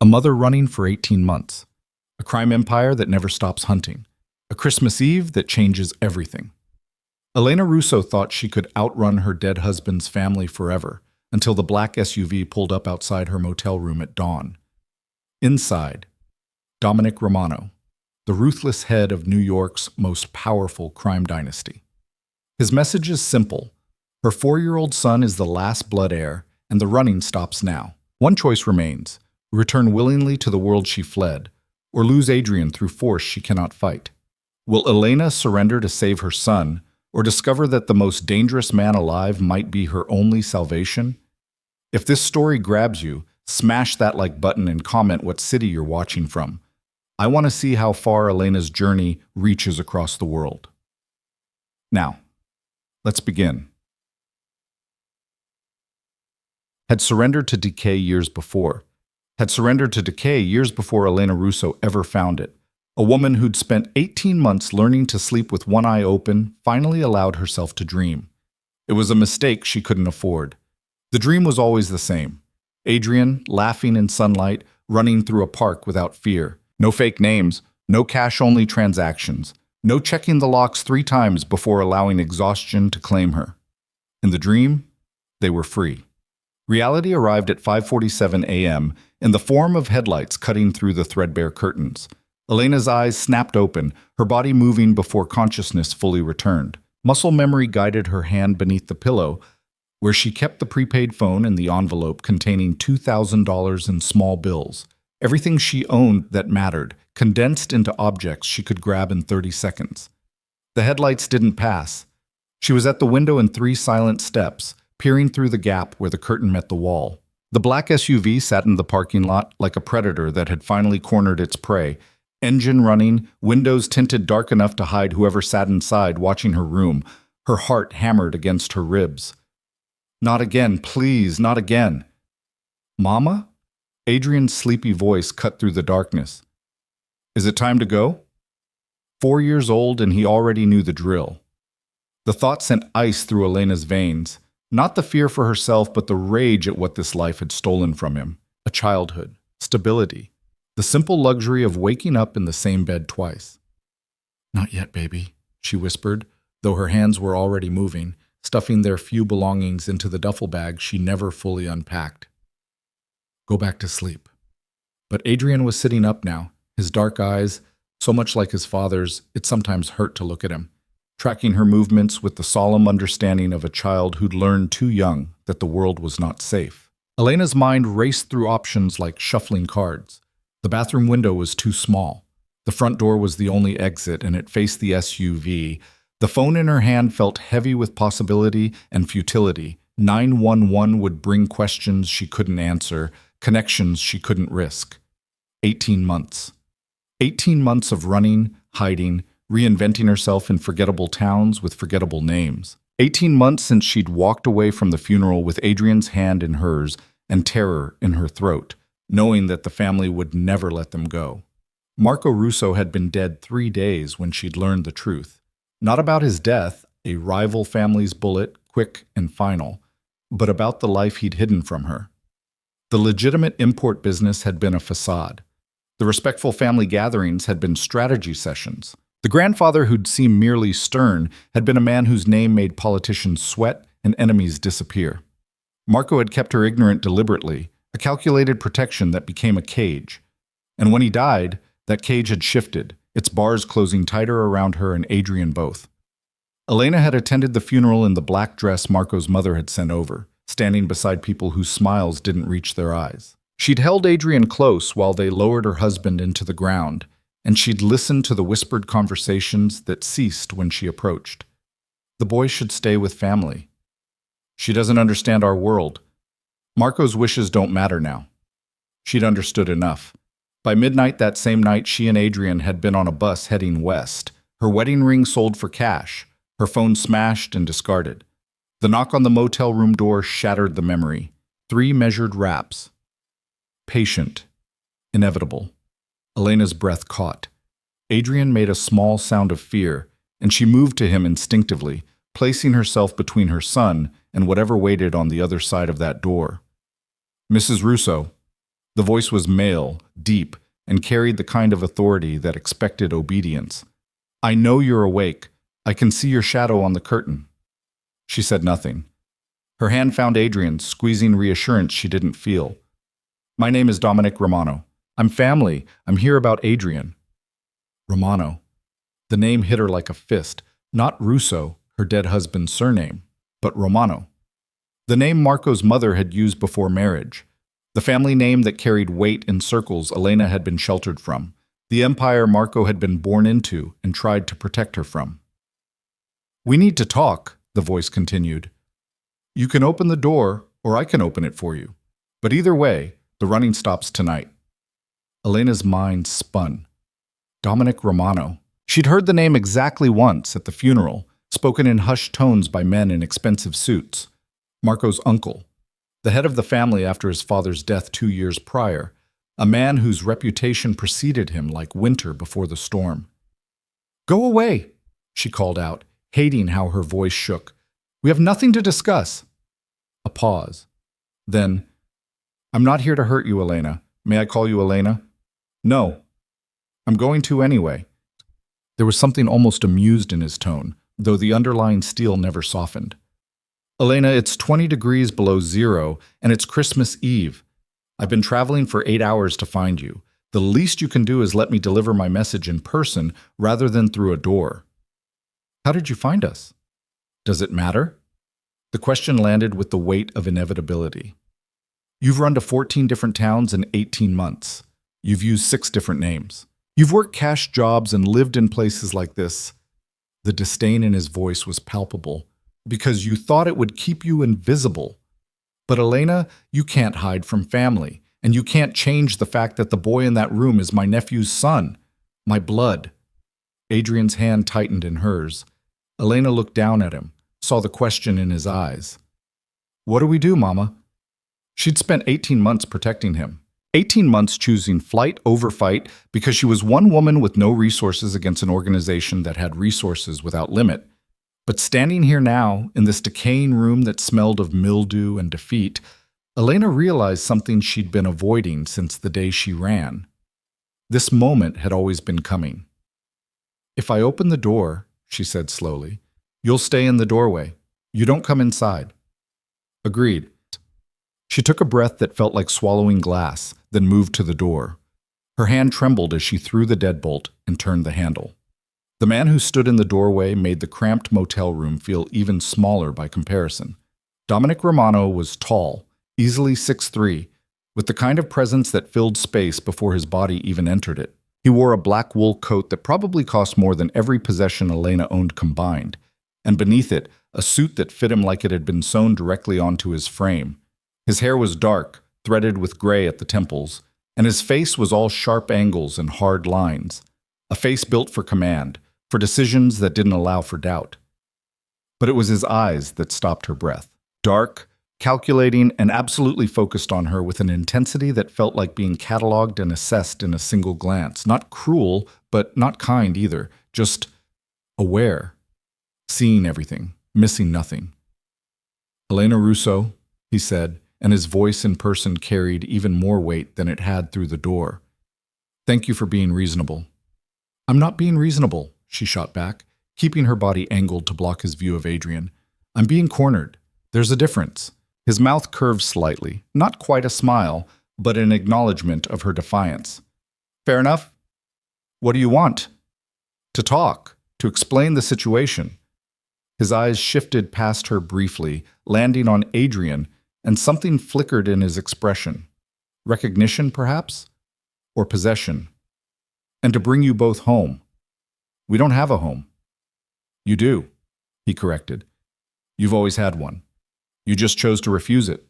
A mother running for 18 months. A crime empire that never stops hunting. A Christmas Eve that changes everything. Elena Russo thought she could outrun her dead husband's family forever until the black SUV pulled up outside her motel room at dawn. Inside, Dominic Romano, the ruthless head of New York's most powerful crime dynasty. His message is simple. Her 4-year-old son is the last blood heir, and the running stops now. One choice remains: return willingly to the world she fled, or lose Adrian through force she cannot fight. Will Elena surrender to save her son, or discover that the most dangerous man alive might be her only salvation? If this story grabs you, smash that like button and comment what city you're watching from. I want to see how far Elena's journey reaches across the world. Now, let's begin. Had surrendered to decay years before. Had surrendered to decay years before Elena Russo ever found it. A woman who'd spent 18 months learning to sleep with one eye open finally allowed herself to dream. It was a mistake she couldn't afford. The dream was always the same. Adrian, laughing in sunlight, running through a park without fear. No fake names, no cash-only transactions, no checking the locks 3 times before allowing exhaustion to claim her. In the dream, they were free. Reality arrived at 5:47 a.m. in the form of headlights cutting through the threadbare curtains. Elena's eyes snapped open, her body moving before consciousness fully returned. Muscle memory guided her hand beneath the pillow, where she kept the prepaid phone and the envelope containing $2,000 in small bills. Everything she owned that mattered, condensed into objects she could grab in 30 seconds. The headlights didn't pass. She was at the window in 3 silent steps, peering through the gap where the curtain met the wall. The black SUV sat in the parking lot like a predator that had finally cornered its prey. Engine running, windows tinted dark enough to hide whoever sat inside watching her room, her heart hammered against her ribs. Not again, please, not again. Mama? Adrian's sleepy voice cut through the darkness. Is it time to go? 4 years old and he already knew the drill. The thought sent ice through Elena's veins. Not the fear for herself, but the rage at what this life had stolen from him. A childhood, stability, the simple luxury of waking up in the same bed twice. Not yet, baby, she whispered, though her hands were already moving, stuffing their few belongings into the duffel bag she never fully unpacked. Go back to sleep. But Adrian was sitting up now, his dark eyes, so much like his father's, it sometimes hurt to look at him, tracking her movements with the solemn understanding of a child who'd learned too young that the world was not safe. Elena's mind raced through options like shuffling cards. The bathroom window was too small. The front door was the only exit, and it faced the SUV. The phone in her hand felt heavy with possibility and futility. 911 would bring questions she couldn't answer, connections she couldn't risk. 18 months. 18 months of running, hiding, reinventing herself in forgettable towns with forgettable names. 18 months since she'd walked away from the funeral with Adrian's hand in hers and terror in her throat, knowing that the family would never let them go. Marco Russo had been dead 3 days when she'd learned the truth. Not about his death, a rival family's bullet, quick and final, but about the life he'd hidden from her. The legitimate import business had been a facade. The respectful family gatherings had been strategy sessions. The grandfather who'd seemed merely stern had been a man whose name made politicians sweat and enemies disappear. Marco had kept her ignorant deliberately, a calculated protection that became a cage. And when he died, that cage had shifted, its bars closing tighter around her and Adrian both. Elena had attended the funeral in the black dress Marco's mother had sent over, standing beside people whose smiles didn't reach their eyes. She'd held Adrian close while they lowered her husband into the ground, and she'd listened to the whispered conversations that ceased when she approached. The boy should stay with family. She doesn't understand our world. Marco's wishes don't matter now. She'd understood enough. By midnight that same night, she and Adrian had been on a bus heading west, her wedding ring sold for cash, her phone smashed and discarded. The knock on the motel room door shattered the memory. 3 measured raps. Patient. Inevitable. Elena's breath caught. Adrian made a small sound of fear, and she moved to him instinctively, placing herself between her son and whatever waited on the other side of that door. Mrs. Russo. The voice was male, deep, and carried the kind of authority that expected obedience. I know you're awake. I can see your shadow on the curtain. She said nothing. Her hand found Adrian's, squeezing reassurance she didn't feel. My name is Dominic Romano. I'm family. I'm here about Adrian. Romano. The name hit her like a fist. Not Russo, her dead husband's surname, but Romano. The name Marco's mother had used before marriage. The family name that carried weight in circles Elena had been sheltered from. The empire Marco had been born into and tried to protect her from. We need to talk, the voice continued. You can open the door, or I can open it for you. But either way, the running stops tonight. Elena's mind spun. Dominic Romano. She'd heard the name exactly once at the funeral, spoken in hushed tones by men in expensive suits. Marco's uncle, the head of the family after his father's death 2 years prior, a man whose reputation preceded him like winter before the storm. Go away, she called out, hating how her voice shook. We have nothing to discuss. A pause. Then, I'm not here to hurt you, Elena. May I call you Elena? No. I'm going to anyway. There was something almost amused in his tone, though the underlying steel never softened. Elena, it's 20 degrees below zero, and it's Christmas Eve. I've been traveling for 8 hours to find you. The least you can do is let me deliver my message in person rather than through a door. How did you find us? Does it matter? The question landed with the weight of inevitability. You've run to 14 different towns in 18 months. You've used 6 different names. You've worked cash jobs and lived in places like this. The disdain in his voice was palpable, because you thought it would keep you invisible. But Elena, you can't hide from family, and you can't change the fact that the boy in that room is my nephew's son, my blood. Adrian's hand tightened in hers. Elena looked down at him, saw the question in his eyes. What do we do, Mama? She'd spent 18 months protecting him. 18 months choosing flight over fight because she was one woman with no resources against an organization that had resources without limit. But standing here now, in this decaying room that smelled of mildew and defeat, Elena realized something she'd been avoiding since the day she ran. This moment had always been coming. If I open the door, she said slowly, you'll stay in the doorway. You don't come inside. Agreed. She took a breath that felt like swallowing glass, then moved to the door. Her hand trembled as she threw the deadbolt and turned the handle. The man who stood in the doorway made the cramped motel room feel even smaller by comparison. Dominic Romano was tall, easily 6'3", with the kind of presence that filled space before his body even entered it. He wore a black wool coat that probably cost more than every possession Elena owned combined, and beneath it, a suit that fit him like it had been sewn directly onto his frame. His hair was dark, threaded with gray at the temples, and his face was all sharp angles and hard lines. A face built for command, for decisions that didn't allow for doubt. But it was his eyes that stopped her breath. Dark, calculating, and absolutely focused on her with an intensity that felt like being cataloged and assessed in a single glance. Not cruel, but not kind either. Just aware. Seeing everything, missing nothing. Elena Russo, he said, and his voice in person carried even more weight than it had through the door. Thank you for being reasonable. I'm not being reasonable, she shot back, keeping her body angled to block his view of Adrian. I'm being cornered. There's a difference. His mouth curved slightly, not quite a smile, but an acknowledgement of her defiance. Fair enough. What do you want? To talk, to explain the situation. His eyes shifted past her briefly, landing on Adrian, and something flickered in his expression. Recognition, perhaps? Or possession? And to bring you both home. We don't have a home. You do, he corrected. You've always had one. You just chose to refuse it.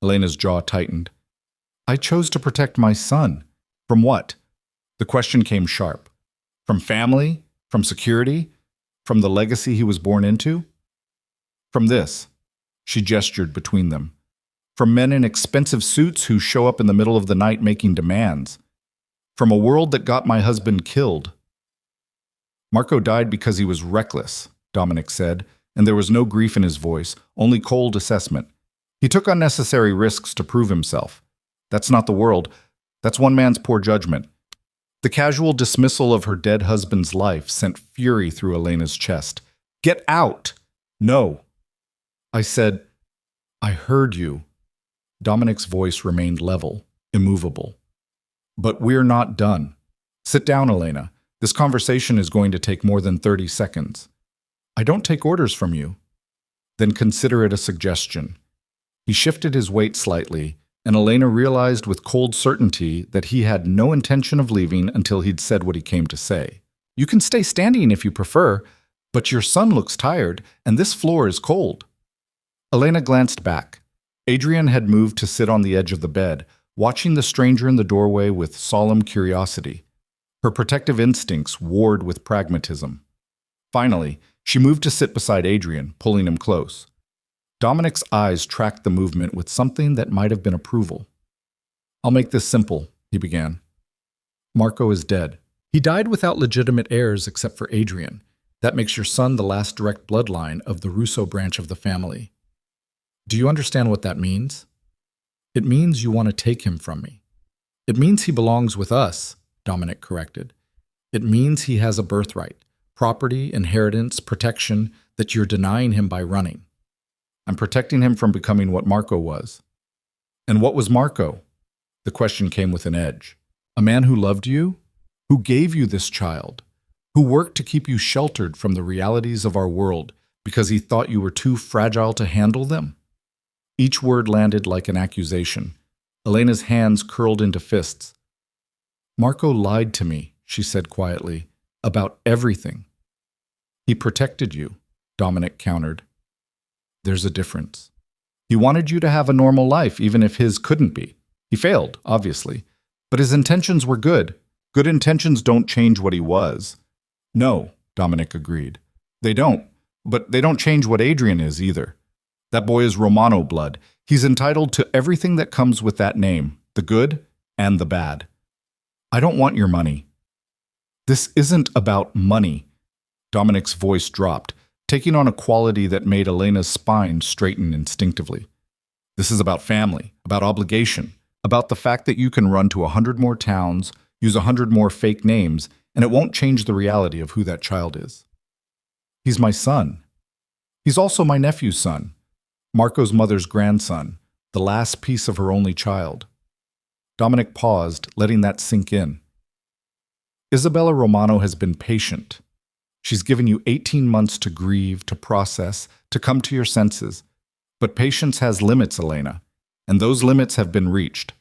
Elena's jaw tightened. I chose to protect my son. From what? The question came sharp. From family? From security? From the legacy he was born into? From this. She gestured between them. From men in expensive suits who show up in the middle of the night making demands. From a world that got my husband killed. Marco died because he was reckless, Dominic said, and there was no grief in his voice, only cold assessment. He took unnecessary risks to prove himself. That's not the world. That's one man's poor judgment. The casual dismissal of her dead husband's life sent fury through Elena's chest. Get out! No. I said, I heard you. Dominic's voice remained level, immovable. But we're not done. Sit down, Elena. This conversation is going to take more than 30 seconds. I don't take orders from you. Then consider it a suggestion. He shifted his weight slightly, and Elena realized with cold certainty that he had no intention of leaving until he'd said what he came to say. You can stay standing if you prefer, but your son looks tired, and this floor is cold. Elena glanced back. Adrian had moved to sit on the edge of the bed, watching the stranger in the doorway with solemn curiosity. Her protective instincts warred with pragmatism. Finally, she moved to sit beside Adrian, pulling him close. Dominic's eyes tracked the movement with something that might have been approval. I'll make this simple, he began. Marco is dead. He died without legitimate heirs except for Adrian. That makes your son the last direct bloodline of the Russo branch of the family. Do you understand what that means? It means you want to take him from me. It means he belongs with us, Dominic corrected. It means he has a birthright, property, inheritance, protection that you're denying him by running. I'm protecting him from becoming what Marco was. And what was Marco? The question came with an edge. A man who loved you? Who gave you this child? Who worked to keep you sheltered from the realities of our world because he thought you were too fragile to handle them? Each word landed like an accusation. Elena's hands curled into fists. Marco lied to me, she said quietly, about everything. He protected you, Dominic countered. There's a difference. He wanted you to have a normal life, even if his couldn't be. He failed, obviously, but his intentions were good. Good intentions don't change what he was. No, Dominic agreed. They don't, but they don't change what Adrian is either. That boy is Romano blood. He's entitled to everything that comes with that name, the good and the bad. I don't want your money. This isn't about money. Dominic's voice dropped, taking on a quality that made Elena's spine straighten instinctively. This is about family, about obligation, about the fact that you can run to 100 more towns, use 100 more fake names, and it won't change the reality of who that child is. He's my son. He's also my nephew's son, Marco's mother's grandson, the last piece of her only child. Dominic paused, letting that sink in. Isabella Romano has been patient. She's given you 18 months to grieve, to process, to come to your senses. But patience has limits, Elena, and those limits have been reached.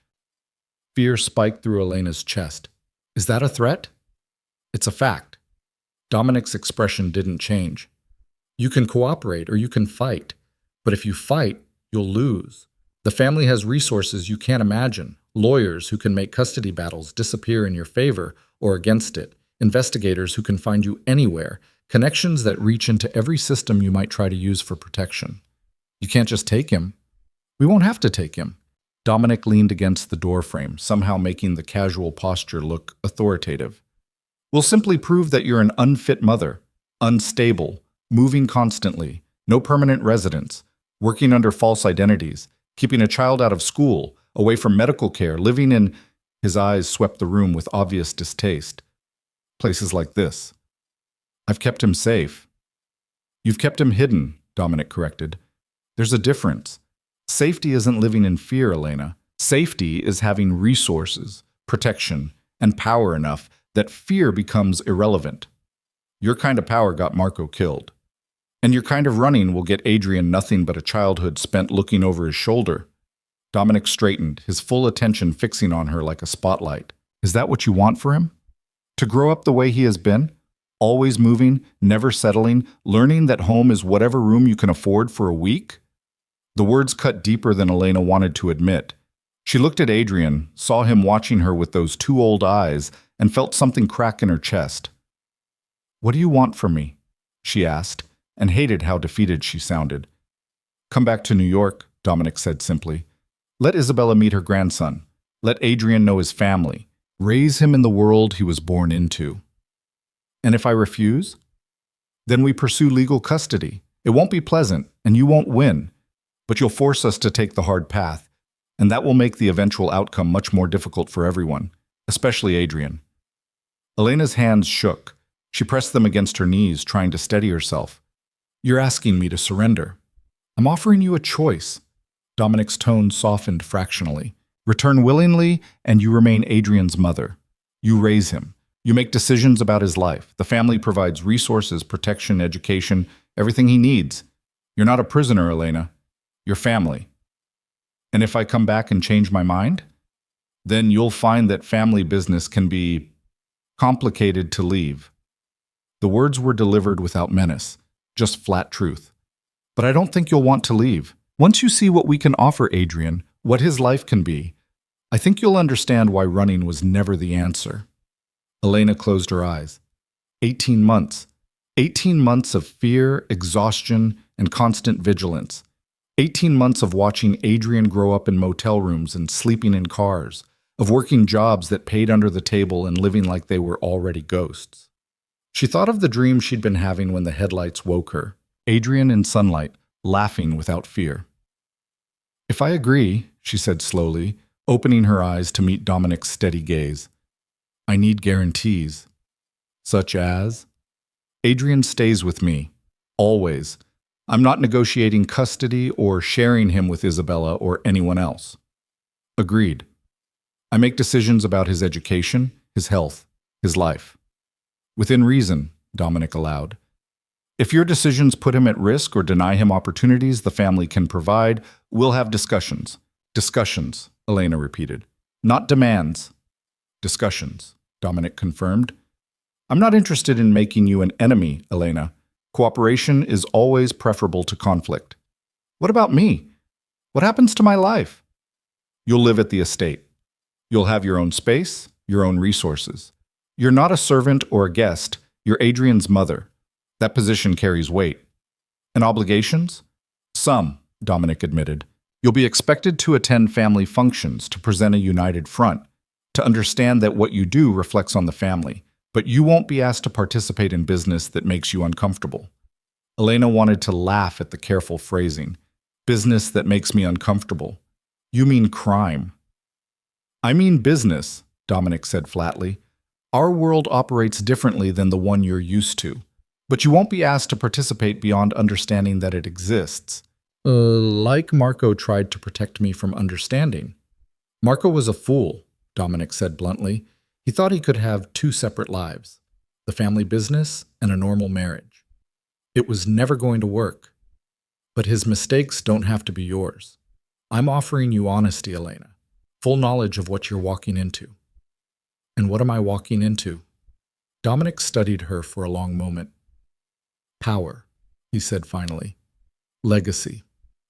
Fear spiked through Elena's chest. Is that a threat? It's a fact. Dominic's expression didn't change. You can cooperate or you can fight, but if you fight, you'll lose. The family has resources you can't imagine, lawyers who can make custody battles disappear in your favor or against it, investigators who can find you anywhere, connections that reach into every system you might try to use for protection. You can't just take him. We won't have to take him. Dominic leaned against the doorframe, somehow making the casual posture look authoritative. We'll simply prove that you're an unfit mother, unstable, moving constantly, no permanent residence, working under false identities, keeping a child out of school, away from medical care, living in— His eyes swept the room with obvious distaste. Places like this. I've kept him safe. You've kept him hidden, Dominic corrected. There's a difference. Safety isn't living in fear, Elena. Safety is having resources, protection, and power enough that fear becomes irrelevant. Your kind of power got Marco killed. And your kind of running will get Adrian nothing but a childhood spent looking over his shoulder. Dominic straightened, his full attention fixing on her like a spotlight. Is that what you want for him? To grow up the way he has been? Always moving, never settling, learning that home is whatever room you can afford for a week? The words cut deeper than Elena wanted to admit. She looked at Adrian, saw him watching her with those two old eyes, and felt something crack in her chest. What do you want from me? She asked, and hated how defeated she sounded. Come back to New York, Dominic said simply. Let Isabella meet her grandson. Let Adrian know his family. Raise him in the world he was born into. And if I refuse? Then we pursue legal custody. It won't be pleasant, and you won't win. But you'll force us to take the hard path. And that will make the eventual outcome much more difficult for everyone, especially Adrian. Elena's hands shook. She pressed them against her knees, trying to steady herself. You're asking me to surrender. I'm offering you a choice. Dominic's tone softened fractionally. Return willingly, and you remain Adrian's mother. You raise him. You make decisions about his life. The family provides resources, protection, education, everything he needs. You're not a prisoner, Elena. You're family. And if I come back and change my mind, then you'll find that family business can be complicated to leave. The words were delivered without menace, just flat truth. But I don't think you'll want to leave. Once you see what we can offer Adrian, what his life can be, I think you'll understand why running was never the answer. Elena closed her eyes. 18 months. 18 months of fear, exhaustion, and constant vigilance. 18 months of watching Adrian grow up in motel rooms and sleeping in cars, of working jobs that paid under the table and living like they were already ghosts. She thought of the dream she'd been having when the headlights woke her. Adrian in sunlight, laughing without fear. If I agree, she said slowly, opening her eyes to meet Dominic's steady gaze, I need guarantees. Such as? Adrian stays with me. Always. I'm not negotiating custody or sharing him with Isabella or anyone else. Agreed. I make decisions about his education, his health, his life. Within reason, Dominic allowed. If your decisions put him at risk or deny him opportunities the family can provide, we'll have discussions. Discussions, Elena repeated. Not demands. Discussions, Dominic confirmed. I'm not interested in making you an enemy, Elena. Cooperation is always preferable to conflict. What about me? What happens to my life? You'll live at the estate. You'll have your own space, your own resources. You're not a servant or a guest. You're Adrian's mother. That position carries weight. And obligations? Some, Dominic admitted. You'll be expected to attend family functions, to present a united front, to understand that what you do reflects on the family, but you won't be asked to participate in business that makes you uncomfortable. Elena wanted to laugh at the careful phrasing. Business that makes me uncomfortable. You mean crime. I mean business, Dominic said flatly. Our world operates differently than the one you're used to. But you won't be asked to participate beyond understanding that it exists. Like Marco tried to protect me from understanding. Marco was a fool, Dominic said bluntly. He thought he could have two separate lives, the family business and a normal marriage. It was never going to work. But his mistakes don't have to be yours. I'm offering you honesty, Elena, full knowledge of what you're walking into. And what am I walking into? Dominic studied her for a long moment. Power, he said finally. Legacy.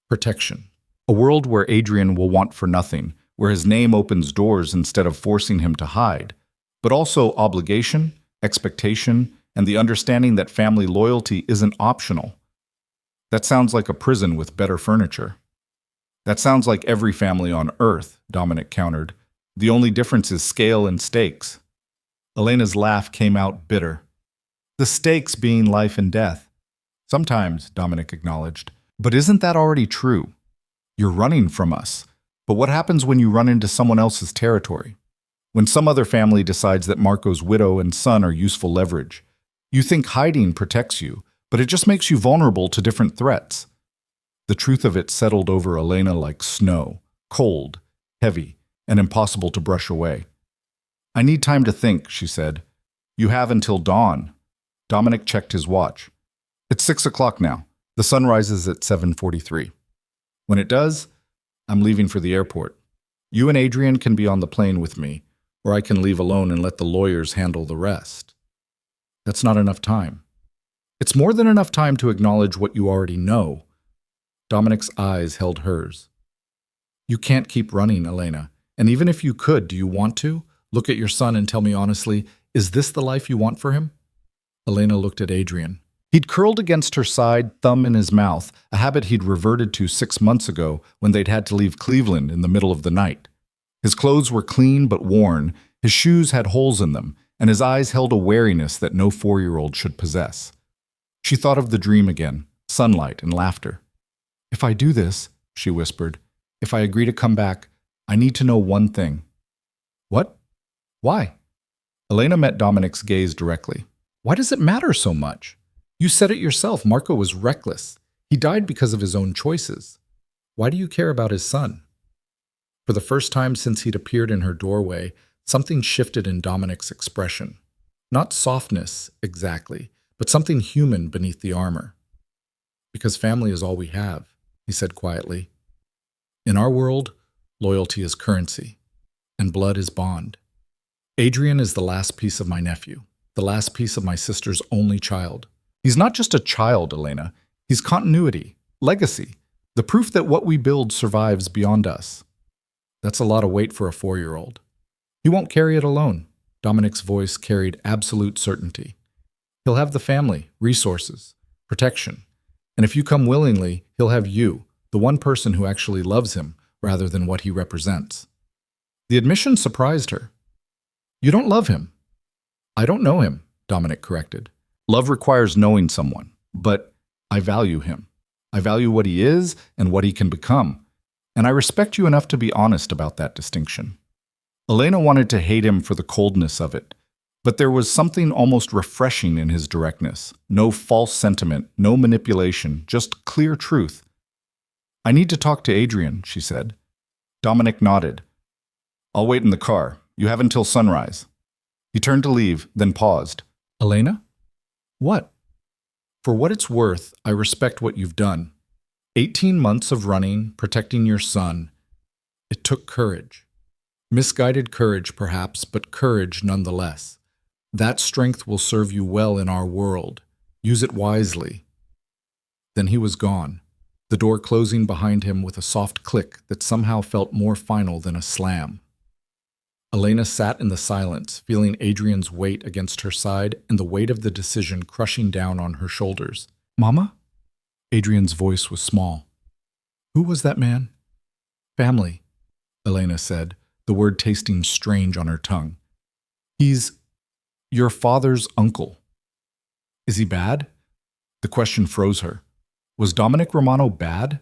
Protection. A world where Adrian will want for nothing, where his name opens doors instead of forcing him to hide, but also obligation, expectation, and the understanding that family loyalty isn't optional. That sounds like a prison with better furniture. That sounds like every family on Earth, Dominic countered. The only difference is scale and stakes. Elena's laugh came out bitter. The stakes being life and death. Sometimes, Dominic acknowledged. But isn't that already true? You're running from us. But what happens when you run into someone else's territory? When some other family decides that Marco's widow and son are useful leverage? You think hiding protects you, but it just makes you vulnerable to different threats. The truth of it settled over Elena like snow, cold, heavy, and impossible to brush away. I need time to think, she said. You have until dawn. Dominic checked his watch. It's 6 o'clock now. The sun rises at 7:43. When it does, I'm leaving for the airport. You and Adrian can be on the plane with me, or I can leave alone and let the lawyers handle the rest. That's not enough time. It's more than enough time to acknowledge what you already know. Dominic's eyes held hers. You can't keep running, Elena. And even if you could, do you want to? Look at your son and tell me honestly, is this the life you want for him? Elena looked at Adrian. He'd curled against her side, thumb in his mouth, a habit he'd reverted to 6 months ago when they'd had to leave Cleveland in the middle of the night. His clothes were clean but worn, his shoes had holes in them, and his eyes held a wariness that no 4-year-old should possess. She thought of the dream again, sunlight and laughter. If I do this, she whispered, if I agree to come back, I need to know one thing. What? Why? Elena met Dominic's gaze directly. Why does it matter so much? You said it yourself, Marco was reckless. He died because of his own choices. Why do you care about his son? For the first time since he'd appeared in her doorway, something shifted in Dominic's expression. Not softness, exactly, but something human beneath the armor. Because family is all we have, he said quietly. In our world, loyalty is currency, and blood is bond. Adrian is the last piece of my nephew, the last piece of my sister's only child. He's not just a child, Elena. He's continuity, legacy, the proof that what we build survives beyond us. That's a lot of weight for a 4-year-old. He won't carry it alone. Dominic's voice carried absolute certainty. He'll have the family, resources, protection. And if you come willingly, he'll have you, the one person who actually loves him, rather than what he represents. The admission surprised her. You don't love him. I don't know him, Dominic corrected. Love requires knowing someone, but I value him. I value what he is and what he can become. And I respect you enough to be honest about that distinction. Elena wanted to hate him for the coldness of it, but there was something almost refreshing in his directness. No false sentiment, no manipulation, just clear truth. I need to talk to Adrian, she said. Dominic nodded. I'll wait in the car. You have until sunrise. He turned to leave, then paused. Elena? What? For what it's worth, I respect what you've done. 18 months of running, protecting your son. It took courage. Misguided courage, perhaps, but courage nonetheless. That strength will serve you well in our world. Use it wisely. Then he was gone, the door closing behind him with a soft click that somehow felt more final than a slam. Elena sat in the silence, feeling Adrian's weight against her side and the weight of the decision crushing down on her shoulders. Mama? Adrian's voice was small. Who was that man? Family, Elena said, the word tasting strange on her tongue. He's your father's uncle. Is he bad? The question froze her. Was Dominic Romano bad?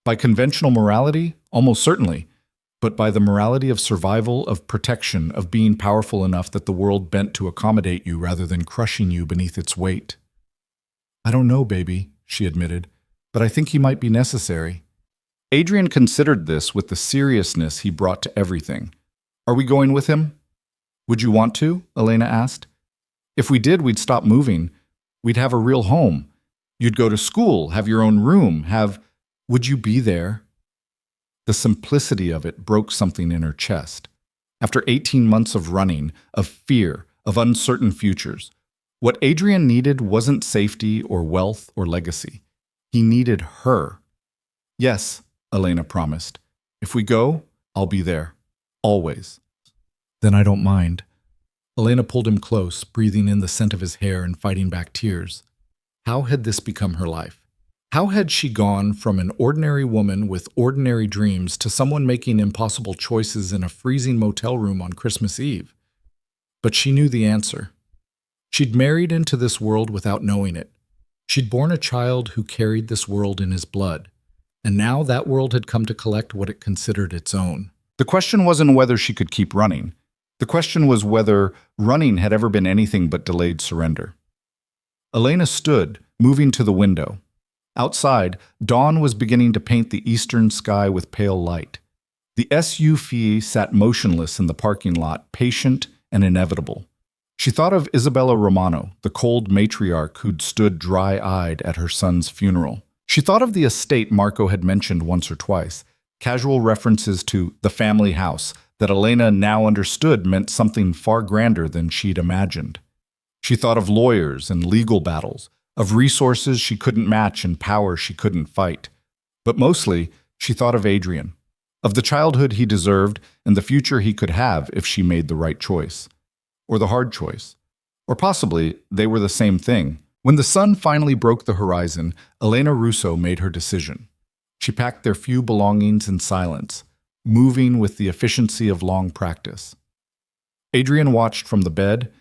By conventional morality, almost certainly, but by the morality of survival, of protection, of being powerful enough that the world bent to accommodate you rather than crushing you beneath its weight. I don't know, baby, she admitted, but I think he might be necessary. Adrian considered this with the seriousness he brought to everything. Are we going with him? Would you want to? Elena asked. If we did, we'd stop moving. We'd have a real home. You'd go to school, have your own room, Would you be there? The simplicity of it broke something in her chest. After 18 months of running, of fear, of uncertain futures, what Adrian needed wasn't safety or wealth or legacy. He needed her. Yes, Elena promised. If we go, I'll be there. Always. Then I don't mind. Elena pulled him close, breathing in the scent of his hair and fighting back tears. How had this become her life? How had she gone from an ordinary woman with ordinary dreams to someone making impossible choices in a freezing motel room on Christmas Eve? But she knew the answer. She'd married into this world without knowing it. She'd borne a child who carried this world in his blood, and now that world had come to collect what it considered its own. The question wasn't whether she could keep running. The question was whether running had ever been anything but delayed surrender. Elena stood, moving to the window. Outside, dawn was beginning to paint the eastern sky with pale light. The SUV sat motionless in the parking lot, patient and inevitable. She thought of Isabella Romano, the cold matriarch who'd stood dry-eyed at her son's funeral. She thought of the estate Marco had mentioned once or twice, casual references to the family house that Elena now understood meant something far grander than she'd imagined. She thought of lawyers and legal battles, of resources she couldn't match and power she couldn't fight. But mostly, she thought of Adrian, of the childhood he deserved and the future he could have if she made the right choice. Or the hard choice. Or possibly, they were the same thing. When the sun finally broke the horizon, Elena Russo made her decision. She packed their few belongings in silence, moving with the efficiency of long practice. Adrian watched from the bed,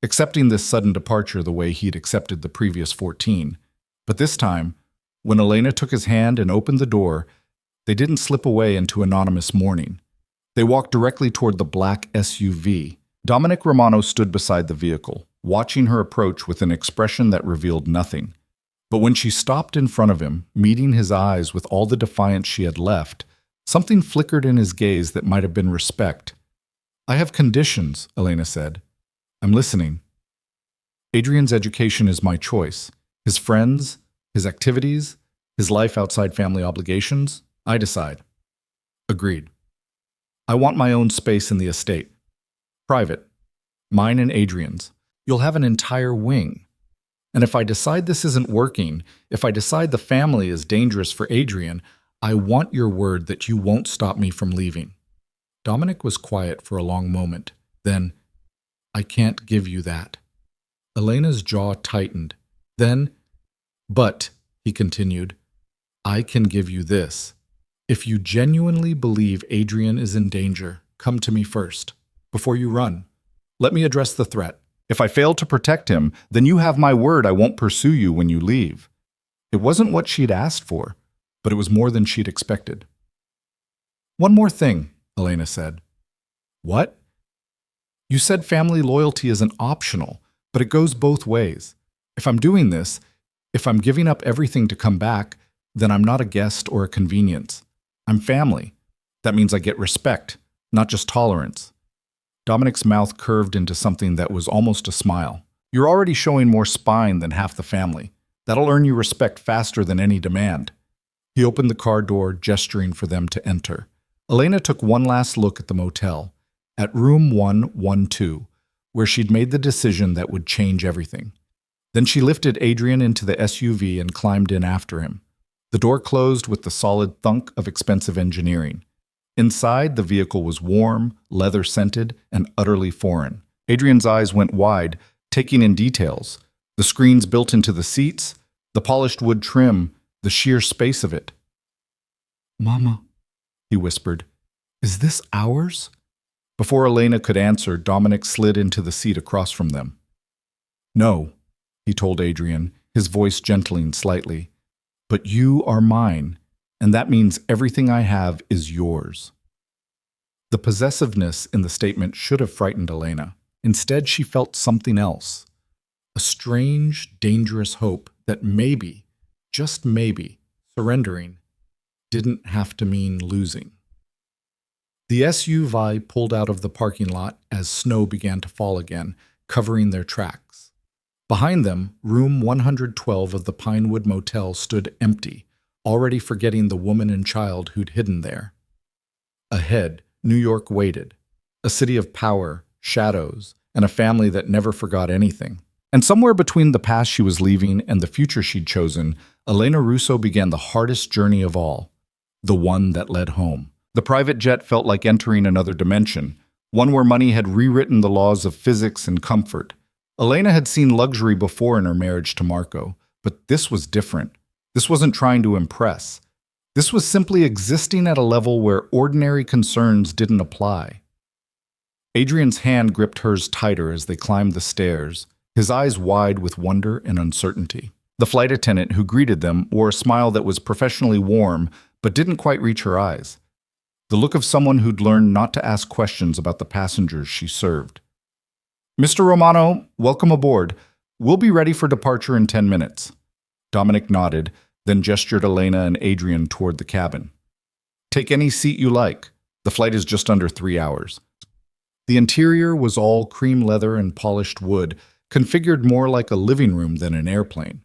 accepting this sudden departure the way he'd accepted the previous 14. But this time, when Elena took his hand and opened the door, they didn't slip away into anonymous mourning. They walked directly toward the black SUV. Dominic Romano stood beside the vehicle, watching her approach with an expression that revealed nothing. But when she stopped in front of him, meeting his eyes with all the defiance she had left, something flickered in his gaze that might have been respect. "I have conditions," Elena said. "I'm listening." "Adrian's education is my choice. His friends, his activities, his life outside family obligations, I decide." "Agreed. I want my own space in the estate. Private. Mine and Adrian's. You'll have an entire wing. And if I decide this isn't working, if I decide the family is dangerous for Adrian, I want your word that you won't stop me from leaving." Dominic was quiet for a long moment. Then, "I can't give you that." Elena's jaw tightened. Then, "But," he continued, "I can give you this. If you genuinely believe Adrian is in danger, come to me first, before you run. Let me address the threat. If I fail to protect him, then you have my word I won't pursue you when you leave." It wasn't what she'd asked for, but it was more than she'd expected. "One more thing," Elena said. "What?" "You said family loyalty isn't optional, but it goes both ways. If I'm doing this, if I'm giving up everything to come back, then I'm not a guest or a convenience. I'm family. That means I get respect, not just tolerance." Dominic's mouth curved into something that was almost a smile. "You're already showing more spine than half the family. That'll earn you respect faster than any demand." He opened the car door, gesturing for them to enter. Elena took one last look at the motel, at room 112, where she'd made the decision that would change everything. Then she lifted Adrian into the SUV and climbed in after him. The door closed with the solid thunk of expensive engineering. Inside, the vehicle was warm, leather-scented, and utterly foreign. Adrian's eyes went wide, taking in details. The screens built into the seats, the polished wood trim, the sheer space of it. "Mama," he whispered, "is this ours?" Before Elena could answer, Dominic slid into the seat across from them. "No," he told Adrian, his voice gentling slightly, "but you are mine, and that means everything I have is yours." The possessiveness in the statement should have frightened Elena. Instead, she felt something else. A strange, dangerous hope that maybe, just maybe, surrendering didn't have to mean losing. The SUV pulled out of the parking lot as snow began to fall again, covering their tracks. Behind them, room 112 of the Pinewood Motel stood empty, already forgetting the woman and child who'd hidden there. Ahead, New York waited, a city of power, shadows, and a family that never forgot anything. And somewhere between the past she was leaving and the future she'd chosen, Elena Russo began the hardest journey of all, the one that led home. The private jet felt like entering another dimension, one where money had rewritten the laws of physics and comfort. Elena had seen luxury before in her marriage to Marco, but this was different. This wasn't trying to impress. This was simply existing at a level where ordinary concerns didn't apply. Adrian's hand gripped hers tighter as they climbed the stairs, his eyes wide with wonder and uncertainty. The flight attendant who greeted them wore a smile that was professionally warm but didn't quite reach her eyes. The look of someone who'd learned not to ask questions about the passengers she served. "Mr. Romano, welcome aboard. We'll be ready for departure in 10 minutes. Dominic nodded, then gestured Elena and Adrian toward the cabin. "Take any seat you like. The flight is just under 3 hours." The interior was all cream leather and polished wood, configured more like a living room than an airplane.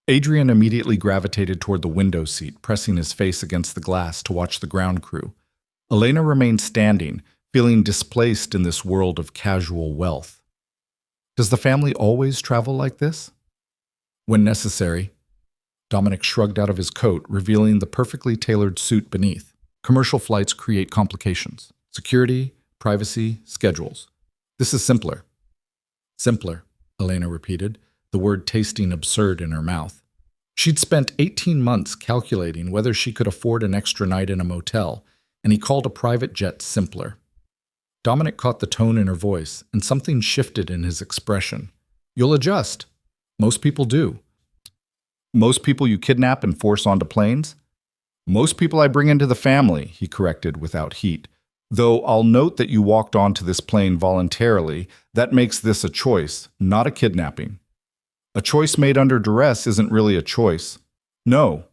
Adrian immediately gravitated toward the window seat, pressing his face against the glass to watch the ground crew. Elena remained standing, feeling displaced in this world of casual wealth. Does the family always travel like this? When necessary. Dominic shrugged out of his coat, revealing the perfectly tailored suit beneath. Commercial flights create complications. Security, privacy, schedules. This is simpler. Simpler, Elena repeated, the word tasting absurd in her mouth. She'd spent 18 months calculating whether she could afford an extra night in a motel, and he called a private jet simpler. Dominic caught the tone in her voice, and something shifted in his expression. You'll adjust. Most people do. Most people you kidnap and force onto planes? Most people I bring into the family, he corrected without heat. Though I'll note that you walked onto this plane voluntarily, that makes this a choice, not a kidnapping. A choice made under duress isn't really a choice. No,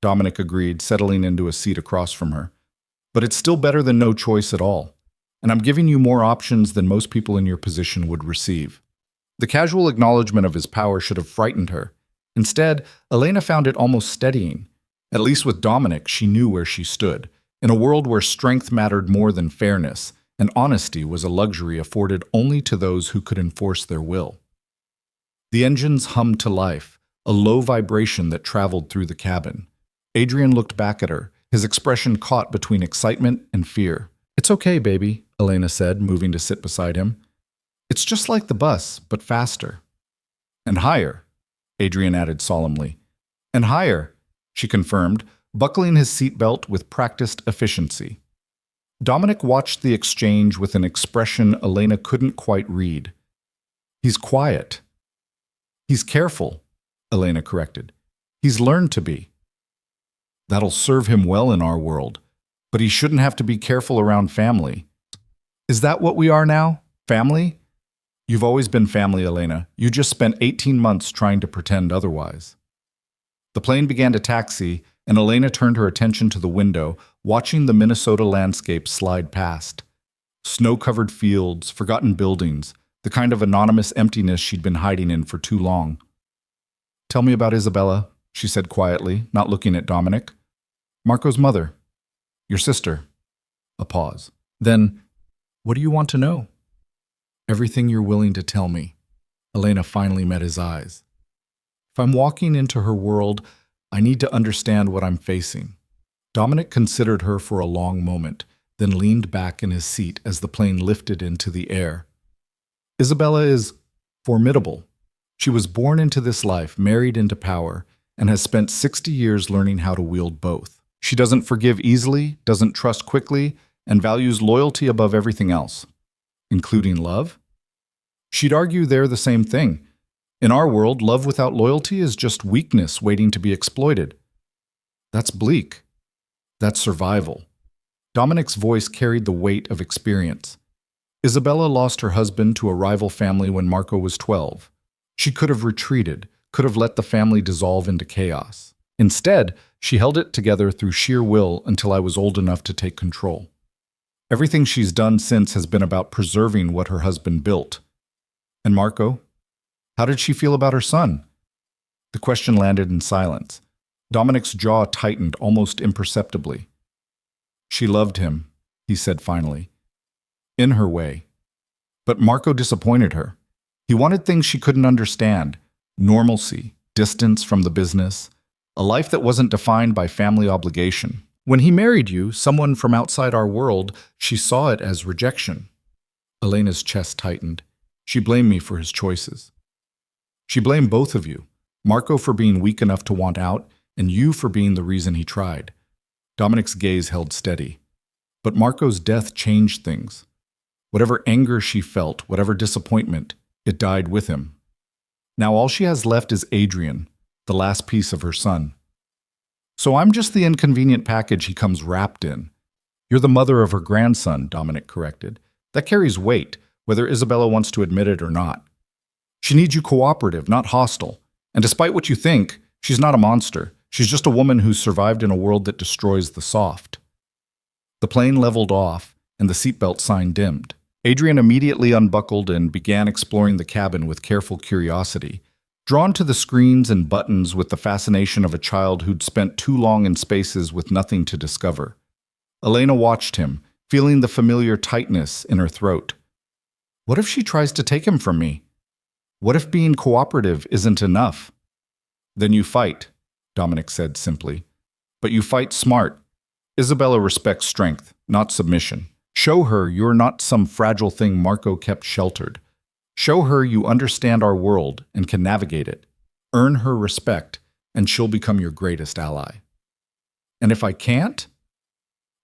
Dominic agreed, settling into a seat across from her. But it's still better than no choice at all. And I'm giving you more options than most people in your position would receive. The casual acknowledgement of his power should have frightened her. Instead, Elena found it almost steadying. At least with Dominic, she knew where she stood. In a world where strength mattered more than fairness, and honesty was a luxury afforded only to those who could enforce their will. The engines hummed to life, a low vibration that traveled through the cabin. Adrian looked back at her, his expression caught between excitement and fear. "It's okay, baby," Elena said, moving to sit beside him. "It's just like the bus, but faster." "And higher," Adrian added solemnly. "And higher," she confirmed, buckling his seatbelt with practiced efficiency. Dominic watched the exchange with an expression Elena couldn't quite read. "He's quiet." "He's careful," Elena corrected. "He's learned to be." "That'll serve him well in our world, but he shouldn't have to be careful around family." "Is that what we are now? Family?" "You've always been family, Elena. You just spent 18 months trying to pretend otherwise." The plane began to taxi, and Elena turned her attention to the window, watching the Minnesota landscape slide past. Snow-covered fields, forgotten buildings, the kind of anonymous emptiness she'd been hiding in for too long. "Tell me about Isabella," she said quietly, not looking at Dominic. "Marco's mother. Your sister." A pause. Then, "What do you want to know?" "Everything you're willing to tell me." Elena finally met his eyes. "If I'm walking into her world, I need to understand what I'm facing." Dominic considered her for a long moment, then leaned back in his seat as the plane lifted into the air. "Isabella is formidable. She was born into this life, married into power, and has spent 60 years learning how to wield both. She doesn't forgive easily, doesn't trust quickly, and values loyalty above everything else." "Including love?" "She'd argue they're the same thing. In our world, love without loyalty is just weakness waiting to be exploited." "That's bleak. That's survival." Dominic's voice carried the weight of experience. Isabella lost her husband to a rival family when Marco was 12. She could have retreated, could have let the family dissolve into chaos. Instead, she held it together through sheer will until I was old enough to take control. Everything she's done since has been about preserving what her husband built. And Marco? How did she feel about her son? The question landed in silence. Dominic's jaw tightened almost imperceptibly. "She loved him," he said finally. "In her way." But Marco disappointed her. He wanted things she couldn't understand: normalcy, distance from the business, a life that wasn't defined by family obligation. When he married you, someone from outside our world, she saw it as rejection. Elena's chest tightened. She blamed me for his choices. She blamed both of you, Marco for being weak enough to want out, and you for being the reason he tried. Dominic's gaze held steady. But Marco's death changed things. Whatever anger she felt, whatever disappointment, it died with him. Now all she has left is Adrian, the last piece of her son. So I'm just the inconvenient package he comes wrapped in. You're the mother of her grandson, Dominic corrected. That carries weight, whether Isabella wants to admit it or not. She needs you cooperative, not hostile. And despite what you think, she's not a monster. She's just a woman who's survived in a world that destroys the soft. The plane leveled off, and the seatbelt sign dimmed. Adrian immediately unbuckled and began exploring the cabin with careful curiosity, drawn to the screens and buttons with the fascination of a child who'd spent too long in spaces with nothing to discover. Elena watched him, feeling the familiar tightness in her throat. What if she tries to take him from me? What if being cooperative isn't enough? Then you fight, Dominic said simply. But you fight smart. Isabella respects strength, not submission. Show her you're not some fragile thing Marco kept sheltered. Show her you understand our world and can navigate it. Earn her respect, and she'll become your greatest ally. And if I can't,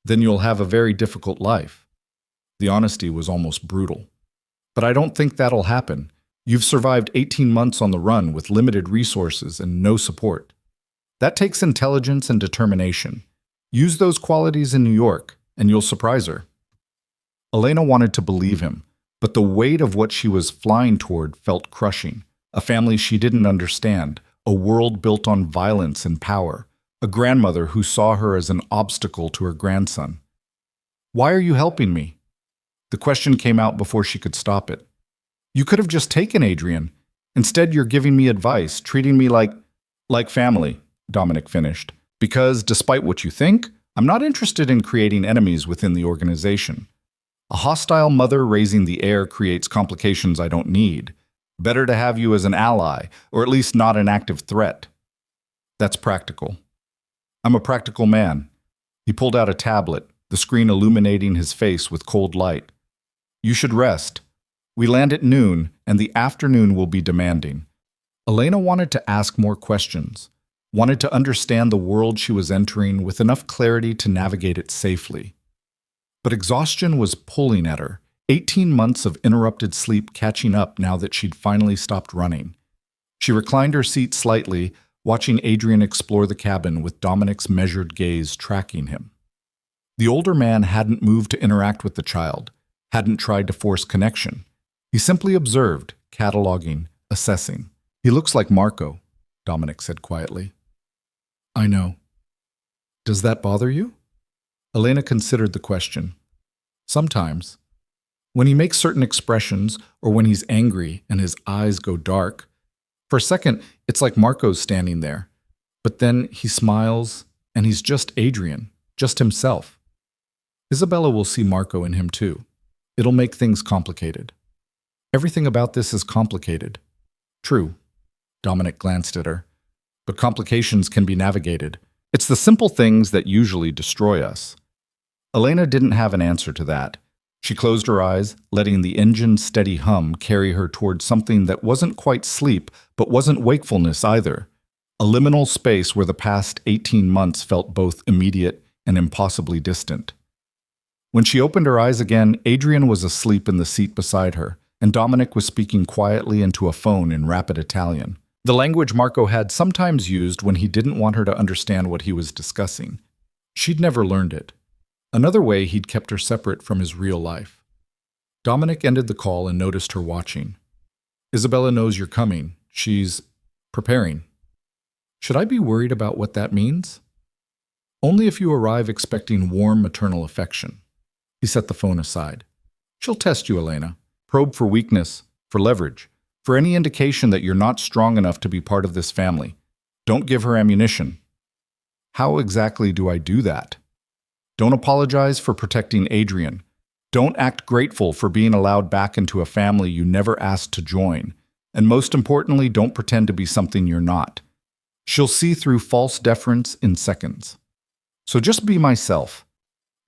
then you'll have a very difficult life. The honesty was almost brutal. But I don't think that'll happen. You've survived 18 months on the run with limited resources and no support. That takes intelligence and determination. Use those qualities in New York, and you'll surprise her. Elena wanted to believe him, but the weight of what she was flying toward felt crushing. A family she didn't understand, a world built on violence and power, a grandmother who saw her as an obstacle to her grandson. "Why are you helping me?" The question came out before she could stop it. "You could have just taken Adrian. Instead, you're giving me advice, treating me like family," Dominic finished. "Because, despite what you think, I'm not interested in creating enemies within the organization. A hostile mother raising the heir creates complications I don't need. Better to have you as an ally, or at least not an active threat." That's practical. I'm a practical man. He pulled out a tablet, the screen illuminating his face with cold light. "You should rest. We land at noon, and the afternoon will be demanding." Elena wanted to ask more questions, wanted to understand the world she was entering with enough clarity to navigate it safely. But exhaustion was pulling at her, 18 months of interrupted sleep catching up now that she'd finally stopped running. She reclined her seat slightly, watching Adrian explore the cabin with Dominic's measured gaze tracking him. The older man hadn't moved to interact with the child, hadn't tried to force connection. He simply observed, cataloging, assessing. "He looks like Marco," Dominic said quietly. "I know. Does that bother you?" Elena considered the question. "Sometimes. When he makes certain expressions, or when he's angry and his eyes go dark, for a second, it's like Marco's standing there. But then he smiles, and he's just Adrian, just himself. Isabella will see Marco in him too. It'll make things complicated." "Everything about this is complicated." "True." Dominic glanced at her. "But complications can be navigated. It's the simple things that usually destroy us." Elena didn't have an answer to that. She closed her eyes, letting the engine's steady hum carry her toward something that wasn't quite sleep, but wasn't wakefulness either. A liminal space where the past 18 months felt both immediate and impossibly distant. When she opened her eyes again, Adrian was asleep in the seat beside her, and Dominic was speaking quietly into a phone in rapid Italian, the language Marco had sometimes used when he didn't want her to understand what he was discussing. She'd never learned it. Another way he'd kept her separate from his real life. Dominic ended the call and noticed her watching. "Isabella knows you're coming. She's preparing." "Should I be worried about what that means?" "Only if you arrive expecting warm maternal affection." He set the phone aside. "She'll test you, Elena. Probe for weakness, for leverage, for any indication that you're not strong enough to be part of this family. Don't give her ammunition." "How exactly do I do that?" "Don't apologize for protecting Adrian. Don't act grateful for being allowed back into a family you never asked to join. And most importantly, don't pretend to be something you're not. She'll see through false deference in seconds. So just be myself.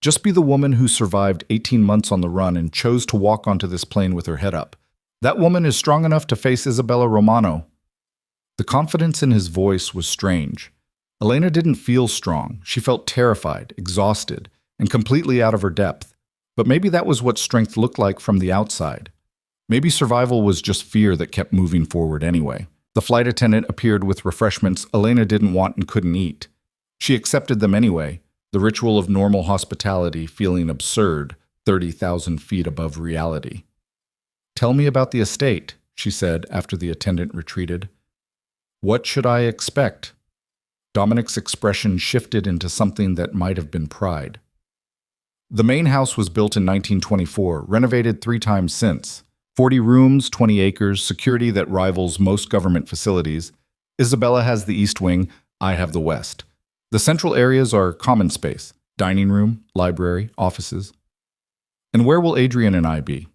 Just be the woman who survived 18 months on the run and chose to walk onto this plane with her head up. That woman is strong enough to face Isabella Romano." The confidence in his voice was strange. Elena didn't feel strong. She felt terrified, exhausted, and completely out of her depth. But maybe that was what strength looked like from the outside. Maybe survival was just fear that kept moving forward anyway. The flight attendant appeared with refreshments Elena didn't want and couldn't eat. She accepted them anyway, the ritual of normal hospitality feeling absurd, 30,000 feet above reality. "Tell me about the estate," she said after the attendant retreated. "What should I expect?" Dominic's expression shifted into something that might have been pride. "The main house was built in 1924, renovated 3 times since. 40 rooms, 20 acres, security that rivals most government facilities. Isabella has the east wing, I have the west. The central areas are common space, dining room, library, offices. And where will Adrian and I be?"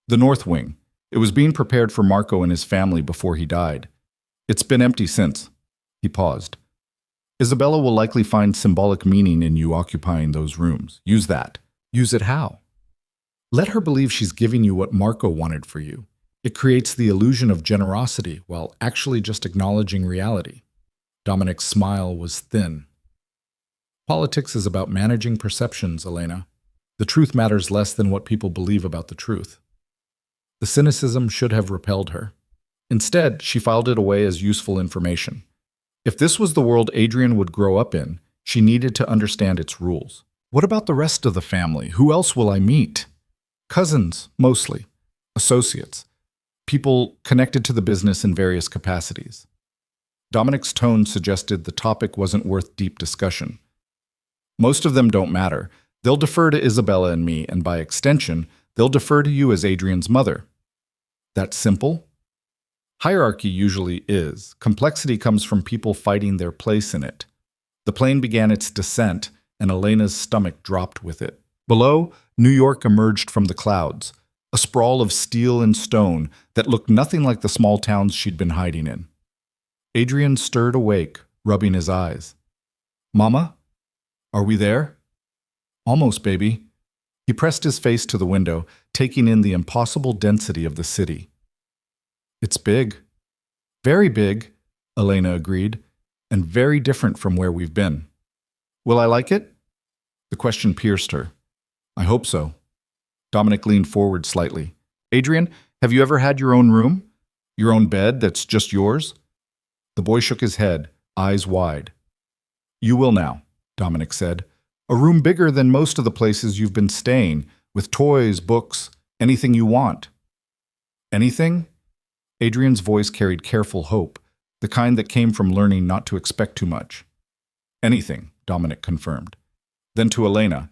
"The north wing. It was being prepared for Marco and his family before he died. It's been empty since." He paused. "Isabella will likely find symbolic meaning in you occupying those rooms. Use that." "Use it how?" "Let her believe she's giving you what Marco wanted for you. It creates the illusion of generosity while actually just acknowledging reality." Dominic's smile was thin. "Politics is about managing perceptions, Elena. The truth matters less than what people believe about the truth." The cynicism should have repelled her. Instead, she filed it away as useful information. If this was the world Adrian would grow up in, she needed to understand its rules. "What about the rest of the family? Who else will I meet?" Cousins, mostly. Associates. People connected to the business in various capacities. Dominic's tone suggested the topic wasn't worth deep discussion. Most of them don't matter. They'll defer to Isabella and me, and by extension, they'll defer to you as Adrian's mother. That simple? Hierarchy usually is. Complexity comes from people fighting their place in it. The plane began its descent, and Elena's stomach dropped with it. Below, New York emerged from the clouds, a sprawl of steel and stone that looked nothing like the small towns she'd been hiding in. Adrian stirred awake, rubbing his eyes. "Mama? Are we there?" "Almost, baby." He pressed his face to the window, taking in the impossible density of the city. "It's big." "Very big," Elena agreed, "and very different from where we've been." "Will I like it?" The question pierced her. "I hope so." Dominic leaned forward slightly. "Adrian, have you ever had your own room? Your own bed that's just yours?" The boy shook his head, eyes wide. "You will now," Dominic said. "A room bigger than most of the places you've been staying, with toys, books, anything you want." "Anything?" Adrian's voice carried careful hope, the kind that came from learning not to expect too much. "Anything," Dominic confirmed. Then to Elena,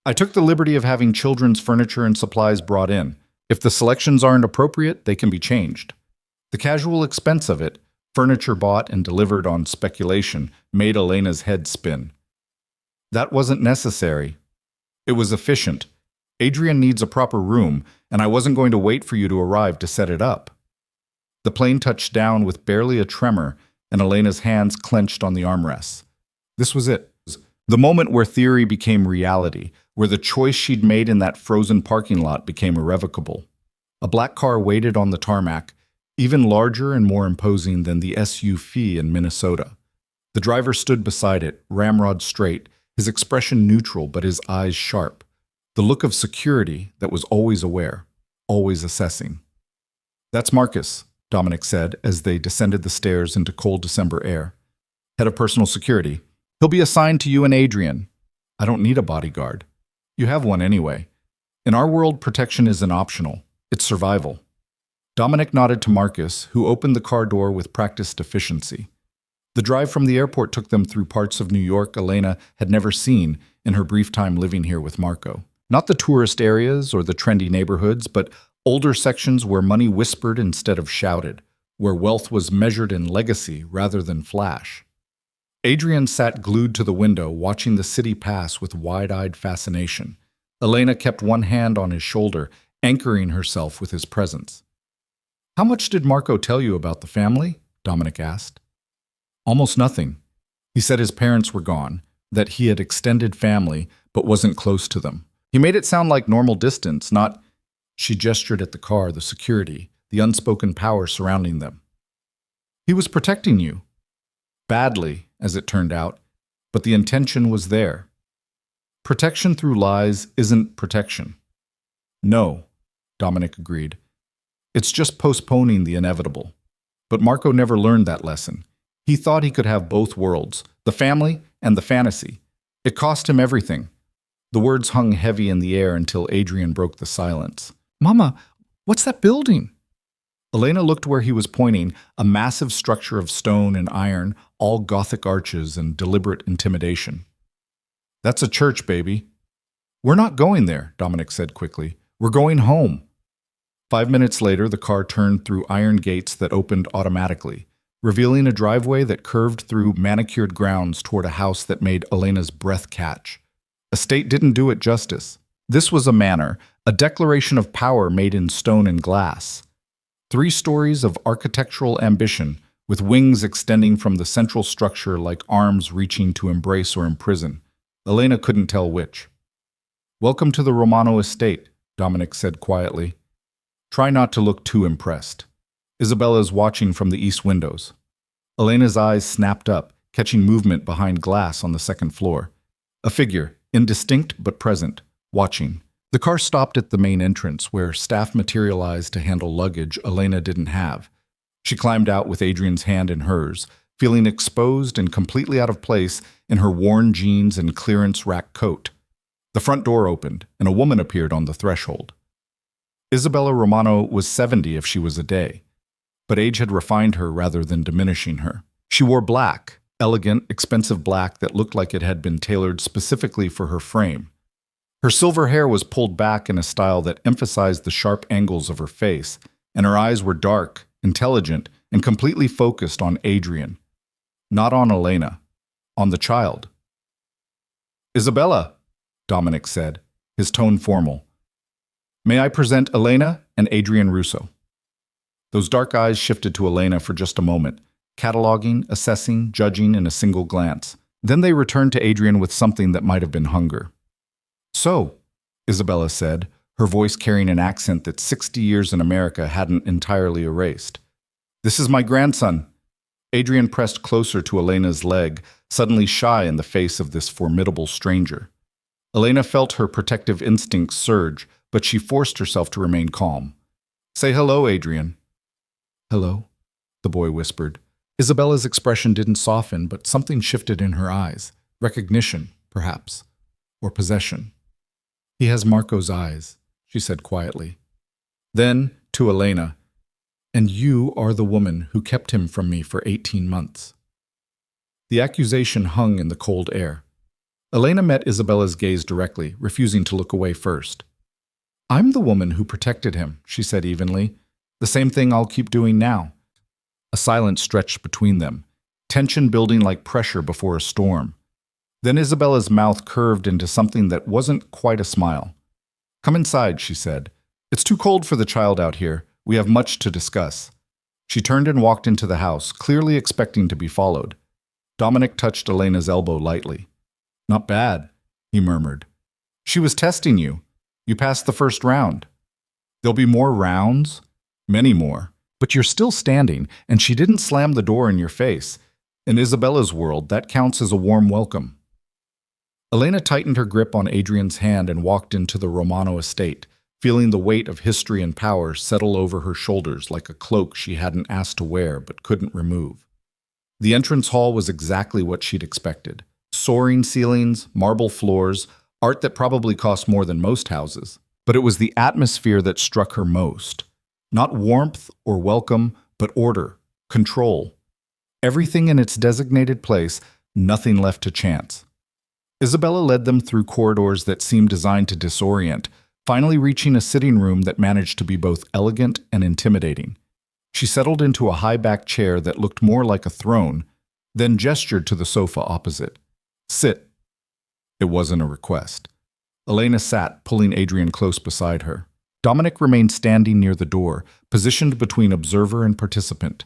"I took the liberty of having children's furniture and supplies brought in. If the selections aren't appropriate, they can be changed." The casual expense of it, furniture bought and delivered on speculation, made Elena's head spin. That wasn't necessary. It was efficient. Adrian needs a proper room, and I wasn't going to wait for you to arrive to set it up. The plane touched down with barely a tremor, and Elena's hands clenched on the armrests. This was it. The moment where theory became reality, where the choice she'd made in that frozen parking lot became irrevocable. A black car waited on the tarmac, even larger and more imposing than the SUV in Minnesota. The driver stood beside it, ramrod straight, his expression neutral but his eyes sharp. The look of security that was always aware, always assessing. "That's Marcus," Dominic said as they descended the stairs into cold December air. "Head of personal security. He'll be assigned to you and Adrian. I don't need a bodyguard. You have one anyway. In our world, protection isn't optional. It's survival." Dominic nodded to Marcus, who opened the car door with practiced efficiency. The drive from the airport took them through parts of New York Elena had never seen in her brief time living here with Marco. Not the tourist areas or the trendy neighborhoods, but older sections where money whispered instead of shouted, where wealth was measured in legacy rather than flash. Adrian sat glued to the window, watching the city pass with wide-eyed fascination. Elena kept one hand on his shoulder, anchoring herself with his presence. "How much did Marco tell you about the family?" Dominic asked. "Almost nothing. He said his parents were gone, that he had extended family but wasn't close to them. He made it sound like normal distance, not—" She gestured at the car, the security, the unspoken power surrounding them. "He was protecting you. Badly, as it turned out, but the intention was there. Protection through lies isn't protection." "No," Dominic agreed. "It's just postponing the inevitable." But Marco never learned that lesson. He thought he could have both worlds, the family and the fantasy. It cost him everything. The words hung heavy in the air until Adrian broke the silence. "Mama, what's that building?" Elena looked where he was pointing, a massive structure of stone and iron, all Gothic arches and deliberate intimidation. "That's a church, baby." "We're not going there," Dominic said quickly. "We're going home." 5 minutes later, the car turned through iron gates that opened automatically, revealing a driveway that curved through manicured grounds toward a house that made Elena's breath catch. A state didn't do it justice. This was a manor, a declaration of power made in stone and glass. 3 stories of architectural ambition, with wings extending from the central structure like arms reaching to embrace or imprison. Elena couldn't tell which. "Welcome to the Romano estate," Dominic said quietly. "Try not to look too impressed. Isabella's watching from the east windows." Elena's eyes snapped up, catching movement behind glass on the second floor. A figure, indistinct but present, watching. The car stopped at the main entrance, where staff materialized to handle luggage Elena didn't have. She climbed out with Adrian's hand in hers, feeling exposed and completely out of place in her worn jeans and clearance rack coat. The front door opened, and a woman appeared on the threshold. Isabella Romano was 70 if she was a day, but age had refined her rather than diminishing her. She wore black, elegant, expensive black that looked like it had been tailored specifically for her frame. Her silver hair was pulled back in a style that emphasized the sharp angles of her face, and her eyes were dark, intelligent, and completely focused on Adrian. Not on Elena, on the child. "Isabella," Dominic said, his tone formal. "May I present Elena and Adrian Russo?" Those dark eyes shifted to Elena for just a moment, cataloging, assessing, judging in a single glance. Then they returned to Adrian with something that might have been hunger. "So," Isabella said, her voice carrying an accent that 60 years in America hadn't entirely erased. "This is my grandson." Adrian pressed closer to Elena's leg, suddenly shy in the face of this formidable stranger. Elena felt her protective instincts surge, but she forced herself to remain calm. "Say hello, Adrian." "Hello," the boy whispered. Isabella's expression didn't soften, but something shifted in her eyes. Recognition, perhaps, or possession. "He has Marco's eyes," she said quietly. Then, to Elena, "And you are the woman who kept him from me for 18 months. The accusation hung in the cold air. Elena met Isabella's gaze directly, refusing to look away first. "I'm the woman who protected him," she said evenly. "The same thing I'll keep doing now." A silence stretched between them, tension building like pressure before a storm. Then Isabella's mouth curved into something that wasn't quite a smile. "Come inside," she said. "It's too cold for the child out here. We have much to discuss." She turned and walked into the house, clearly expecting to be followed. Dominic touched Elena's elbow lightly. "Not bad," he murmured. "She was testing you. You passed the first round. There'll be more rounds, many more. But you're still standing, and she didn't slam the door in your face. In Isabella's world, that counts as a warm welcome." Elena tightened her grip on Adrian's hand and walked into the Romano estate, feeling the weight of history and power settle over her shoulders like a cloak she hadn't asked to wear but couldn't remove. The entrance hall was exactly what she'd expected. Soaring ceilings, marble floors, art that probably cost more than most houses. But it was the atmosphere that struck her most. Not warmth or welcome, but order, control. Everything in its designated place, nothing left to chance. Isabella led them through corridors that seemed designed to disorient, finally reaching a sitting room that managed to be both elegant and intimidating. She settled into a high-backed chair that looked more like a throne, then gestured to the sofa opposite. "Sit." It wasn't a request. Elena sat, pulling Adrian close beside her. Dominic remained standing near the door, positioned between observer and participant.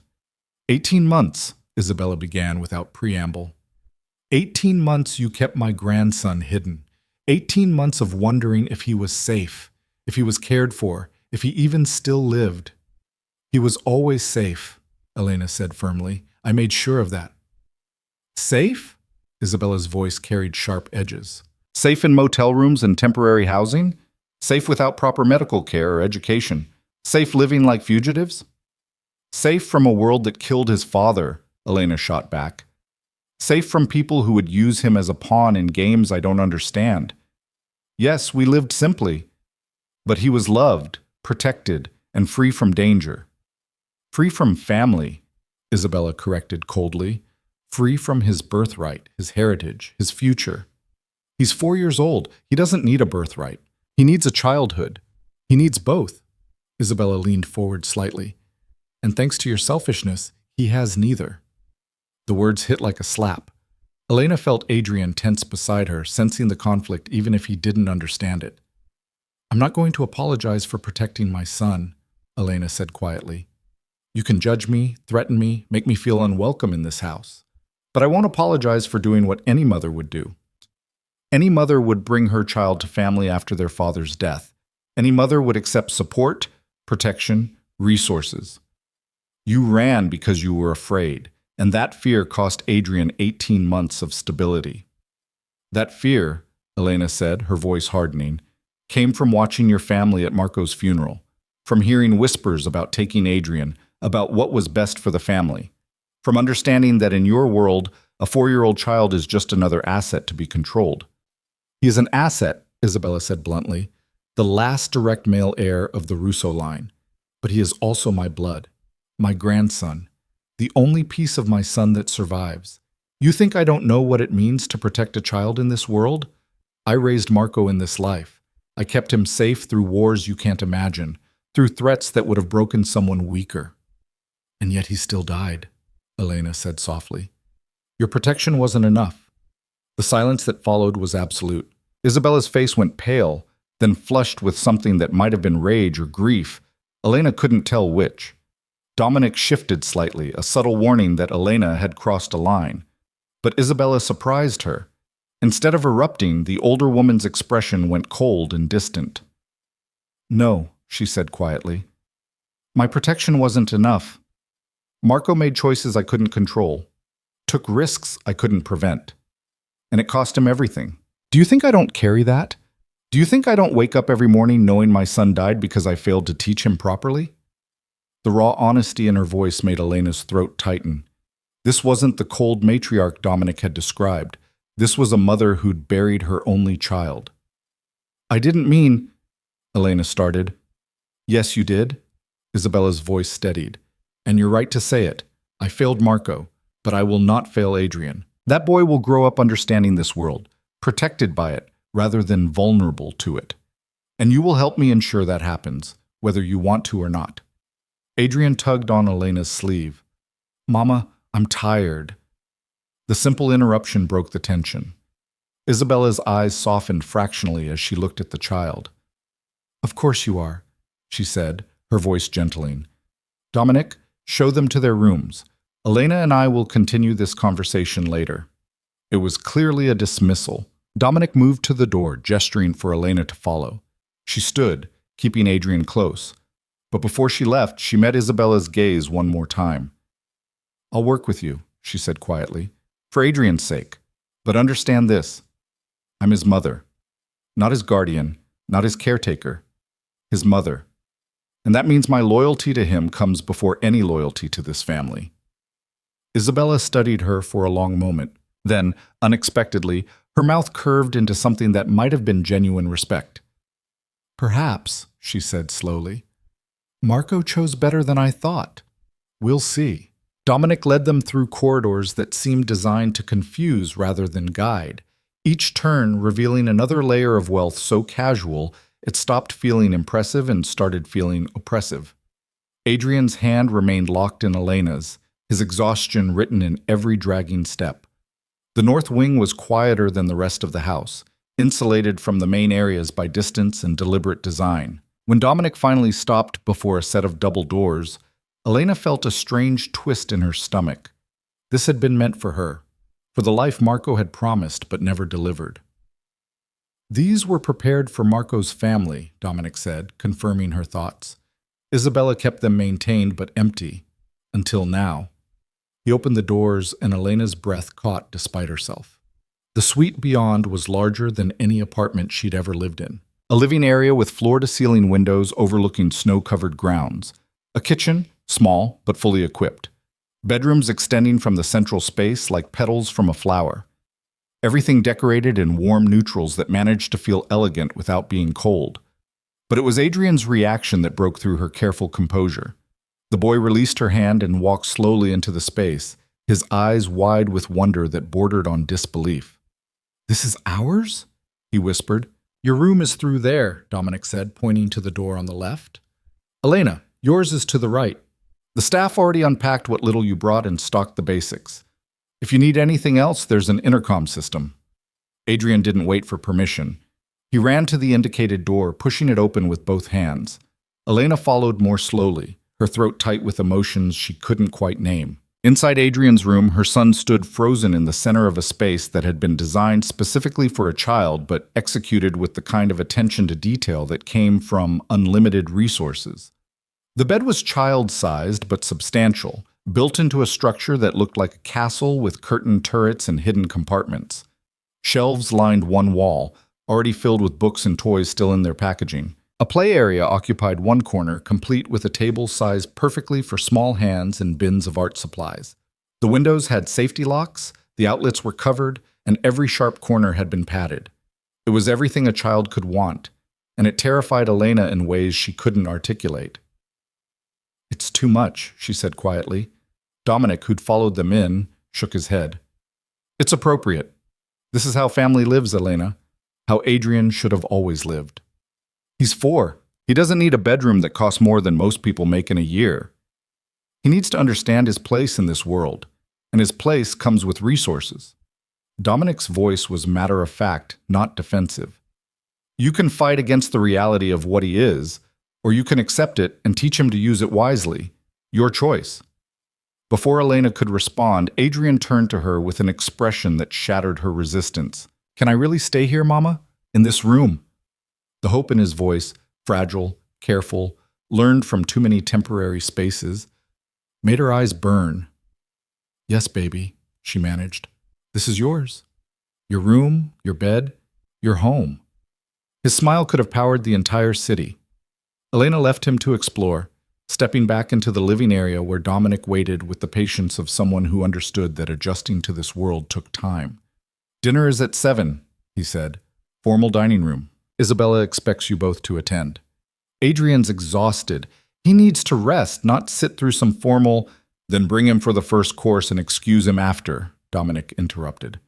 18 months, Isabella began without preamble. 18 months you kept my grandson hidden. 18 months of wondering if he was safe, if he was cared for, if he even still lived. "He was always safe," Elena said firmly. "I made sure of that." "Safe?" Isabella's voice carried sharp edges. "Safe in motel rooms and temporary housing? Safe without proper medical care or education? Safe living like fugitives?" "Safe from a world that killed his father," Elena shot back. "Safe from people who would use him as a pawn in games I don't understand. Yes, we lived simply, but he was loved, protected, and free from danger." "Free from family," Isabella corrected coldly. "Free from his birthright, his heritage, his future. He's 4 years old. He doesn't need a birthright. He needs a childhood. He needs both." Isabella leaned forward slightly. "And thanks to your selfishness, he has neither." The words hit like a slap. Elena felt Adrian tense beside her, sensing the conflict even if he didn't understand it. "I'm not going to apologize for protecting my son," Elena said quietly. "You can judge me, threaten me, make me feel unwelcome in this house. But I won't apologize for doing what any mother would do. Any mother would bring her child to family after their father's death. Any mother would accept support, protection, resources. You ran because you were afraid, and that fear cost Adrian 18 months of stability. That fear," Elena said, her voice hardening, "came from watching your family at Marco's funeral, from hearing whispers about taking Adrian, about what was best for the family, from understanding that in your world, a 4-year-old child is just another asset to be controlled." "He is an asset," Isabella said bluntly. the last direct male heir of the Russo line. But he is also my blood, my grandson, the only piece of my son that survives. You think I don't know what it means to protect a child in this world? I raised Marco in this life. I kept him safe through wars you can't imagine, through threats that would have broken someone weaker. And yet he still died, Elena said softly. Your protection wasn't enough. The silence that followed was absolute. Isabella's face went pale, then flushed with something that might have been rage or grief. Elena couldn't tell which. Dominic shifted slightly, a subtle warning that Elena had crossed a line. But Isabella surprised her. Instead of erupting, the older woman's expression went cold and distant. No, she said quietly. My protection wasn't enough. Marco made choices I couldn't control, took risks I couldn't prevent. And it cost him everything. Do you think I don't carry that? Do you think I don't wake up every morning knowing my son died because I failed to teach him properly? The raw honesty in her voice made Elena's throat tighten. This wasn't the cold matriarch Dominic had described. This was a mother who'd buried her only child. I didn't mean, Elena started. Yes, you did. Isabella's voice steadied. And you're right to say it. I failed Marco, but I will not fail Adrian. That boy will grow up understanding this world, protected by it, rather than vulnerable to it. And you will help me ensure that happens, whether you want to or not. Adrian tugged on Elena's sleeve. Mama, I'm tired. The simple interruption broke the tension. Isabella's eyes softened fractionally as she looked at the child. Of course you are, she said, her voice gentling. Dominic, show them to their rooms. Elena and I will continue this conversation later. It was clearly a dismissal. Dominic moved to the door, gesturing for Elena to follow. She stood, keeping Adrian close. But before she left, she met Isabella's gaze one more time. I'll work with you, she said quietly, for Adrian's sake. But understand this. I'm his mother. Not his guardian, not his caretaker. His mother. And that means my loyalty to him comes before any loyalty to this family. Isabella studied her for a long moment. Then, unexpectedly, her mouth curved into something that might have been genuine respect. Perhaps, she said slowly, Marco chose better than I thought. We'll see. Dominic led them through corridors that seemed designed to confuse rather than guide, each turn revealing another layer of wealth so casual it stopped feeling impressive and started feeling oppressive. Adrian's hand remained locked in Elena's, his exhaustion written in every dragging step. The north wing was quieter than the rest of the house, insulated from the main areas by distance and deliberate design. When Dominic finally stopped before a set of double doors, Elena felt a strange twist in her stomach. This had been meant for her, for the life Marco had promised but never delivered. These were prepared for Marco's family, Dominic said, confirming her thoughts. Isabella kept them maintained but empty, until now. He opened the doors and Elena's breath caught despite herself. The suite beyond was larger than any apartment she'd ever lived in. A living area with floor-to-ceiling windows overlooking snow-covered grounds. A kitchen, small but fully equipped. Bedrooms extending from the central space like petals from a flower. Everything decorated in warm neutrals that managed to feel elegant without being cold. But it was Adrian's reaction that broke through her careful composure. The boy released her hand and walked slowly into the space, his eyes wide with wonder that bordered on disbelief. "This is ours?" he whispered. "Your room is through there," Dominic said, pointing to the door on the left. "Elena, yours is to the right. The staff already unpacked what little you brought and stocked the basics. If you need anything else, there's an intercom system." Adrian didn't wait for permission. He ran to the indicated door, pushing it open with both hands. Elena followed more slowly, her throat tight with emotions she couldn't quite name. Inside Adrian's room, her son stood frozen in the center of a space that had been designed specifically for a child, but executed with the kind of attention to detail that came from unlimited resources. The bed was child-sized but substantial, built into a structure that looked like a castle with curtained turrets and hidden compartments. Shelves lined one wall, already filled with books and toys still in their packaging. A play area occupied one corner, complete with a table sized perfectly for small hands and bins of art supplies. The windows had safety locks, the outlets were covered, and every sharp corner had been padded. It was everything a child could want, and it terrified Elena in ways she couldn't articulate. "It's too much," she said quietly. Dominic, who'd followed them in, shook his head. "It's appropriate. This is how family lives, Elena. How Adrian should have always lived. He's 4. He doesn't need a bedroom that costs more than most people make in a year. He needs to understand his place in this world, and his place comes with resources." Dominic's voice was matter-of-fact, not defensive. "You can fight against the reality of what he is, or you can accept it and teach him to use it wisely. Your choice." Before Elena could respond, Adrian turned to her with an expression that shattered her resistance. "Can I really stay here, Mama? In this room?" The hope in his voice, fragile, careful, learned from too many temporary spaces, made her eyes burn. "Yes, baby," she managed. "This is yours. Your room, your bed, your home." His smile could have powered the entire city. Elena left him to explore, stepping back into the living area where Dominic waited with the patience of someone who understood that adjusting to this world took time. "Dinner is at 7, he said. "Formal dining room. Isabella expects you both to attend." Adrian's exhausted. He needs to rest, not sit through some formal, "Then bring him for the first course and excuse him after," Dominic interrupted.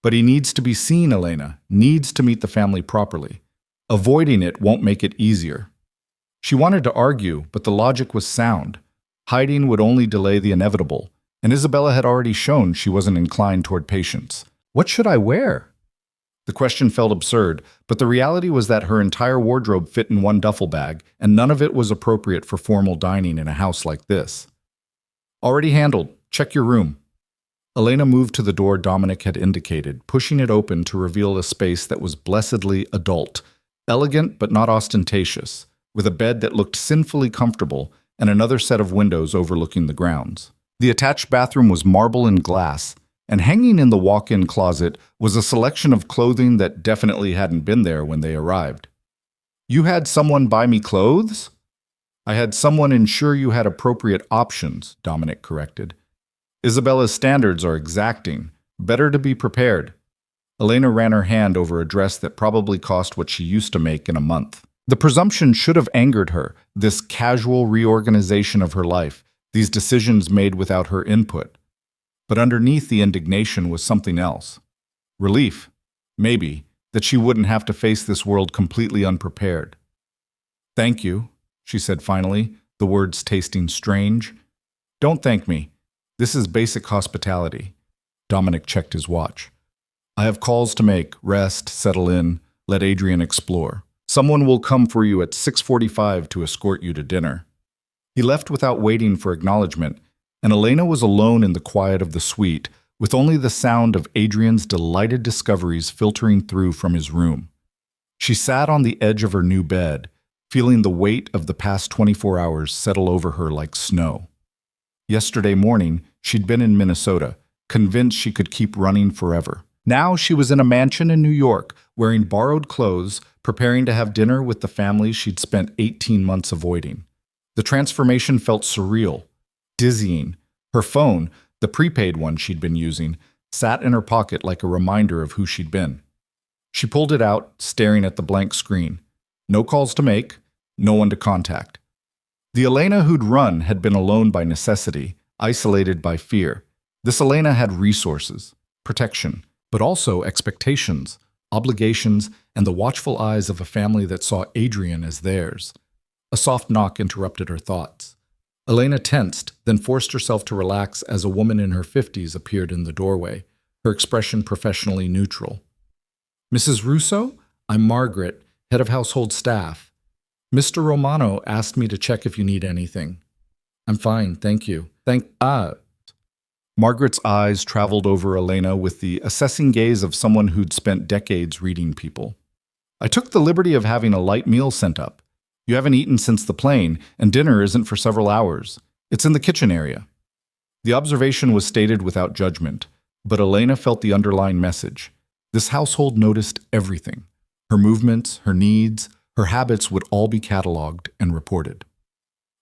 "But he needs to be seen, Elena, needs to meet the family properly. Avoiding it won't make it easier." She wanted to argue, but the logic was sound. Hiding would only delay the inevitable, and Isabella had already shown she wasn't inclined toward patience. "What should I wear?" The question felt absurd, but the reality was that her entire wardrobe fit in one duffel bag, and none of it was appropriate for formal dining in a house like this. "Already handled. Check your room." Elena moved to the door Dominic had indicated, pushing it open to reveal a space that was blessedly adult, elegant but not ostentatious, with a bed that looked sinfully comfortable and another set of windows overlooking the grounds. The attached bathroom was marble and glass, and hanging in the walk-in closet was a selection of clothing that definitely hadn't been there when they arrived. "You had someone buy me clothes?" "I had someone ensure you had appropriate options," Dominic corrected. "Isabella's standards are exacting. Better to be prepared." Elena ran her hand over a dress that probably cost what she used to make in a month. The presumption should have angered her, this casual reorganization of her life, these decisions made without her input. But underneath the indignation was something else. Relief, maybe, that she wouldn't have to face this world completely unprepared. "Thank you," she said finally, the words tasting strange. "Don't thank me. This is basic hospitality." Dominic checked his watch. "I have calls to make. Rest, settle in, let Adrian explore. Someone will come for you at 6:45 to escort you to dinner." He left without waiting for acknowledgement, and Elena was alone in the quiet of the suite, with only the sound of Adrian's delighted discoveries filtering through from his room. She sat on the edge of her new bed, feeling the weight of the past 24 hours settle over her like snow. Yesterday morning, she'd been in Minnesota, convinced she could keep running forever. Now she was in a mansion in New York, wearing borrowed clothes, preparing to have dinner with the family she'd spent 18 months avoiding. The transformation felt surreal, dizzying. Her phone, the prepaid one she'd been using, sat in her pocket like a reminder of who she'd been. She pulled it out, staring at the blank screen. No calls to make, no one to contact. The Elena who'd run had been alone by necessity, isolated by fear. This Elena had resources, protection, but also expectations, obligations, and the watchful eyes of a family that saw Adrian as theirs. A soft knock interrupted her thoughts. Elena tensed, then forced herself to relax as a woman in her 50s appeared in the doorway, her expression professionally neutral. "Mrs. Russo? I'm Margaret, head of household staff. Mr. Romano asked me to check if you need anything." "I'm fine, thank you." Margaret's eyes traveled over Elena with the assessing gaze of someone who'd spent decades reading people. "I took the liberty of having a light meal sent up. You haven't eaten since the plane, and dinner isn't for several hours. It's in the kitchen area." The observation was stated without judgment, but Elena felt the underlying message. This household noticed everything. Her movements, her needs, her habits would all be cataloged and reported.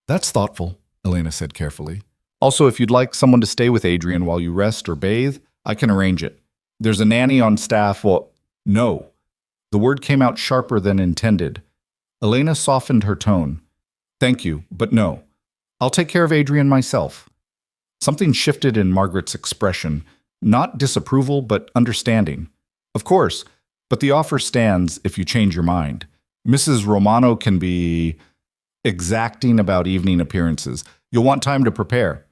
"That's thoughtful," Elena said carefully. "Also, if you'd like someone to stay with Adrian while you rest or bathe, I can arrange it. There's a nanny on staff." "Well, no." The word came out sharper than intended. Elena softened her tone. Thank you, but no. I'll take care of Adrian myself. Something shifted in Margaret's expression, not disapproval, but understanding. Of course, but the offer stands if you change your mind. Mrs. Romano can be exacting about evening appearances. You'll want time to prepare.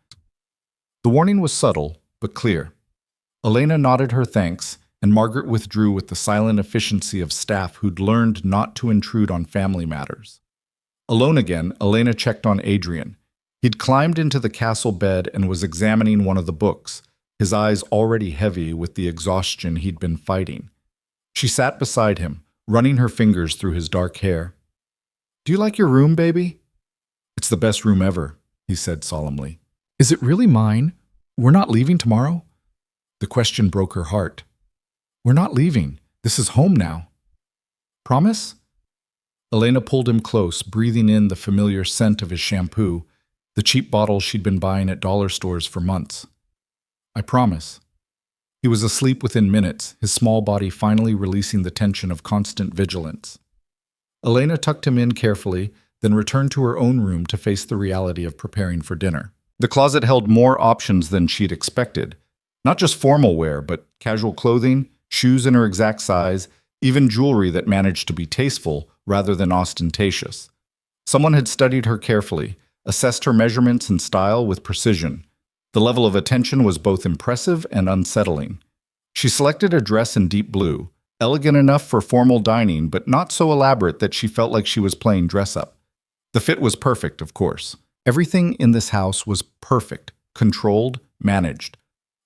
The warning was subtle, but clear. Elena nodded her thanks, and Margaret withdrew with the silent efficiency of staff who'd learned not to intrude on family matters. Alone again, Elena checked on Adrian. He'd climbed into the castle bed and was examining one of the books, his eyes already heavy with the exhaustion he'd been fighting. She sat beside him, running her fingers through his dark hair. Do you like your room, baby? It's the best room ever, he said solemnly. Is it really mine? We're not leaving tomorrow? The question broke her heart. We're not leaving. This is home now. Promise? Elena pulled him close, breathing in the familiar scent of his shampoo, the cheap bottle she'd been buying at dollar stores for months. I promise. He was asleep within minutes, his small body finally releasing the tension of constant vigilance. Elena tucked him in carefully, then returned to her own room to face the reality of preparing for dinner. The closet held more options than she'd expected. Not just formal wear, but casual clothing, shoes in her exact size, even jewelry that managed to be tasteful rather than ostentatious. Someone had studied her carefully, assessed her measurements and style with precision. The level of attention was both impressive and unsettling. She selected a dress in deep blue, elegant enough for formal dining, but not so elaborate that she felt like she was playing dress-up. The fit was perfect, of course. Everything in this house was perfect, controlled, managed.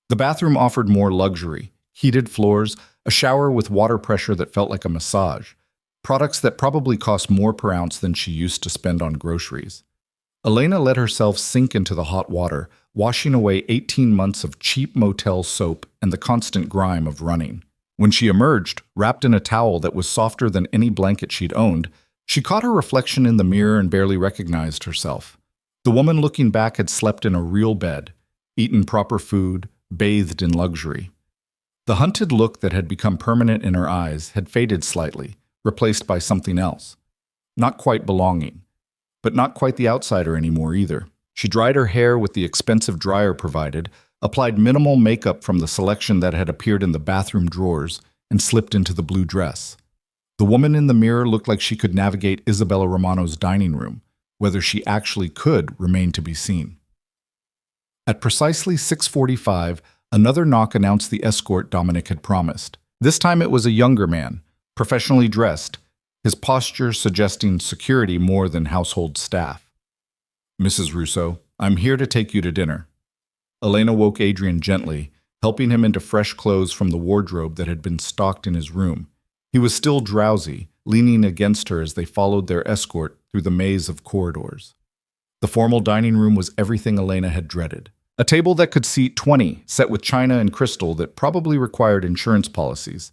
The bathroom offered more luxury, heated floors, a shower with water pressure that felt like a massage, products that probably cost more per ounce than she used to spend on groceries. Elena let herself sink into the hot water, washing away 18 months of cheap motel soap and the constant grime of running. When she emerged, wrapped in a towel that was softer than any blanket she'd owned, she caught her reflection in the mirror and barely recognized herself. The woman looking back had slept in a real bed, eaten proper food, bathed in luxury. The hunted look that had become permanent in her eyes had faded slightly, replaced by something else. Not quite belonging, but not quite the outsider anymore either. She dried her hair with the expensive dryer provided, applied minimal makeup from the selection that had appeared in the bathroom drawers, and slipped into the blue dress. The woman in the mirror looked like she could navigate Isabella Romano's dining room. Whether she actually could remained to be seen. At precisely 6:45, another knock announced the escort Dominic had promised. This time it was a younger man, professionally dressed, his posture suggesting security more than household staff. Mrs. Russo, I'm here to take you to dinner. Elena woke Adrian gently, helping him into fresh clothes from the wardrobe that had been stocked in his room. He was still drowsy, leaning against her as they followed their escort through the maze of corridors. The formal dining room was everything Elena had dreaded. A table that could seat 20, set with china and crystal that probably required insurance policies.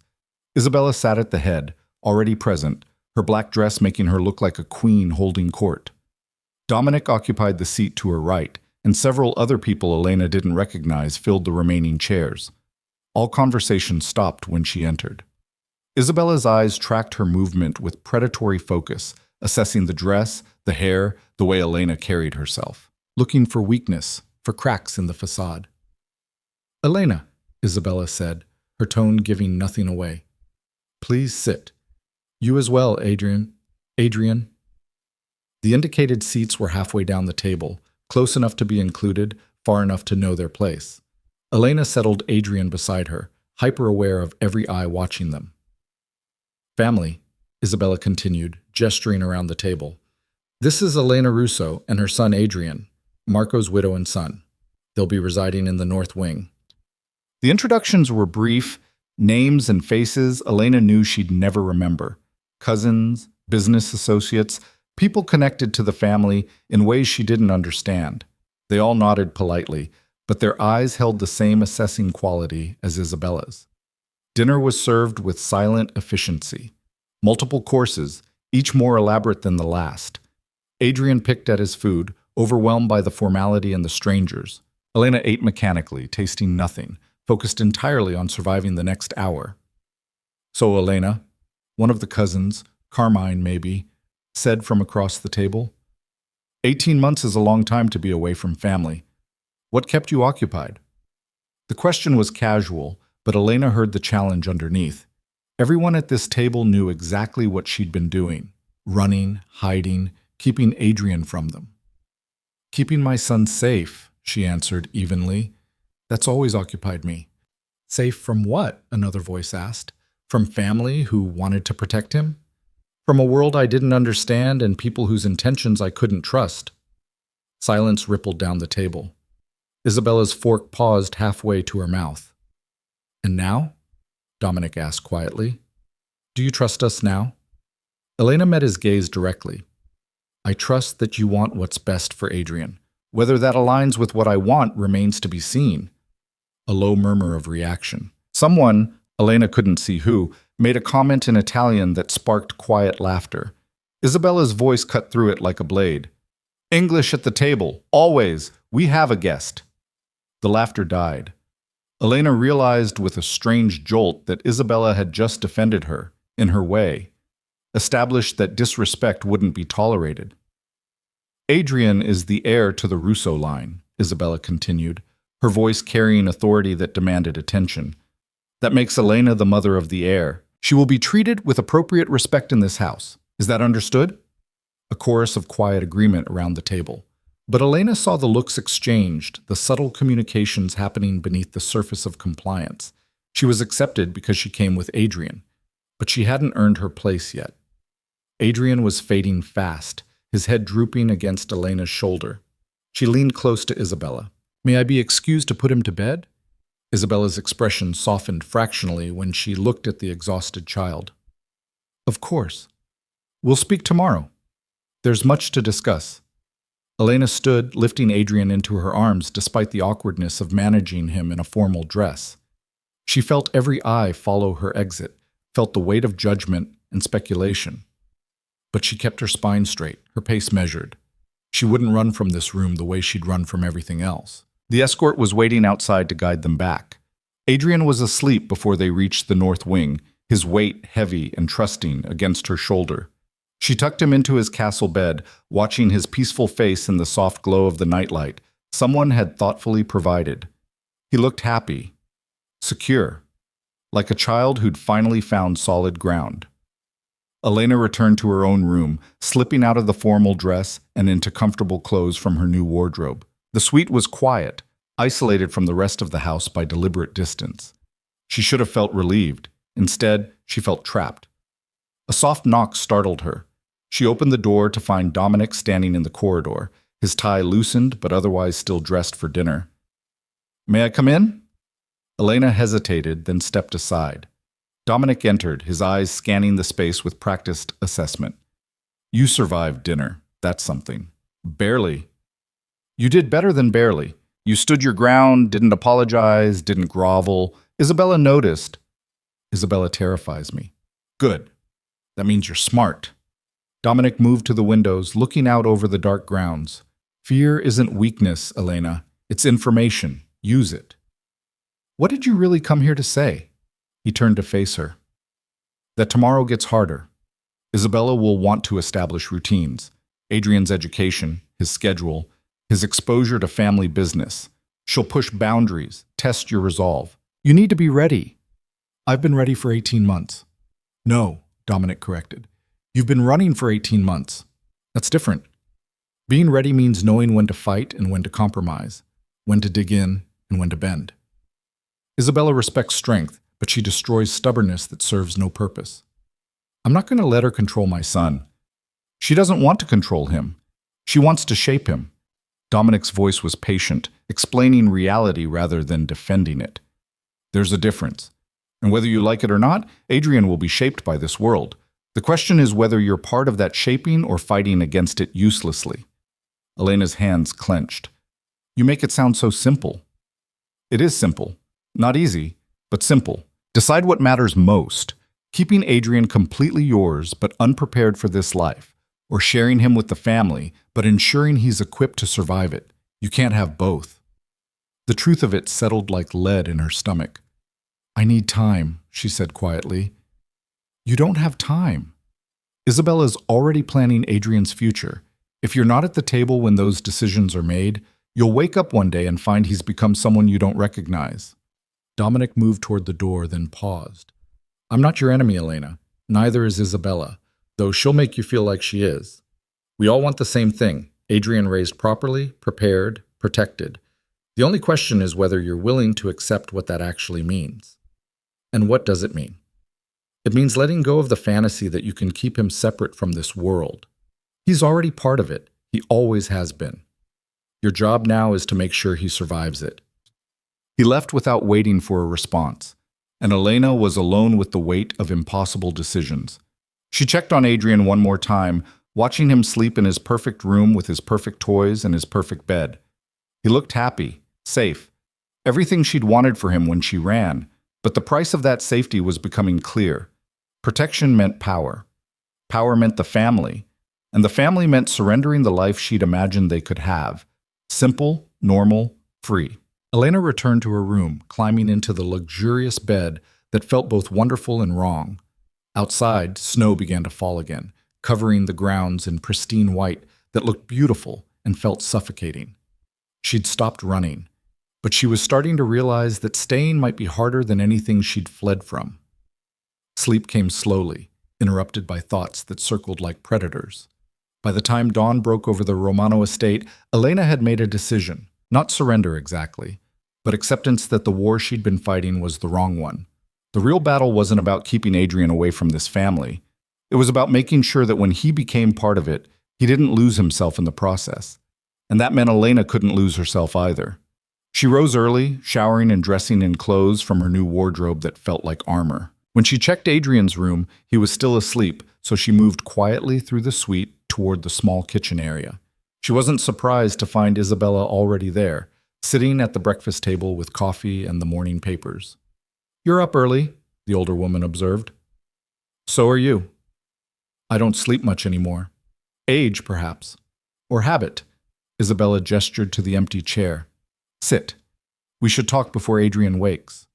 Isabella sat at the head, already present, her black dress making her look like a queen holding court. Dominic occupied the seat to her right, and several other people Elena didn't recognize filled the remaining chairs. All conversation stopped when she entered. Isabella's eyes tracked her movement with predatory focus, assessing the dress, the hair, the way Elena carried herself, looking for weakness, for cracks in the facade. Elena, Isabella said, her tone giving nothing away. Please sit. You as well, Adrian. Adrian. The indicated seats were halfway down the table, close enough to be included, far enough to know their place. Elena settled Adrian beside her, hyper-aware of every eye watching them. Family, Isabella continued, gesturing around the table. This is Elena Russo and her son Adrian, Marco's widow and son. They'll be residing in the North Wing. The introductions were brief, names and faces Elena knew she'd never remember. Cousins, business associates, people connected to the family in ways she didn't understand. They all nodded politely, but their eyes held the same assessing quality as Isabella's. Dinner was served with silent efficiency. Multiple courses, each more elaborate than the last. Adrian picked at his food, overwhelmed by the formality and the strangers. Elena ate mechanically, tasting nothing, focused entirely on surviving the next hour. So Elena, one of the cousins, Carmine maybe, said from across the table. 18 months is a long time to be away from family. What kept you occupied? The question was casual, but Elena heard the challenge underneath. Everyone at this table knew exactly what she'd been doing. Running, hiding, keeping Adrian from them. Keeping my son safe, she answered evenly. That's always occupied me. Safe from what? Another voice asked. From family who wanted to protect him? From a world I didn't understand and people whose intentions I couldn't trust. Silence rippled down the table. Isabella's fork paused halfway to her mouth. And now? Dominic asked quietly. Do you trust us now? Elena met his gaze directly. I trust that you want what's best for Adrian. Whether that aligns with what I want remains to be seen. A low murmur of reaction. Someone, Elena couldn't see who, made a comment in Italian that sparked quiet laughter. Isabella's voice cut through it like a blade. English at the table, always. We have a guest. The laughter died. Elena realized with a strange jolt that Isabella had just defended her, in her way, established that disrespect wouldn't be tolerated. Adrian is the heir to the Russo line, Isabella continued, her voice carrying authority that demanded attention. That makes Elena the mother of the heir. She will be treated with appropriate respect in this house. Is that understood? A chorus of quiet agreement around the table. But Elena saw the looks exchanged, the subtle communications happening beneath the surface of compliance. She was accepted because she came with Adrian, but she hadn't earned her place yet. Adrian was fading fast, his head drooping against Elena's shoulder. She leaned close to Isabella. May I be excused to put him to bed? Isabella's expression softened fractionally when she looked at the exhausted child. Of course. We'll speak tomorrow. There's much to discuss. Elena stood, lifting Adrian into her arms despite the awkwardness of managing him in a formal dress. She felt every eye follow her exit, felt the weight of judgment and speculation. But she kept her spine straight, her pace measured. She wouldn't run from this room the way she'd run from everything else. The escort was waiting outside to guide them back. Adrian was asleep before they reached the north wing, his weight heavy and trusting against her shoulder. She tucked him into his castle bed, watching his peaceful face in the soft glow of the nightlight someone had thoughtfully provided. He looked happy, secure, like a child who'd finally found solid ground. Elena returned to her own room, slipping out of the formal dress and into comfortable clothes from her new wardrobe. The suite was quiet, isolated from the rest of the house by deliberate distance. She should have felt relieved. Instead, she felt trapped. A soft knock startled her. She opened the door to find Dominic standing in the corridor, his tie loosened but otherwise still dressed for dinner. May I come in? Elena hesitated, then stepped aside. Dominic entered, his eyes scanning the space with practiced assessment. You survived dinner. That's something. Barely. You did better than barely. You stood your ground, didn't apologize, didn't grovel. Isabella noticed. Isabella terrifies me. Good. That means you're smart. Dominic moved to the windows, looking out over the dark grounds. Fear isn't weakness, Elena. It's information. Use it. What did you really come here to say? He turned to face her. That tomorrow gets harder. Isabella will want to establish routines. Adrian's education, his schedule, his exposure to family business. She'll push boundaries, test your resolve. You need to be ready. I've been ready for 18 months. No, Dominic corrected. You've been running for 18 months. That's different. Being ready means knowing when to fight and when to compromise, when to dig in and when to bend. Isabella respects strength, but she destroys stubbornness that serves no purpose. I'm not going to let her control my son. She doesn't want to control him. She wants to shape him. Dominic's voice was patient, explaining reality rather than defending it. There's a difference. And whether you like it or not, Adrian will be shaped by this world. The question is whether you're part of that shaping or fighting against it uselessly. Elena's hands clenched. You make it sound so simple. It is simple. Not easy, but simple. Decide what matters most. Keeping Adrian completely yours but unprepared for this life, or sharing him with the family but ensuring he's equipped to survive it. You can't have both. The truth of it settled like lead in her stomach. I need time, she said quietly. You don't have time. Isabella's already planning Adrian's future. If you're not at the table when those decisions are made, you'll wake up one day and find he's become someone you don't recognize. Dominic moved toward the door, then paused. I'm not your enemy, Elena. Neither is Isabella, though she'll make you feel like she is. We all want the same thing: Adrian raised properly, prepared, protected. The only question is whether you're willing to accept what that actually means. And what does it mean? It means letting go of the fantasy that you can keep him separate from this world. He's already part of it. He always has been. Your job now is to make sure he survives it. He left without waiting for a response, and Elena was alone with the weight of impossible decisions. She checked on Adrian one more time, watching him sleep in his perfect room with his perfect toys and his perfect bed. He looked happy, safe, everything she'd wanted for him when she ran, but the price of that safety was becoming clear. Protection meant power. Power meant the family, and the family meant surrendering the life she'd imagined they could have. Simple, normal, free. Elena returned to her room, climbing into the luxurious bed that felt both wonderful and wrong. Outside, snow began to fall again, covering the grounds in pristine white that looked beautiful and felt suffocating. She'd stopped running, but she was starting to realize that staying might be harder than anything she'd fled from. Sleep came slowly, interrupted by thoughts that circled like predators. By the time dawn broke over the Romano estate, Elena had made a decision. Not surrender exactly, but acceptance that the war she'd been fighting was the wrong one. The real battle wasn't about keeping Adrian away from this family. It was about making sure that when he became part of it, he didn't lose himself in the process. And that meant Elena couldn't lose herself either. She rose early, showering and dressing in clothes from her new wardrobe that felt like armor. When she checked Adrian's room, he was still asleep, so she moved quietly through the suite toward the small kitchen area. She wasn't surprised to find Isabella already there, sitting at the breakfast table with coffee and the morning papers. You're up early, the older woman observed. So are you. I don't sleep much anymore. Age, perhaps. Or habit. Isabella gestured to the empty chair. Sit. We should talk before Adrian wakes.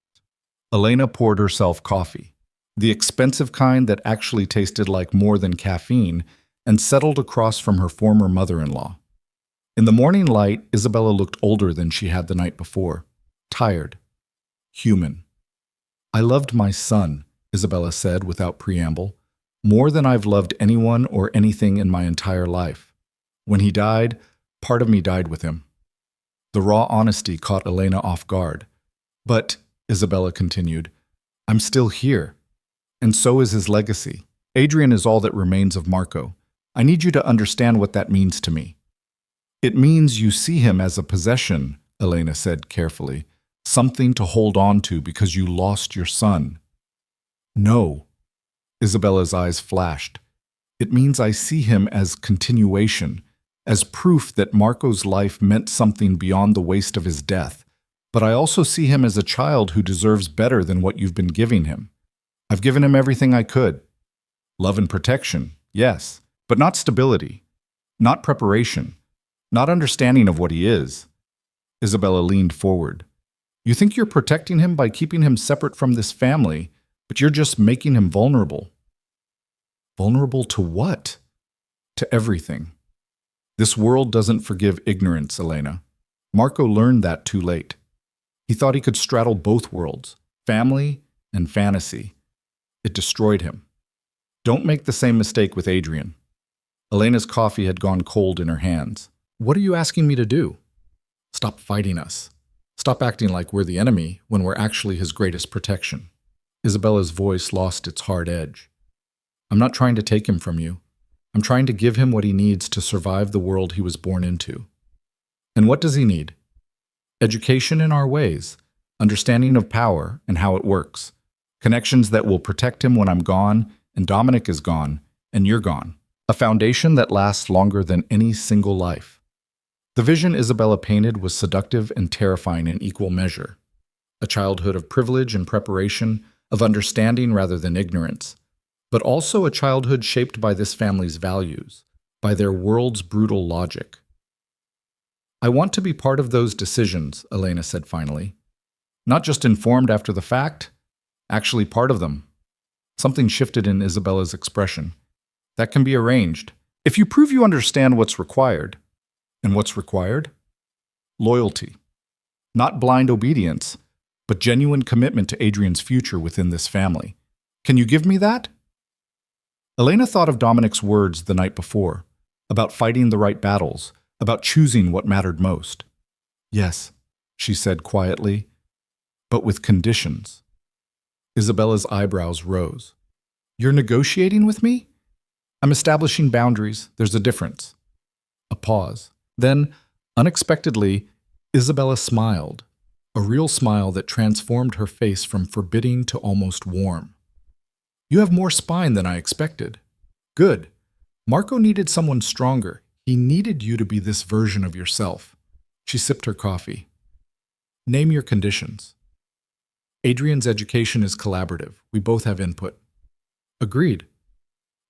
Elena poured herself coffee, the expensive kind that actually tasted like more than caffeine, and settled across from her former mother-in-law. In the morning light, Isabella looked older than she had the night before. Tired. Human. I loved my son, Isabella said without preamble, more than I've loved anyone or anything in my entire life. When he died, part of me died with him. The raw honesty caught Elena off guard. But, Isabella continued, I'm still here. And so is his legacy. Adrian is all that remains of Marco. I need you to understand what that means to me. It means you see him as a possession, Elena said carefully, something to hold on to because you lost your son. No. Isabella's eyes flashed. It means I see him as continuation, as proof that Marco's life meant something beyond the waste of his death. But I also see him as a child who deserves better than what you've been giving him. I've given him everything I could. Love and protection, yes, but not stability, not preparation, not understanding of what he is. Isabella leaned forward. You think you're protecting him by keeping him separate from this family, but you're just making him vulnerable. Vulnerable to what? To everything. This world doesn't forgive ignorance, Elena. Marco learned that too late. He thought he could straddle both worlds, family and fantasy. It destroyed him. Don't make the same mistake with Adrian. Elena's coffee had gone cold in her hands. What are you asking me to do? Stop fighting us. Stop acting like we're the enemy when we're actually his greatest protection. Isabella's voice lost its hard edge. I'm not trying to take him from you. I'm trying to give him what he needs to survive the world he was born into. And what does he need? Education in our ways, understanding of power and how it works, connections that will protect him when I'm gone and Dominic is gone and you're gone, a foundation that lasts longer than any single life. The vision Isabella painted was seductive and terrifying in equal measure. A childhood of privilege and preparation, of understanding rather than ignorance, but also a childhood shaped by this family's values, by their world's brutal logic. I want to be part of those decisions, Elena said finally. Not just informed after the fact, actually part of them. Something shifted in Isabella's expression. That can be arranged. If you prove you understand what's required. And what's required? Loyalty. Not blind obedience, but genuine commitment to Adrian's future within this family. Can you give me that? Elena thought of Dominic's words the night before, about fighting the right battles, about choosing what mattered most. Yes, she said quietly, but with conditions. Isabella's eyebrows rose. You're negotiating with me? I'm establishing boundaries. There's a difference. A pause. Then, unexpectedly, Isabella smiled, a real smile that transformed her face from forbidding to almost warm. You have more spine than I expected. Good. Marco needed someone stronger. He needed you to be this version of yourself. She sipped her coffee. Name your conditions. Adrian's education is collaborative. We both have input. Agreed.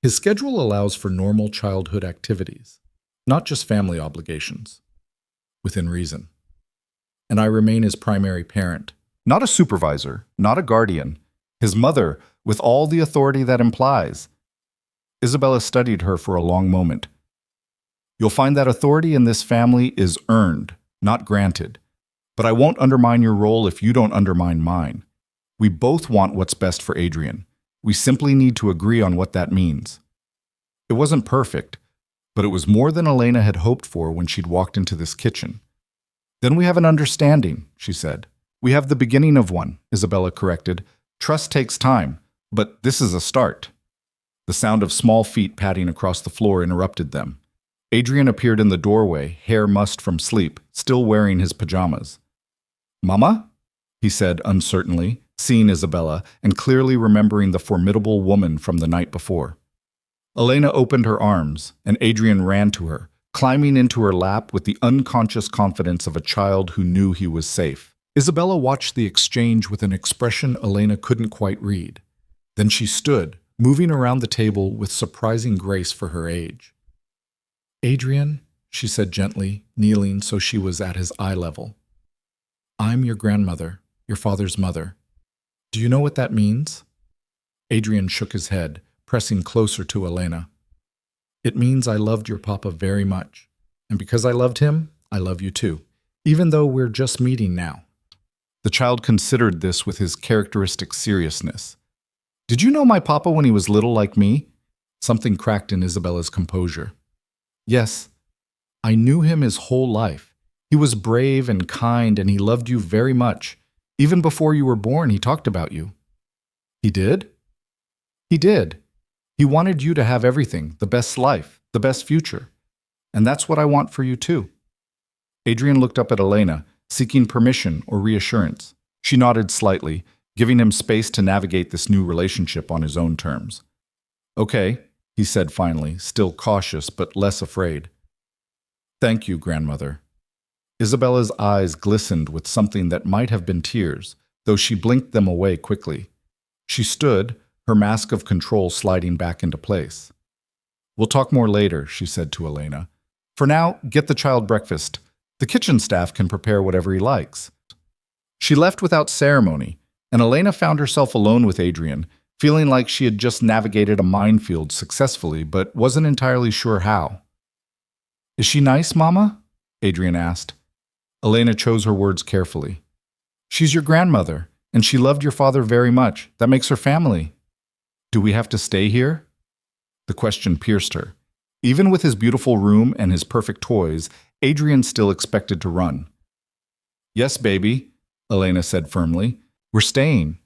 His schedule allows for normal childhood activities, not just family obligations. Within reason. And I remain his primary parent. Not a supervisor, not a guardian. His mother, with all the authority that implies. Isabella studied her for a long moment. You'll find that authority in this family is earned, not granted. But I won't undermine your role if you don't undermine mine. We both want what's best for Adrian. We simply need to agree on what that means. It wasn't perfect, but it was more than Elena had hoped for when she'd walked into this kitchen. Then we have an understanding, she said. We have the beginning of one, Isabella corrected. Trust takes time, but this is a start. The sound of small feet padding across the floor interrupted them. Adrian appeared in the doorway, hair mussed from sleep, still wearing his pajamas. Mama? He said uncertainly, seeing Isabella and clearly remembering the formidable woman from the night before. Elena opened her arms, and Adrian ran to her, climbing into her lap with the unconscious confidence of a child who knew he was safe. Isabella watched the exchange with an expression Elena couldn't quite read. Then she stood, moving around the table with surprising grace for her age. Adrian, she said gently, kneeling so she was at his eye level. I'm your grandmother, your father's mother. Do you know what that means? Adrian shook his head, pressing closer to Elena. It means I loved your papa very much. And because I loved him, I love you too, even though we're just meeting now. The child considered this with his characteristic seriousness. Did you know my papa when he was little like me? Something cracked in Isabella's composure. Yes, I knew him his whole life. He was brave and kind, and he loved you very much. Even before you were born, he talked about you. He did? He did. He wanted you to have everything, the best life, the best future. And that's what I want for you too. Adrian looked up at Elena, seeking permission or reassurance. She nodded slightly, giving him space to navigate this new relationship on his own terms. Okay, he said finally, still cautious but less afraid. Thank you, grandmother. Isabella's eyes glistened with something that might have been tears, though she blinked them away quickly. She stood, her mask of control sliding back into place. We'll talk more later, she said to Elena. For now, get the child breakfast. The kitchen staff can prepare whatever he likes. She left without ceremony, and Elena found herself alone with Adrian, feeling like she had just navigated a minefield successfully but wasn't entirely sure how. Is she nice, Mama? Adrian asked. Elena chose her words carefully. She's your grandmother, and she loved your father very much. That makes her family. Do we have to stay here? The question pierced her. Even with his beautiful room and his perfect toys, Adrian still expected to run. Yes, baby, Elena said firmly. We're staying.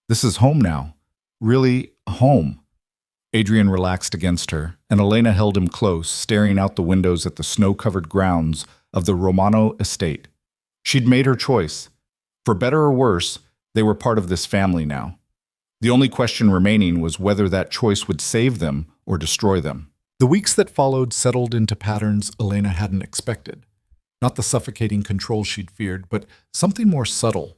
This is home now. Really, home. Adrian relaxed against her, and Elena held him close, staring out the windows at the snow-covered grounds of the Romano estate. She'd made her choice. For better or worse, they were part of this family now. The only question remaining was whether that choice would save them or destroy them. The weeks that followed settled into patterns Elena hadn't expected. Not the suffocating control she'd feared, but something more subtle.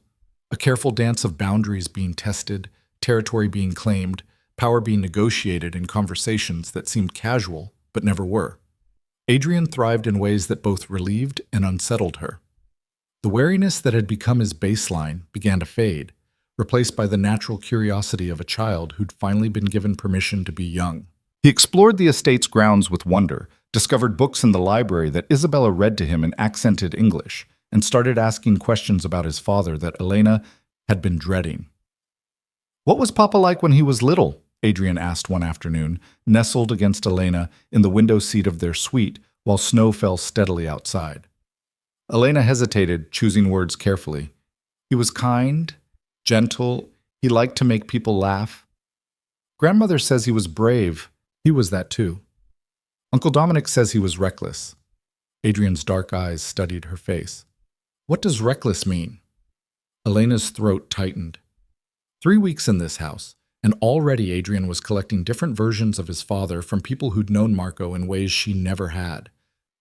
A careful dance of boundaries being tested, territory being claimed, power being negotiated in conversations that seemed casual but never were. Adrian thrived in ways that both relieved and unsettled her. The wariness that had become his baseline began to fade, replaced by the natural curiosity of a child who'd finally been given permission to be young. He explored the estate's grounds with wonder, discovered books in the library that Isabella read to him in accented English, and started asking questions about his father that Elena had been dreading. "What was Papa like when he was little?" Adrian asked one afternoon, nestled against Elena in the window seat of their suite while snow fell steadily outside. Elena hesitated, choosing words carefully. "He was kind, gentle, he liked to make people laugh. Grandmother says he was brave. He was that too. Uncle Dominic says he was reckless." Adrian's dark eyes studied her face. "What does reckless mean?" Elena's throat tightened. 3 weeks in this house, and already Adrian was collecting different versions of his father from people who'd known Marco in ways she never had.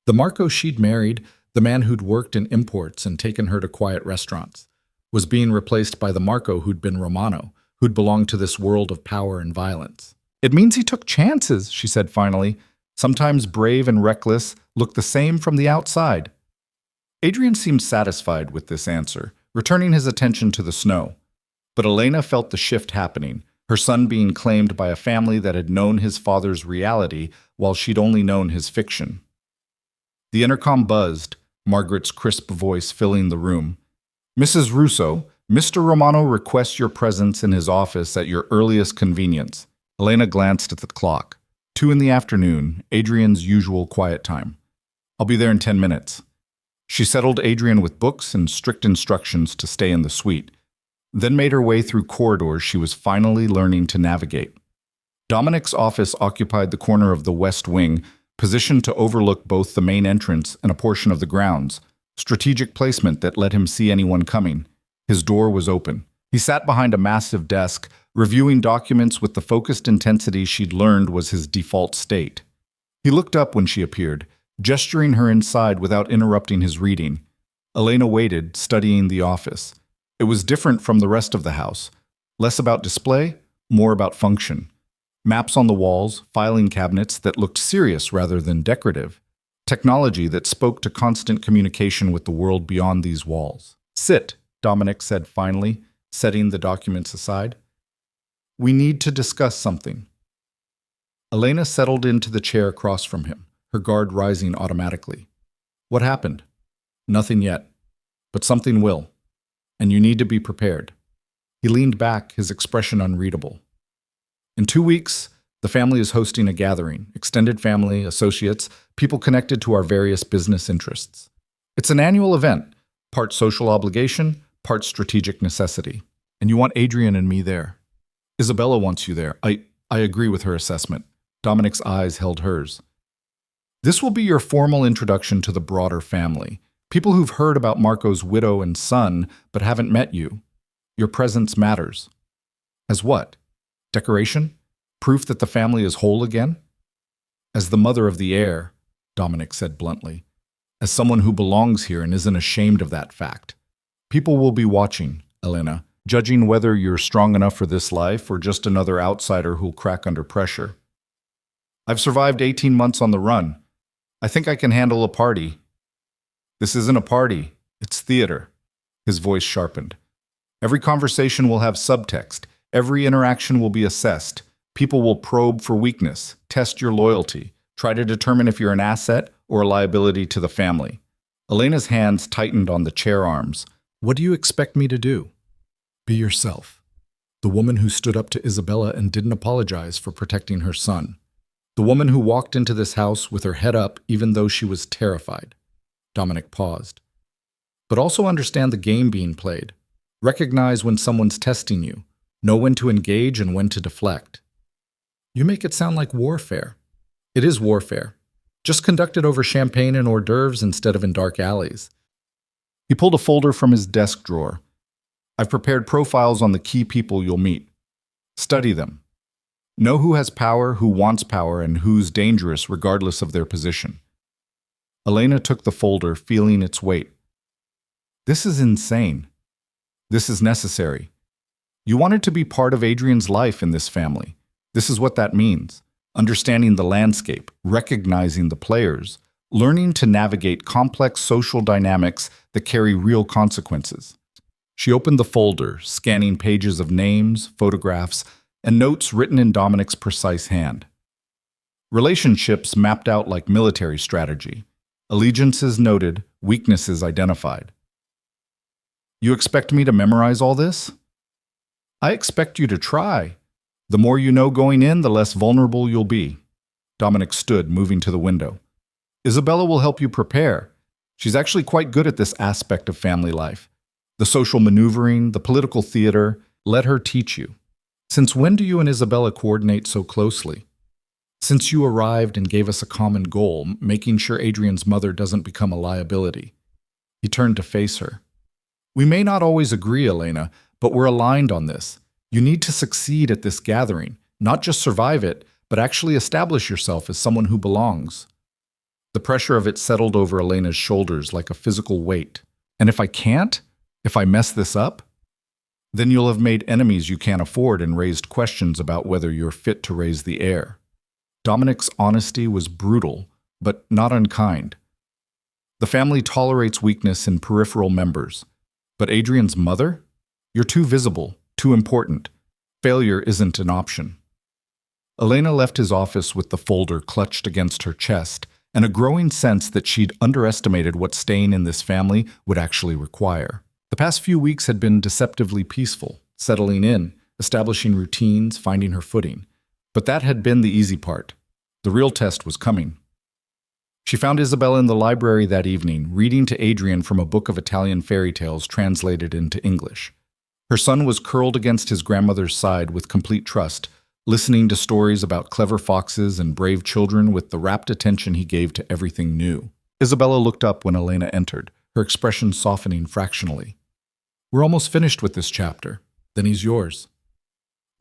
The Marco she'd married, the man who'd worked in imports and taken her to quiet restaurants, was being replaced by the Marco who'd been Romano, who'd belonged to this world of power and violence. "It means he took chances," she said finally. "Sometimes brave and reckless look the same from the outside." Adrian seemed satisfied with this answer, returning his attention to the snow. But Elena felt the shift happening, her son being claimed by a family that had known his father's reality while she'd only known his fiction. The intercom buzzed, Margaret's crisp voice filling the room. "Mrs. Russo, Mr. Romano requests your presence in his office at your earliest convenience." Elena glanced at the clock. 2 in the afternoon, Adrian's usual quiet time. "I'll be there in 10 minutes. She settled Adrian with books and strict instructions to stay in the suite, then made her way through corridors she was finally learning to navigate. Dominic's office occupied the corner of the west wing, positioned to overlook both the main entrance and a portion of the grounds, strategic placement that let him see anyone coming. His door was open. He sat behind a massive desk, reviewing documents with the focused intensity she'd learned was his default state. He looked up when she appeared, gesturing her inside without interrupting his reading. Elena waited, studying the office. It was different from the rest of the house. Less about display, more about function. Maps on the walls, filing cabinets that looked serious rather than decorative. Technology that spoke to constant communication with the world beyond these walls. "Sit," Dominic said finally, setting the documents aside. "We need to discuss something." Elena settled into the chair across from him, her guard rising automatically. "What happened?" "Nothing yet, but something will. And you need to be prepared." He leaned back, his expression unreadable. "In 2 weeks, the family is hosting a gathering, extended family, associates, people connected to our various business interests. It's an annual event, part social obligation, part strategic necessity. And you want Adrian and me there. Isabella wants you there. I agree with her assessment." Dominic's eyes held hers. "This will be your formal introduction to the broader family. People who've heard about Marco's widow and son, but haven't met you. Your presence matters." "As what? Decoration? Proof that the family is whole again?" "As the mother of the heir," Dominic said bluntly. "As someone who belongs here and isn't ashamed of that fact. People will be watching, Elena, judging whether you're strong enough for this life or just another outsider who'll crack under pressure. I've survived 18 months on the run. I think I can handle a party." "This isn't a party. It's theater." His voice sharpened. "Every conversation will have subtext. Every interaction will be assessed. People will probe for weakness, test your loyalty, try to determine if you're an asset or a liability to the family." Elena's hands tightened on the chair arms. "What do you expect me to do?" "Be yourself. The woman who stood up to Isabella and didn't apologize for protecting her son. The woman who walked into this house with her head up even though she was terrified." Dominic paused. "But also understand the game being played. Recognize when someone's testing you. Know when to engage and when to deflect." "You make it sound like warfare." "It is warfare. Just conducted over champagne and hors d'oeuvres instead of in dark alleys." He pulled a folder from his desk drawer. "I've prepared profiles on the key people you'll meet. Study them. Know who has power, who wants power, and who's dangerous regardless of their position." Elena took the folder, feeling its weight. "This is insane. This is necessary. You wanted to be part of Adrian's life in this family. This is what that means. Understanding the landscape, recognizing the players, learning to navigate complex social dynamics that carry real consequences." She opened the folder, scanning pages of names, photographs, and notes written in Dominic's precise hand. Relationships mapped out like military strategy. Allegiances noted, weaknesses identified. You expect me to memorize all this? I expect you to try. The more you know going in, the less vulnerable you'll be. Dominic stood, moving to the window. Isabella will help you prepare. She's actually quite good at this aspect of family life. The social maneuvering, the political theater, let her teach you. Since when do you and Isabella coordinate so closely? Since you arrived and gave us a common goal, making sure Adrian's mother doesn't become a liability. He turned to face her. We may not always agree, Elena, but we're aligned on this. You need to succeed at this gathering, not just survive it, but actually establish yourself as someone who belongs. The pressure of it settled over Elena's shoulders like a physical weight. And if I can't? If I mess this up? Then you'll have made enemies you can't afford and raised questions about whether you're fit to raise the heir. Dominic's honesty was brutal, but not unkind. The family tolerates weakness in peripheral members. But Adrian's mother? You're too visible, too important. Failure isn't an option. Elena left his office with the folder clutched against her chest and a growing sense that she'd underestimated what staying in this family would actually require. The past few weeks had been deceptively peaceful, settling in, establishing routines, finding her footing. But that had been the easy part. The real test was coming. She found Isabella in the library that evening, reading to Adrian from a book of Italian fairy tales translated into English. Her son was curled against his grandmother's side with complete trust, listening to stories about clever foxes and brave children with the rapt attention he gave to everything new. Isabella looked up when Elena entered, her expression softening fractionally. We're almost finished with this chapter. Then he's yours.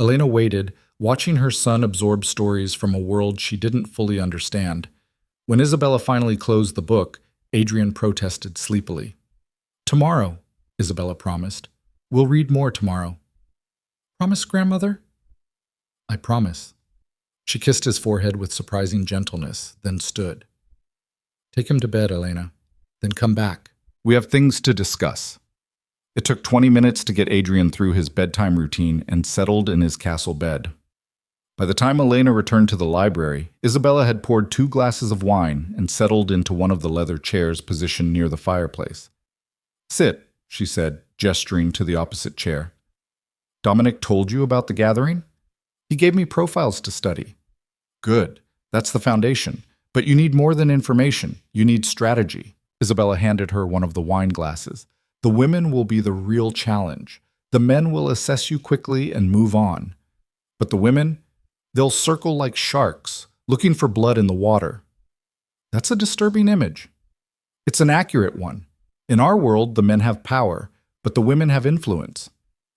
Elena waited, watching her son absorb stories from a world she didn't fully understand. When Isabella finally closed the book, Adrian protested sleepily. Tomorrow, Isabella promised. We'll read more tomorrow. Promise, grandmother? I promise. She kissed his forehead with surprising gentleness, then stood. Take him to bed, Elena. Then come back. We have things to discuss. It took 20 minutes to get Adrian through his bedtime routine and settled in his castle bed. By the time Elena returned to the library, Isabella had poured 2 glasses of wine and settled into one of the leather chairs positioned near the fireplace. Sit, she said, gesturing to the opposite chair. Dominic told you about the gathering? He gave me profiles to study. Good. That's the foundation. But you need more than information. You need strategy. Isabella handed her one of the wine glasses. The women will be the real challenge. The men will assess you quickly and move on. But the women, they'll circle like sharks, looking for blood in the water. That's a disturbing image. It's an accurate one. In our world, the men have power, but the women have influence.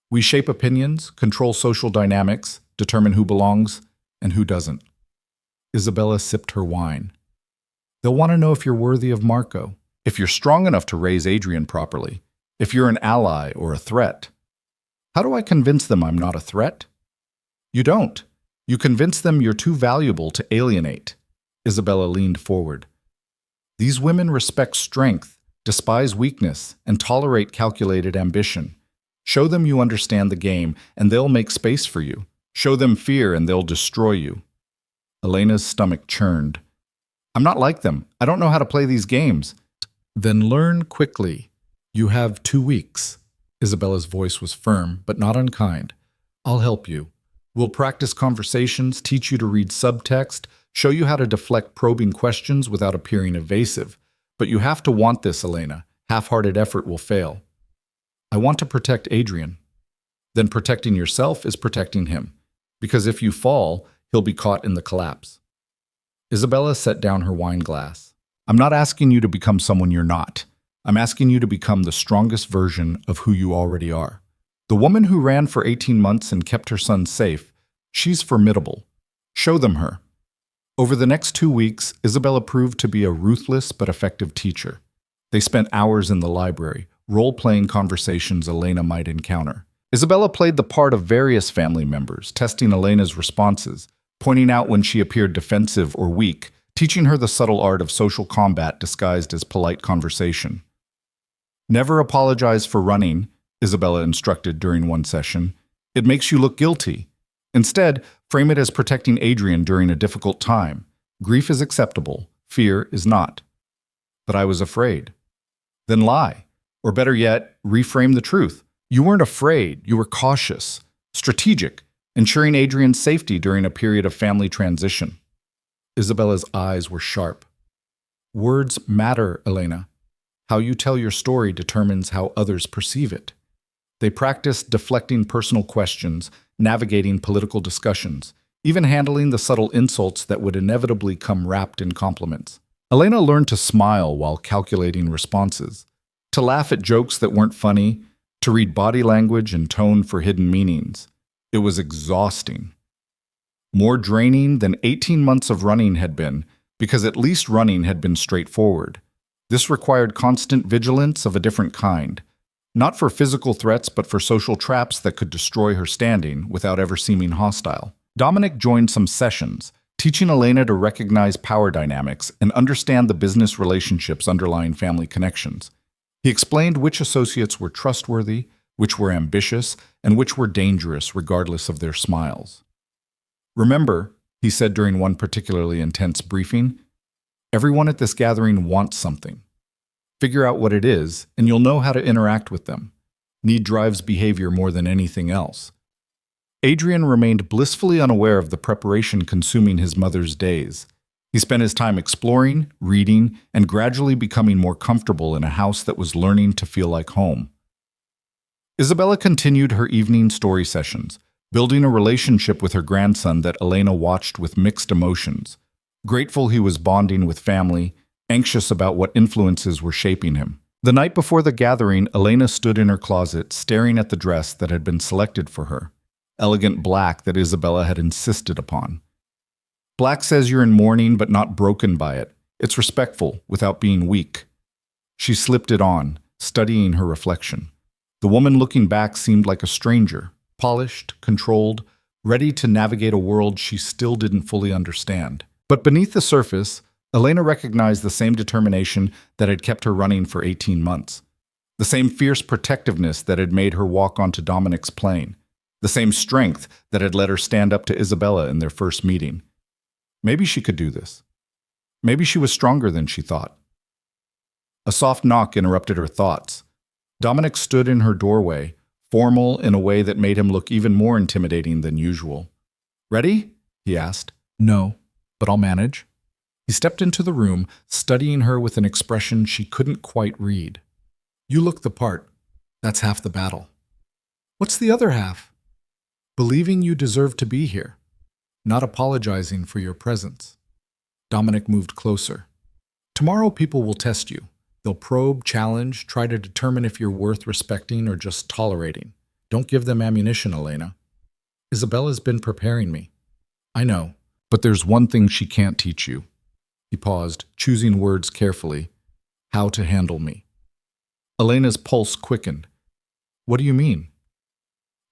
We shape opinions, control social dynamics, determine who belongs and who doesn't. Isabella sipped her wine. They'll want to know if you're worthy of Marco, if you're strong enough to raise Adrian properly, if you're an ally or a threat. How do I convince them I'm not a threat? You don't. You convince them you're too valuable to alienate. Isabella leaned forward. These women respect strength, despise weakness, and tolerate calculated ambition. Show them you understand the game, and they'll make space for you. Show them fear, and they'll destroy you. Elena's stomach churned. I'm not like them. I don't know how to play these games. Then learn quickly. You have 2 weeks. Isabella's voice was firm, but not unkind. I'll help you. We'll practice conversations, teach you to read subtext, show you how to deflect probing questions without appearing evasive. But you have to want this, Elena. Half-hearted effort will fail. I want to protect Adrian. Then protecting yourself is protecting him. Because if you fall, he'll be caught in the collapse. Isabella set down her wine glass. I'm not asking you to become someone you're not. I'm asking you to become the strongest version of who you already are. The woman who ran for 18 months and kept her son safe, she's formidable. Show them her. Over the next 2 weeks, Isabella proved to be a ruthless but effective teacher. They spent hours in the library, role-playing conversations Elena might encounter. Isabella played the part of various family members, testing Elena's responses, pointing out when she appeared defensive or weak, teaching her the subtle art of social combat disguised as polite conversation. Never apologize for running, Isabella instructed during one session. It makes you look guilty. Instead, frame it as protecting Adrian during a difficult time. Grief is acceptable, fear is not. But I was afraid. Then lie. Or better yet, reframe the truth. You weren't afraid, you were cautious, strategic, ensuring Adrian's safety during a period of family transition. Isabella's eyes were sharp. Words matter, Elena. How you tell your story determines how others perceive it. They practiced deflecting personal questions, navigating political discussions, even handling the subtle insults that would inevitably come wrapped in compliments. Elena learned to smile while calculating responses, to laugh at jokes that weren't funny, to read body language and tone for hidden meanings. It was exhausting. More draining than 18 months of running had been, because at least running had been straightforward. This required constant vigilance of a different kind, not for physical threats but for social traps that could destroy her standing without ever seeming hostile. Dominic joined some sessions, teaching Elena to recognize power dynamics and understand the business relationships underlying family connections. He explained which associates were trustworthy, which were ambitious, and which were dangerous regardless of their smiles. Remember, he said during one particularly intense briefing, everyone at this gathering wants something. Figure out what it is, and you'll know how to interact with them. Need drives behavior more than anything else. Adrian remained blissfully unaware of the preparation consuming his mother's days. He spent his time exploring, reading, and gradually becoming more comfortable in a house that was learning to feel like home. Isabella continued her evening story sessions, building a relationship with her grandson that Elena watched with mixed emotions. Grateful he was bonding with family, anxious about what influences were shaping him. The night before the gathering, Elena stood in her closet, staring at the dress that had been selected for her, elegant black that Isabella had insisted upon. Black says you're in mourning but not broken by it. It's respectful without being weak. She slipped it on, studying her reflection. The woman looking back seemed like a stranger, polished, controlled, ready to navigate a world she still didn't fully understand. But beneath the surface, Elena recognized the same determination that had kept her running for 18 months. The same fierce protectiveness that had made her walk onto Dominic's plane. The same strength that had let her stand up to Isabella in their first meeting. Maybe she could do this. Maybe she was stronger than she thought. A soft knock interrupted her thoughts. Dominic stood in her doorway, formal in a way that made him look even more intimidating than usual. "Ready?" he asked. "No, but I'll manage." He stepped into the room, studying her with an expression she couldn't quite read. "You look the part. That's half the battle." "What's the other half?" "Believing you deserve to be here. Not apologizing for your presence." Dominic moved closer. "Tomorrow people will test you. They'll probe, challenge, try to determine if you're worth respecting or just tolerating. Don't give them ammunition, Elena." "Isabella's been preparing me." "I know, but there's one thing she can't teach you." He paused, choosing words carefully. "How to handle me." Elena's pulse quickened. "What do you mean?"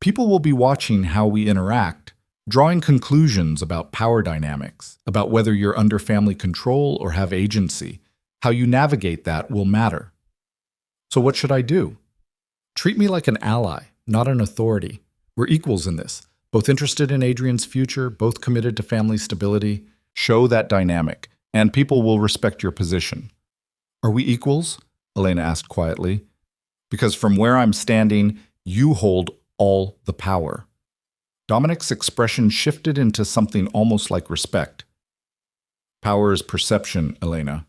"People will be watching how we interact, drawing conclusions about power dynamics, about whether you're under family control or have agency. How you navigate that will matter." "So what should I do?" "Treat me like an ally, not an authority. We're equals in this, both interested in Adrian's future, both committed to family stability. Show that dynamic, and people will respect your position." "Are we equals?" Elena asked quietly. "Because from where I'm standing, you hold all the power." Dominic's expression shifted into something almost like respect. "Power is perception, Elena.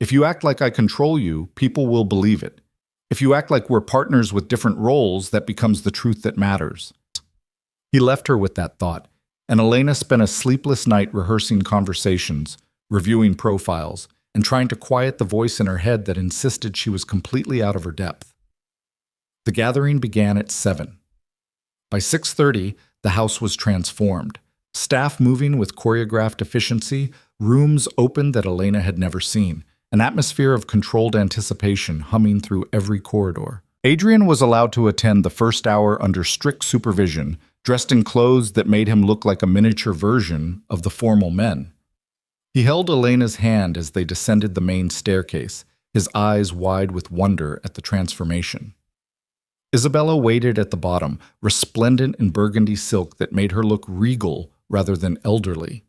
If you act like I control you, people will believe it. If you act like we're partners with different roles, that becomes the truth that matters." He left her with that thought, and Elena spent a sleepless night rehearsing conversations, reviewing profiles, and trying to quiet the voice in her head that insisted she was completely out of her depth. The gathering began at 7. By 6:30, the house was transformed. Staff moving with choreographed efficiency, rooms opened that Elena had never seen, an atmosphere of controlled anticipation humming through every corridor. Adrian was allowed to attend the first hour under strict supervision, dressed in clothes that made him look like a miniature version of the formal men. He held Elena's hand as they descended the main staircase, his eyes wide with wonder at the transformation. Isabella waited at the bottom, resplendent in burgundy silk that made her look regal rather than elderly.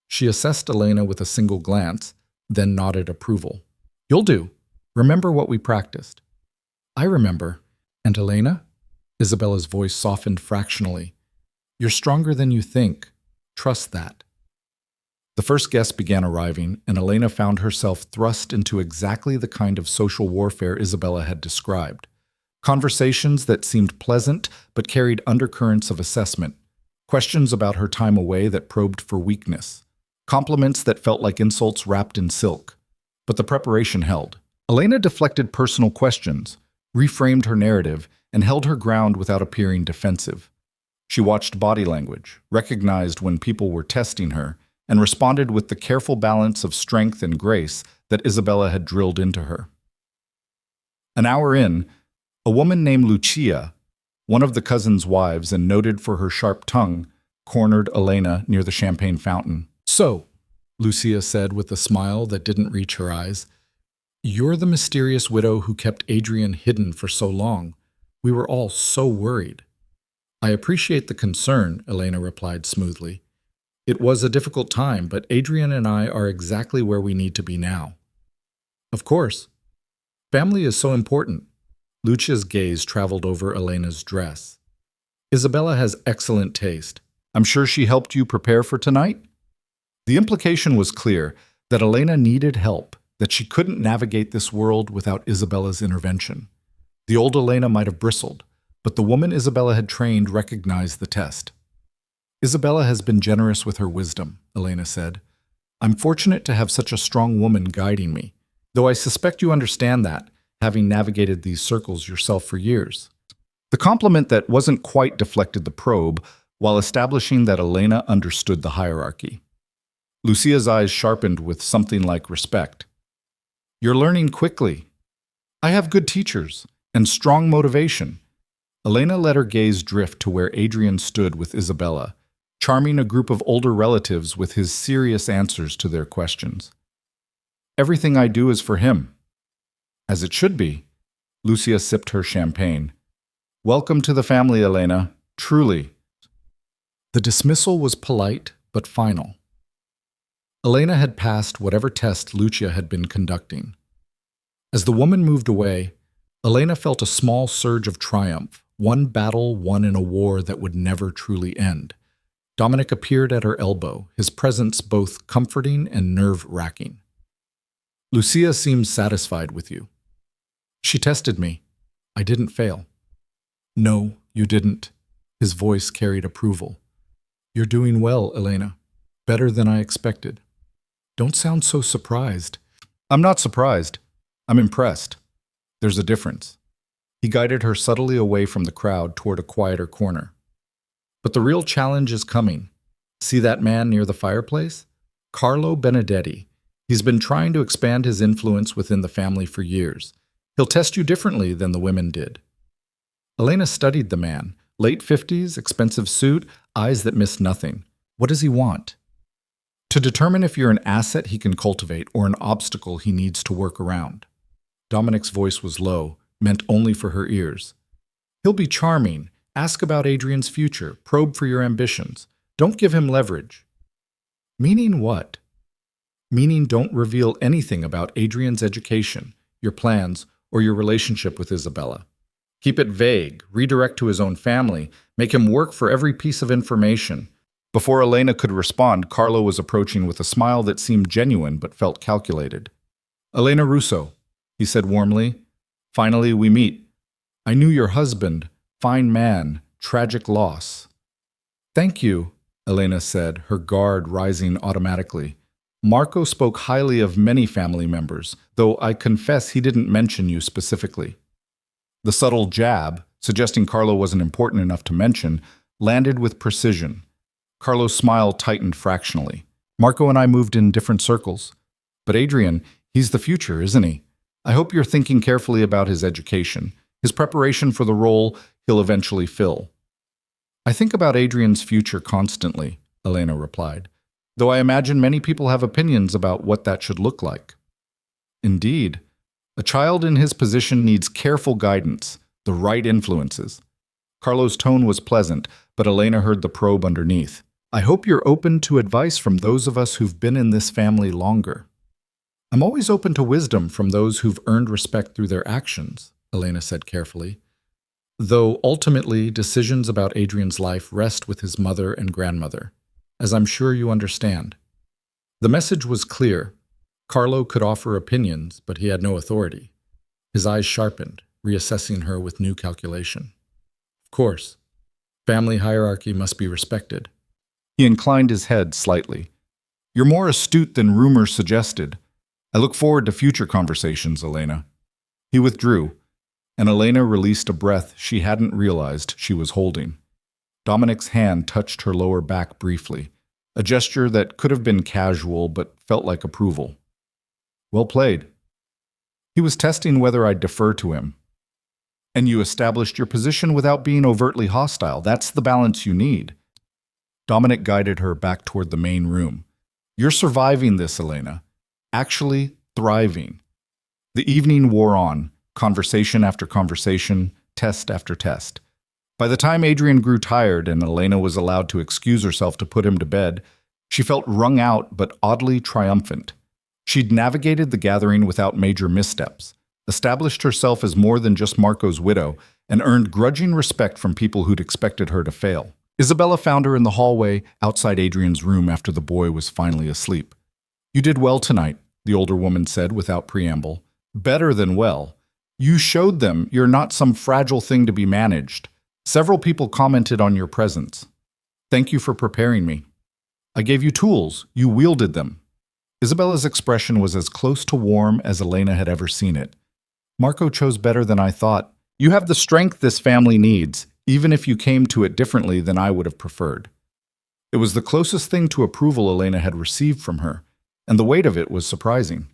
She assessed Elena with a single glance, then nodded approval. You'll do. Remember what we practiced. I remember. And Elena? Isabella's voice softened fractionally. You're stronger than you think. Trust that. The first guests began arriving, and Elena found herself thrust into exactly the kind of social warfare Isabella had described. Conversations that seemed pleasant but carried undercurrents of assessment. Questions about her time away that probed for weakness. Compliments that felt like insults wrapped in silk. But the preparation held. Elena deflected personal questions, reframed her narrative, and held her ground without appearing defensive. She watched body language, recognized when people were testing her, and responded with the careful balance of strength and grace that Isabella had drilled into her. An hour in, a woman named Lucia, one of the cousin's wives and noted for her sharp tongue, cornered Elena near the champagne fountain. So, Lucia said with a smile that didn't reach her eyes, you're the mysterious widow who kept Adrian hidden for so long. We were all so worried. I appreciate the concern, Elena replied smoothly. It was a difficult time, but Adrian and I are exactly where we need to be now. Of course. Family is so important. Lucia's gaze traveled over Elena's dress. Isabella has excellent taste. I'm sure she helped you prepare for tonight? The implication was clear that Elena needed help, that she couldn't navigate this world without Isabella's intervention. The old Elena might have bristled, but the woman Isabella had trained recognized the test. Isabella has been generous with her wisdom, Elena said. I'm fortunate to have such a strong woman guiding me, though I suspect you understand that, having navigated these circles yourself for years. The compliment that wasn't quite deflected the probe, while establishing that Elena understood the hierarchy. Lucia's eyes sharpened with something like respect. You're learning quickly. I have good teachers and strong motivation. Elena let her gaze drift to where Adrian stood with Isabella, charming a group of older relatives with his serious answers to their questions. Everything I do is for him. As it should be. Lucia sipped her champagne. Welcome to the family, Elena. Truly. The dismissal was polite but final. Elena had passed whatever test Lucia had been conducting. As the woman moved away, Elena felt a small surge of triumph, one battle won in a war that would never truly end. Dominic appeared at her elbow, his presence both comforting and nerve-wracking. Lucia seems satisfied with you. She tested me. I didn't fail. No, you didn't. His voice carried approval. You're doing well, Elena. Better than I expected. Don't sound so surprised. I'm not surprised. I'm impressed. There's a difference. He guided her subtly away from the crowd toward a quieter corner. But the real challenge is coming. See that man near the fireplace? Carlo Benedetti. He's been trying to expand his influence within the family for years. He'll test you differently than the women did. Elena studied the man. Late 50s, expensive suit, eyes that missed nothing. What does he want? To determine if you're an asset he can cultivate or an obstacle he needs to work around. Dominic's voice was low, meant only for her ears. He'll be charming. Ask about Adrian's future. Probe for your ambitions. Don't give him leverage. Meaning what? Meaning don't reveal anything about Adrian's education, your plans, or your relationship with Isabella. Keep it vague, redirect to his own family, make him work for every piece of information. Before Elena could respond, Carlo was approaching with a smile that seemed genuine but felt calculated. Elena Russo, he said warmly. Finally, we meet. I knew your husband, fine man, tragic loss. Thank you, Elena said, her guard rising automatically. Marco spoke highly of many family members, though I confess he didn't mention you specifically. The subtle jab, suggesting Carlo wasn't important enough to mention, landed with precision. Carlo's smile tightened fractionally. Marco and I moved in different circles. But Adrian, he's the future, isn't he? I hope you're thinking carefully about his education, his preparation for the role he'll eventually fill. I think about Adrian's future constantly, Elena replied, though I imagine many people have opinions about what that should look like. Indeed, a child in his position needs careful guidance, the right influences. Carlo's tone was pleasant, but Elena heard the probe underneath. I hope you're open to advice from those of us who've been in this family longer. I'm always open to wisdom from those who've earned respect through their actions, Elena said carefully. Though ultimately, decisions about Adrian's life rest with his mother and grandmother, as I'm sure you understand. The message was clear. Carlo could offer opinions, but he had no authority. His eyes sharpened, reassessing her with new calculation. Of course, family hierarchy must be respected. He inclined his head slightly. You're more astute than rumor suggested. I look forward to future conversations, Elena. He withdrew, and Elena released a breath she hadn't realized she was holding. Dominic's hand touched her lower back briefly, a gesture that could have been casual but felt like approval. Well played. He was testing whether I'd defer to him. And you established your position without being overtly hostile. That's the balance you need. Dominic guided her back toward the main room. You're surviving this, Elena. Actually thriving. The evening wore on, conversation after conversation, test after test. By the time Adrian grew tired and Elena was allowed to excuse herself to put him to bed, she felt wrung out but oddly triumphant. She'd navigated the gathering without major missteps, established herself as more than just Marco's widow, and earned grudging respect from people who'd expected her to fail. Isabella found her in the hallway outside Adrian's room after the boy was finally asleep. You did well tonight, the older woman said without preamble. Better than well. You showed them you're not some fragile thing to be managed. Several people commented on your presence. Thank you for preparing me. I gave you tools. You wielded them. Isabella's expression was as close to warm as Elena had ever seen it. Marco chose better than I thought. You have the strength this family needs, even if you came to it differently than I would have preferred. It was the closest thing to approval Elena had received from her, and the weight of it was surprising.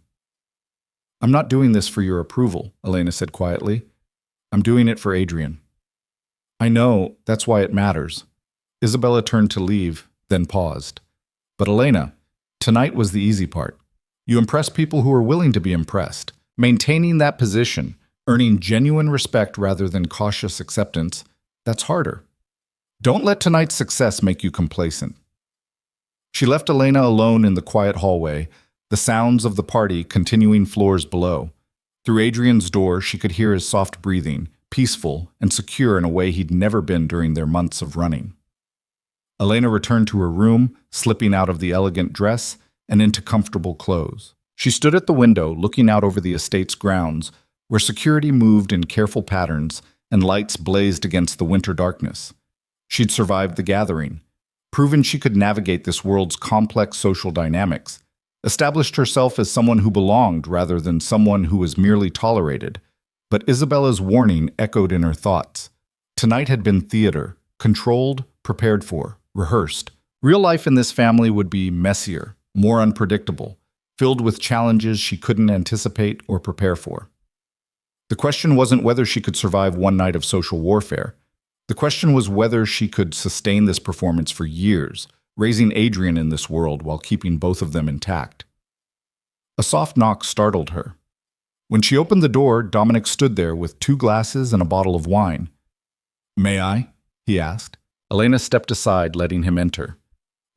I'm not doing this for your approval, Elena said quietly. I'm doing it for Adrian. I know, that's why it matters. Isabella turned to leave, then paused. But Elena, tonight was the easy part. You impress people who are willing to be impressed. Maintaining that position, earning genuine respect rather than cautious acceptance, that's harder. Don't let tonight's success make you complacent. She left Elena alone in the quiet hallway, the sounds of the party continuing floors below. Through Adrian's door, she could hear his soft breathing, peaceful and secure in a way he'd never been during their months of running. Elena returned to her room, slipping out of the elegant dress and into comfortable clothes. She stood at the window, looking out over the estate's grounds, where security moved in careful patterns and lights blazed against the winter darkness. She'd survived the gathering, proven she could navigate this world's complex social dynamics, established herself as someone who belonged rather than someone who was merely tolerated. But Isabella's warning echoed in her thoughts. Tonight had been theater, controlled, prepared for, rehearsed. Real life in this family would be messier, more unpredictable, filled with challenges she couldn't anticipate or prepare for. The question wasn't whether she could survive one night of social warfare. The question was whether she could sustain this performance for years, raising Adrian in this world while keeping both of them intact. A soft knock startled her. When she opened the door, Dominic stood there with 2 glasses and a bottle of wine. "May I?" he asked. Elena stepped aside, letting him enter.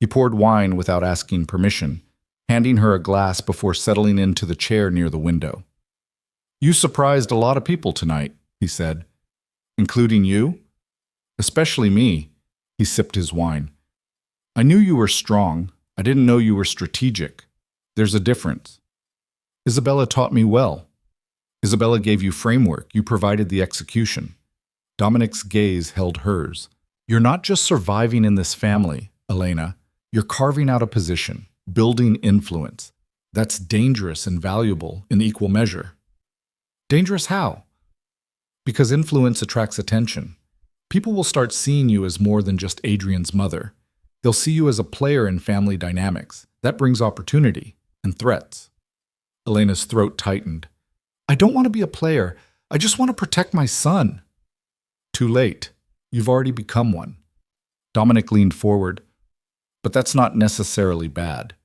He poured wine without asking permission, handing her a glass before settling into the chair near the window. "You surprised a lot of people tonight," he said. "Including you?" "Especially me." He sipped his wine. "I knew you were strong. I didn't know you were strategic. There's a difference. Isabella taught me well. Isabella gave you framework. You provided the execution." Dominic's gaze held hers. "You're not just surviving in this family, Elena. You're carving out a position, building influence. That's dangerous and valuable in equal measure." "Dangerous how?" "Because influence attracts attention. People will start seeing you as more than just Adrian's mother. They'll see you as a player in family dynamics. That brings opportunity and threats." Elena's throat tightened. "I don't want to be a player. I just want to protect my son." "Too late. You've already become one." Dominic leaned forward. "But that's not necessarily bad.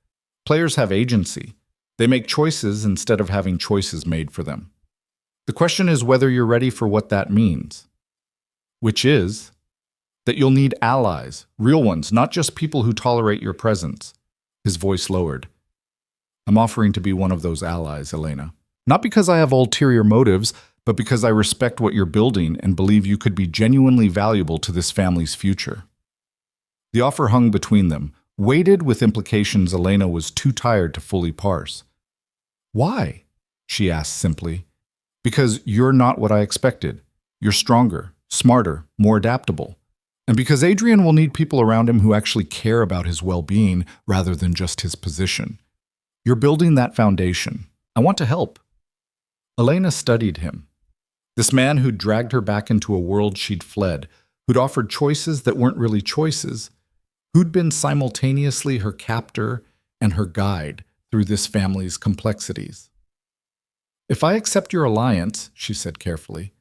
Players have agency. They make choices instead of having choices made for them. The question is whether you're ready for what that means. Which is, That you'll need allies, real ones, not just people who tolerate your presence. His voice lowered. I'm offering to be one of those allies, Elena. Not because I have ulterior motives, but because I respect what you're building and believe you could be genuinely valuable to this family's future. The offer hung between them, weighted with implications Elena was too tired to fully parse. Why? She asked simply. Because you're not what I expected. You're stronger, smarter, more adaptable. And because Adrian will need people around him who actually care about his well-being rather than just his position. You're building that foundation. I want to help. Elena studied him. This man who'd dragged her back into a world she'd fled, who'd offered choices that weren't really choices, who'd been simultaneously her captor and her guide through this family's complexities. If I accept your alliance, she said carefully,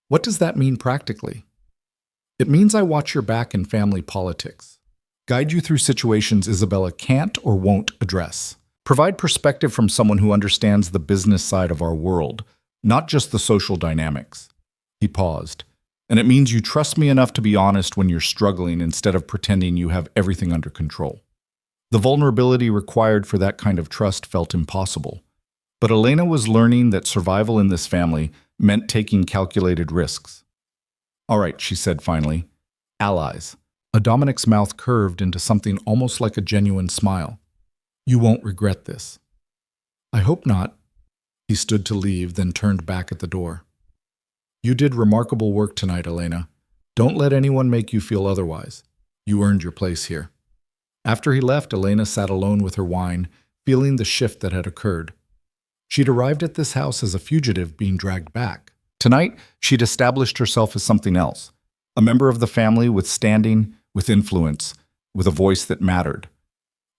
what does that mean practically? It means I watch your back in family politics, guide you through situations Isabella can't or won't address, provide perspective from someone who understands the business side of our world, not just the social dynamics. He paused. And it means you trust me enough to be honest when you're struggling instead of pretending you have everything under control. The vulnerability required for that kind of trust felt impossible. But Elena was learning that survival in this family meant taking calculated risks. All right, she said finally. Allies. Dominic's mouth curved into something almost like a genuine smile. You won't regret this. I hope not. He stood to leave, then turned back at the door. You did remarkable work tonight, Elena. Don't let anyone make you feel otherwise. You earned your place here. After he left, Elena sat alone with her wine, feeling the shift that had occurred. She'd arrived at this house as a fugitive being dragged back. Tonight, she'd established herself as something else, a member of the family with standing, with influence, with a voice that mattered.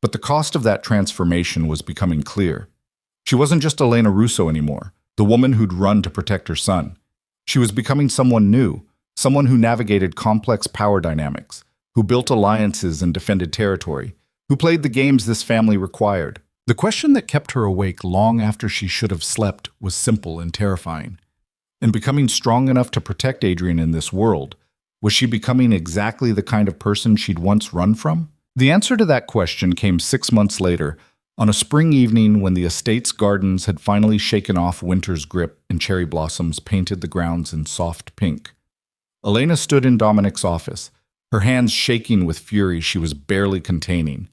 But the cost of that transformation was becoming clear. She wasn't just Elena Russo anymore, the woman who'd run to protect her son. She was becoming someone new, someone who navigated complex power dynamics, who built alliances and defended territory, who played the games this family required. The question that kept her awake long after she should have slept was simple and terrifying. In becoming strong enough to protect Adrian in this world, was she becoming exactly the kind of person she'd once run from? The answer to that question came 6 months later, on a spring evening when the estate's gardens had finally shaken off winter's grip and cherry blossoms painted the grounds in soft pink. Elena stood in Dominic's office, her hands shaking with fury she was barely containing.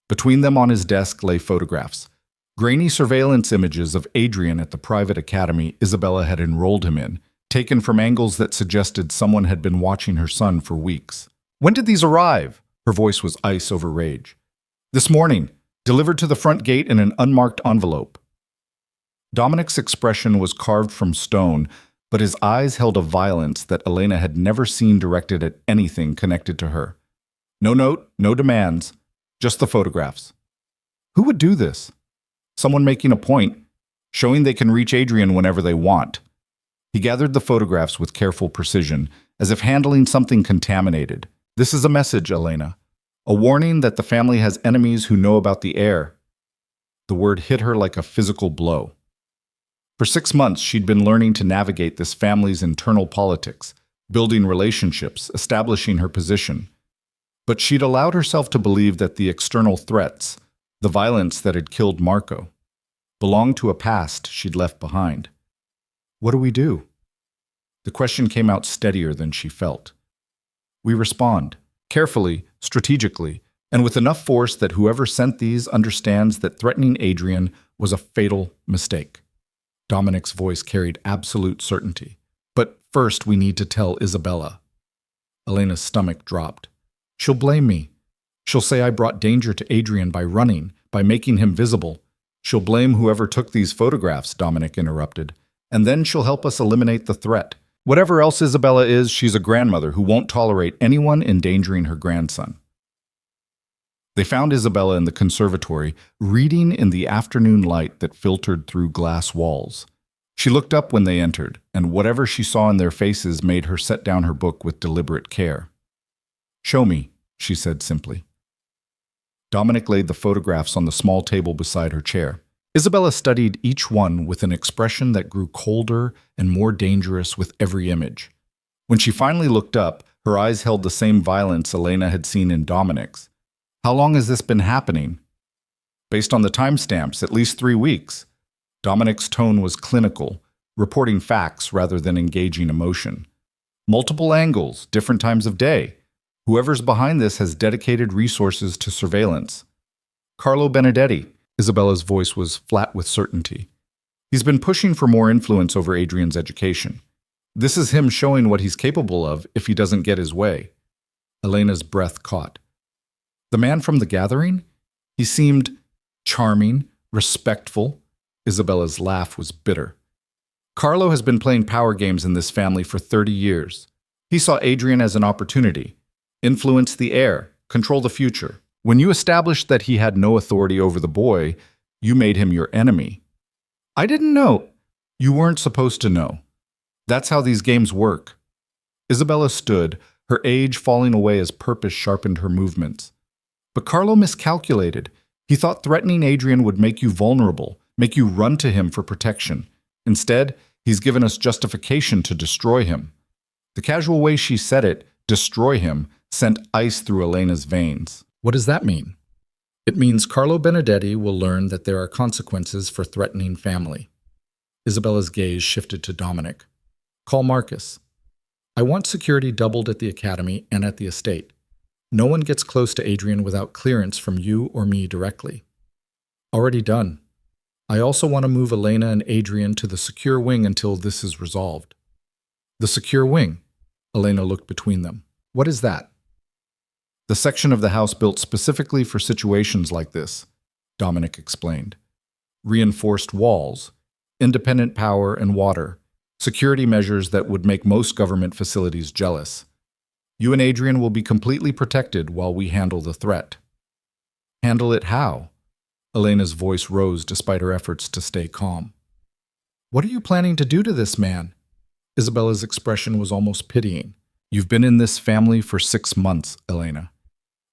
Between them on his desk lay photographs, grainy surveillance images of Adrian at the private academy Isabella had enrolled him in, taken from angles that suggested someone had been watching her son for weeks. When did these arrive? Her voice was ice over rage. This morning. Delivered to the front gate in an unmarked envelope. Dominic's expression was carved from stone, but his eyes held a violence that Elena had never seen directed at anything connected to her. No note, no demands, just the photographs. Who would do this? Someone making a point, showing they can reach Adrian whenever they want. He gathered the photographs with careful precision, as if handling something contaminated. This is a message, Elena. A warning that the family has enemies who know about the heir. The word hit her like a physical blow. For 6 months, she'd been learning to navigate this family's internal politics, building relationships, establishing her position. But she'd allowed herself to believe that the external threats, the violence that had killed Marco, belonged to a past she'd left behind. What do we do? The question came out steadier than she felt. We respond. Carefully, strategically, and with enough force that whoever sent these understands that threatening Adrian was a fatal mistake. Dominic's voice carried absolute certainty. But first we need to tell Isabella. Elena's stomach dropped. She'll blame me. She'll say I brought danger to Adrian by running, by making him visible. She'll blame whoever took these photographs, Dominic interrupted. And then she'll help us eliminate the threat. Whatever else Isabella is, she's a grandmother who won't tolerate anyone endangering her grandson. They found Isabella in the conservatory, reading in the afternoon light that filtered through glass walls. She looked up when they entered, and whatever she saw in their faces made her set down her book with deliberate care. Show me, she said simply. Dominic laid the photographs on the small table beside her chair. Isabella studied each one with an expression that grew colder and more dangerous with every image. When she finally looked up, Her eyes held the same violence Elena had seen in Dominic's. How long has this been happening? Based on the timestamps, at least 3 weeks. Dominic's tone was clinical, reporting facts rather than engaging emotion. Multiple angles, different times of day. Whoever's behind this has dedicated resources to surveillance. Carlo Benedetti. Isabella's voice was flat with certainty. He's been pushing for more influence over Adrian's education. This is him showing what he's capable of if he doesn't get his way. Elena's breath caught. The man from the gathering? He seemed charming, respectful. Isabella's laugh was bitter. Carlo has been playing power games in this family for 30 years. He saw Adrian as an opportunity. Influence the heir, control the future. When you established that he had no authority over the boy, you made him your enemy. I didn't know. You weren't supposed to know. That's how these games work. Isabella stood, her age falling away as purpose sharpened her movements. But Carlo miscalculated. He thought threatening Adrian would make you vulnerable, make you run to him for protection. Instead, he's given us justification to destroy him. The casual way she said it, destroy him, sent ice through Elena's veins. What does that mean? It means Carlo Benedetti will learn that there are consequences for threatening family. Isabella's gaze shifted to Dominic. Call Marcus. I want security doubled at the academy and at the estate. No one gets close to Adrian without clearance from you or me directly. Already done. I also want to move Elena and Adrian to the secure wing until this is resolved. The secure wing? Elena looked between them. What is that? The section of the house built specifically for situations like this, Dominic explained. Reinforced walls, independent power and water, security measures that would make most government facilities jealous. You and Adrian will be completely protected while we handle the threat. Handle it how? Elena's voice rose despite her efforts to stay calm. What are you planning to do to this man? Isabella's expression was almost pitying. You've been in this family for 6 months, Elena.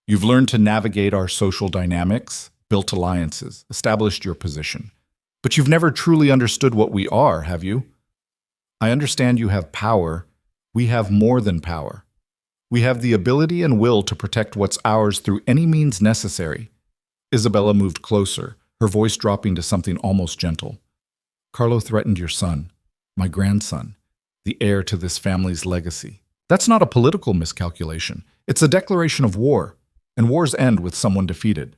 You've learned to navigate our social dynamics, built alliances, established your position. But you've never truly understood what we are, have you? I understand you have power. We have more than power. We have the ability and will to protect what's ours through any means necessary. Isabella moved closer, her voice dropping to something almost gentle. Carlo threatened your son, my grandson, the heir to this family's legacy. That's not a political miscalculation. It's a declaration of war, and wars end with someone defeated.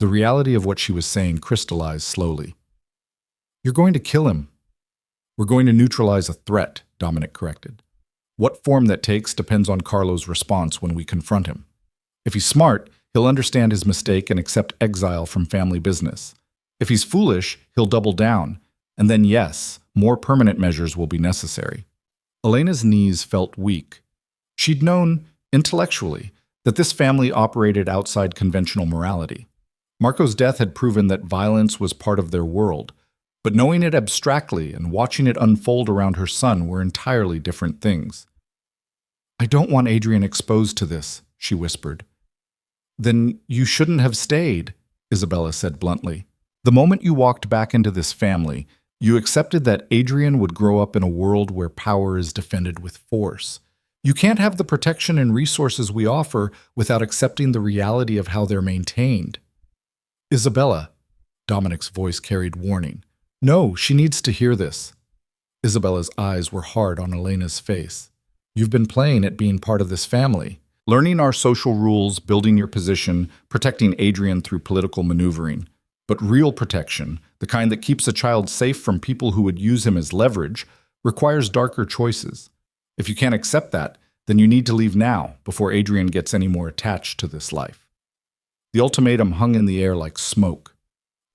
The reality of what she was saying crystallized slowly. You're going to kill him. We're going to neutralize a threat, Dominic corrected. What form that takes depends on Carlo's response when we confront him. If he's smart, he'll understand his mistake and accept exile from family business. If he's foolish, he'll double down, and then yes, more permanent measures will be necessary. Elena's knees felt weak. She'd known, intellectually, that this family operated outside conventional morality. Marco's death had proven that violence was part of their world, but knowing it abstractly and watching it unfold around her son were entirely different things. I don't want Adrian exposed to this, she whispered. Then you shouldn't have stayed, Isabella said bluntly. The moment you walked back into this family, you accepted that Adrian would grow up in a world where power is defended with force. You can't have the protection and resources we offer without accepting the reality of how they're maintained. Isabella, Dominic's voice carried warning. No, she needs to hear this. Isabella's eyes were hard on Elena's face. You've been playing at being part of this family, learning our social rules, building your position, protecting Adrian through political maneuvering. But real protection, the kind that keeps a child safe from people who would use him as leverage, requires darker choices. If you can't accept that, then you need to leave now, before Adrian gets any more attached to this life. The ultimatum hung in the air like smoke.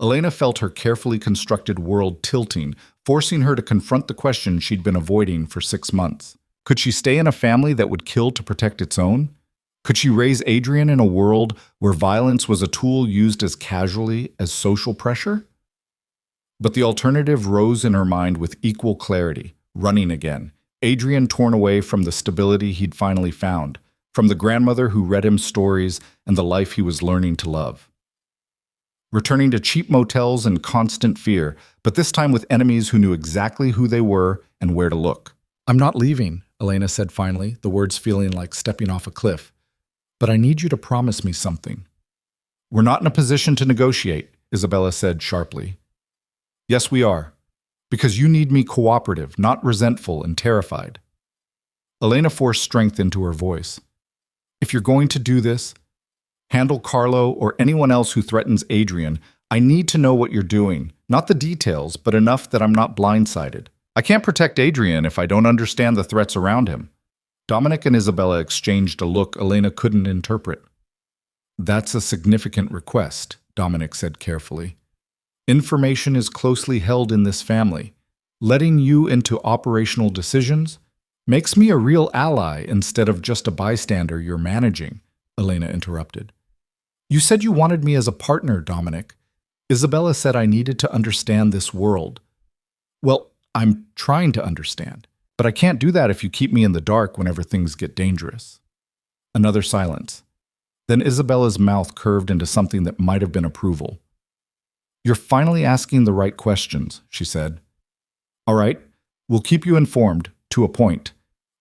Elena felt her carefully constructed world tilting, forcing her to confront the question she'd been avoiding for 6 months. Could she stay in a family that would kill to protect its own? Could she raise Adrian in a world where violence was a tool used as casually as social pressure? But the alternative rose in her mind with equal clarity, running again. Adrian torn away from the stability he'd finally found, from the grandmother who read him stories and the life he was learning to love. Returning to cheap motels and constant fear, but this time with enemies who knew exactly who they were and where to look. I'm not leaving. Elena said finally, the words feeling like stepping off a cliff. But I need you to promise me something. We're not in a position to negotiate, Isabella said sharply. Yes, we are. Because you need me cooperative, not resentful and terrified. Elena forced strength into her voice. If you're going to do this, handle Carlo or anyone else who threatens Adrian, I need to know what you're doing. Not the details, but enough that I'm not blindsided. I can't protect Adrian if I don't understand the threats around him. Dominic and Isabella exchanged a look Elena couldn't interpret. That's a significant request, Dominic said carefully. Information is closely held in this family. Letting you into operational decisions makes me a real ally instead of just a bystander you're managing, Elena interrupted. You said you wanted me as a partner, Dominic. Isabella said I needed to understand this world. Well, I'm trying to understand, but I can't do that if you keep me in the dark whenever things get dangerous. Another silence. Then Isabella's mouth curved into something that might have been approval. You're finally asking the right questions, she said. All right, we'll keep you informed, to a point.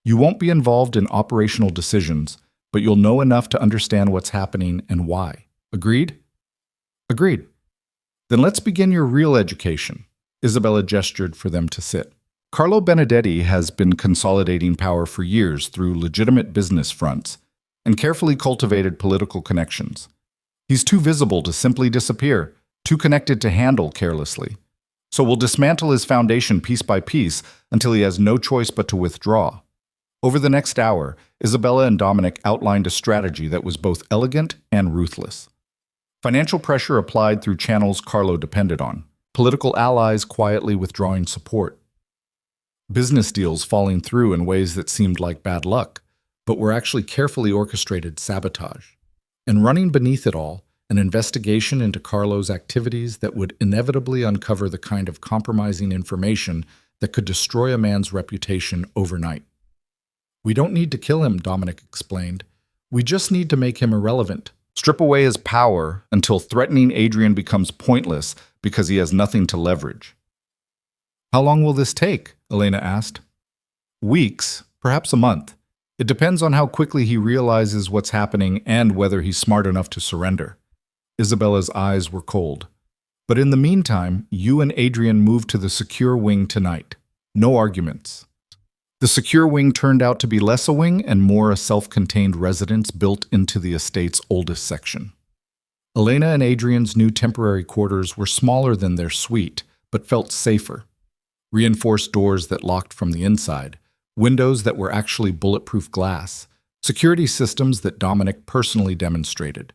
You won't be involved in operational decisions, but you'll know enough to understand what's happening and why. Agreed? Agreed. Then let's begin your real education. Isabella gestured for them to sit. Carlo Benedetti has been consolidating power for years through legitimate business fronts and carefully cultivated political connections. He's too visible to simply disappear, too connected to handle carelessly. So we'll dismantle his foundation piece by piece until he has no choice but to withdraw. Over the next hour, Isabella and Dominic outlined a strategy that was both elegant and ruthless. Financial pressure applied through channels Carlo depended on, political allies quietly withdrawing support, business deals falling through in ways that seemed like bad luck, but were actually carefully orchestrated sabotage, and running beneath it all, an investigation into Carlo's activities that would inevitably uncover the kind of compromising information that could destroy a man's reputation overnight. We don't need to kill him, Dominic explained. We just need to make him irrelevant. Strip away his power until threatening Adrian becomes pointless because he has nothing to leverage. How long will this take? Elena asked. Weeks, perhaps a month. It depends on how quickly he realizes what's happening and whether he's smart enough to surrender. Isabella's eyes were cold. But in the meantime, you and Adrian move to the secure wing tonight. No arguments. The secure wing turned out to be less a wing and more a self-contained residence built into the estate's oldest section. Elena and Adrian's new temporary quarters were smaller than their suite, but felt safer. Reinforced doors that locked from the inside, windows that were actually bulletproof glass, security systems that Dominic personally demonstrated.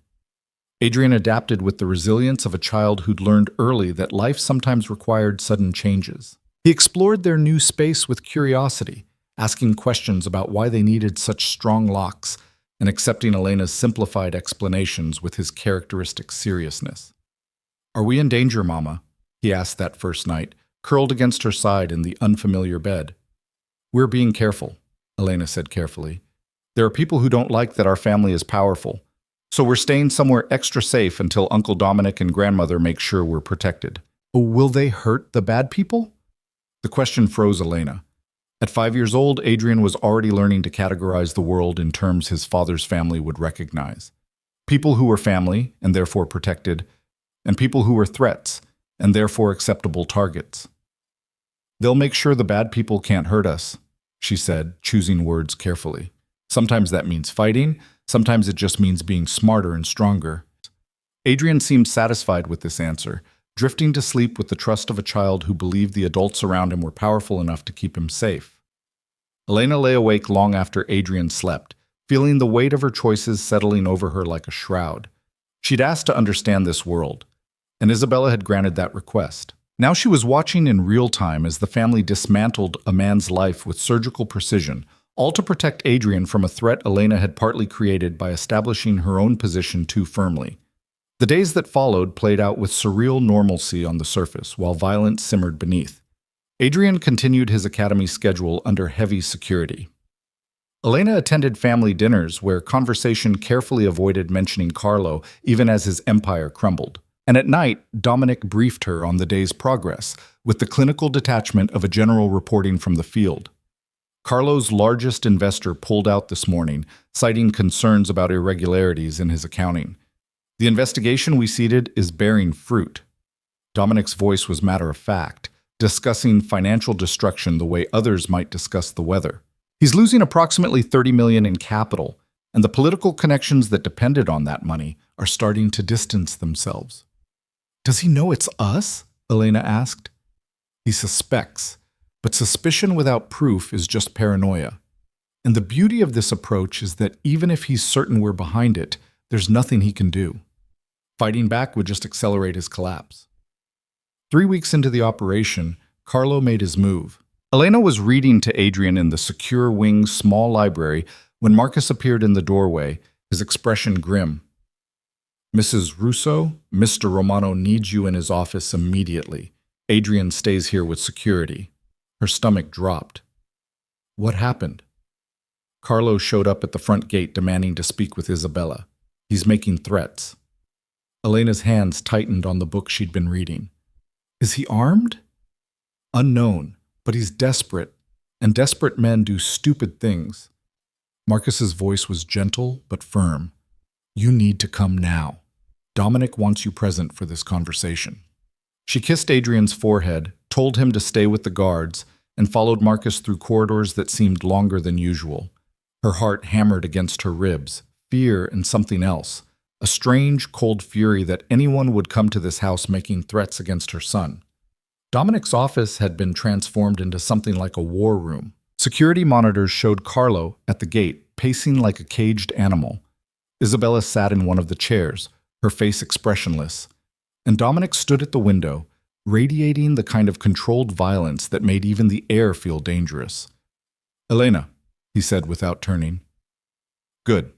Adrian adapted with the resilience of a child who'd learned early that life sometimes required sudden changes. He explored their new space with curiosity, asking questions about why they needed such strong locks and accepting Elena's simplified explanations with his characteristic seriousness. Are we in danger, Mama? He asked that first night, curled against her side in the unfamiliar bed. We're being careful, Elena said carefully. There are people who don't like that our family is powerful, so we're staying somewhere extra safe until Uncle Dominic and Grandmother make sure we're protected. Oh, will they hurt the bad people? The question froze Elena. At 5 years old, Adrian was already learning to categorize the world in terms his father's family would recognize. People who were family, and therefore protected, and people who were threats, and therefore acceptable targets. They'll make sure the bad people can't hurt us, she said, choosing words carefully. Sometimes that means fighting, sometimes it just means being smarter and stronger. Adrian seemed satisfied with this answer, drifting to sleep with the trust of a child who believed the adults around him were powerful enough to keep him safe. Elena lay awake long after Adrian slept, feeling the weight of her choices settling over her like a shroud. She'd asked to understand this world, and Isabella had granted that request. Now she was watching in real time as the family dismantled a man's life with surgical precision, all to protect Adrian from a threat Elena had partly created by establishing her own position too firmly. The days that followed played out with surreal normalcy on the surface, while violence simmered beneath. Adrian continued his academy schedule under heavy security. Elena attended family dinners where conversation carefully avoided mentioning Carlo even as his empire crumbled. And at night, Dominic briefed her on the day's progress, with the clinical detachment of a general reporting from the field. Carlo's largest investor pulled out this morning, citing concerns about irregularities in his accounting. The investigation we seeded is bearing fruit. Dominic's voice was matter-of-fact, discussing financial destruction the way others might discuss the weather. He's losing approximately $30 million in capital, and the political connections that depended on that money are starting to distance themselves. Does he know it's us? Elena asked. He suspects, but suspicion without proof is just paranoia. And the beauty of this approach is that even if he's certain we're behind it, there's nothing he can do. Fighting back would just accelerate his collapse. 3 weeks into the operation, Carlo made his move. Elena was reading to Adrian in the secure wing's small library when Marcus appeared in the doorway, his expression grim. Mrs. Russo, Mr. Romano needs you in his office immediately. Adrian stays here with security. Her stomach dropped. What happened? Carlo showed up at the front gate demanding to speak with Isabella. He's making threats. Elena's hands tightened on the book she'd been reading. Is he armed? Unknown, but he's desperate, and desperate men do stupid things. Marcus's voice was gentle but firm. You need to come now. Dominic wants you present for this conversation. She kissed Adrian's forehead, told him to stay with the guards, and followed Marcus through corridors that seemed longer than usual. Her heart hammered against her ribs, fear and something else, a strange, cold fury that anyone would come to this house making threats against her son. Dominic's office had been transformed into something like a war room. Security monitors showed Carlo, at the gate, pacing like a caged animal. Isabella sat in one of the chairs, her face expressionless, and Dominic stood at the window, radiating the kind of controlled violence that made even the air feel dangerous. Elena, he said without turning. Good.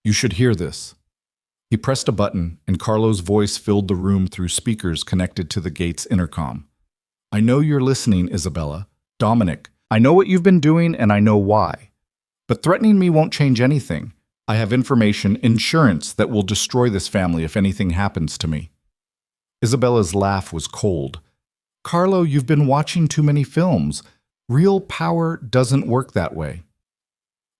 You should hear this. He pressed a button, and Carlo's voice filled the room through speakers connected to the gate's intercom. I know you're listening, Isabella. Dominic, I know what you've been doing, and I know why. But threatening me won't change anything. I have information, insurance, that will destroy this family if anything happens to me. Isabella's laugh was cold. Carlo, you've been watching too many films. Real power doesn't work that way.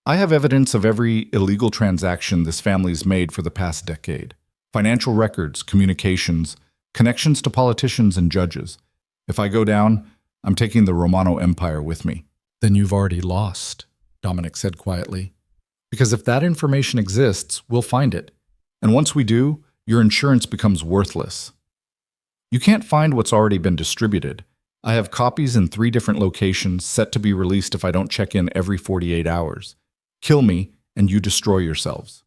I have evidence of every illegal transaction this family's made for the past decade. Financial records, communications, connections to politicians and judges. If I go down, I'm taking the Romano Empire with me. Then you've already lost, Dominic said quietly. Because if that information exists, we'll find it. And once we do, your insurance becomes worthless. You can't find what's already been distributed. I have copies in 3 different locations set to be released if I don't check in every 48 hours. Kill me, and you destroy yourselves.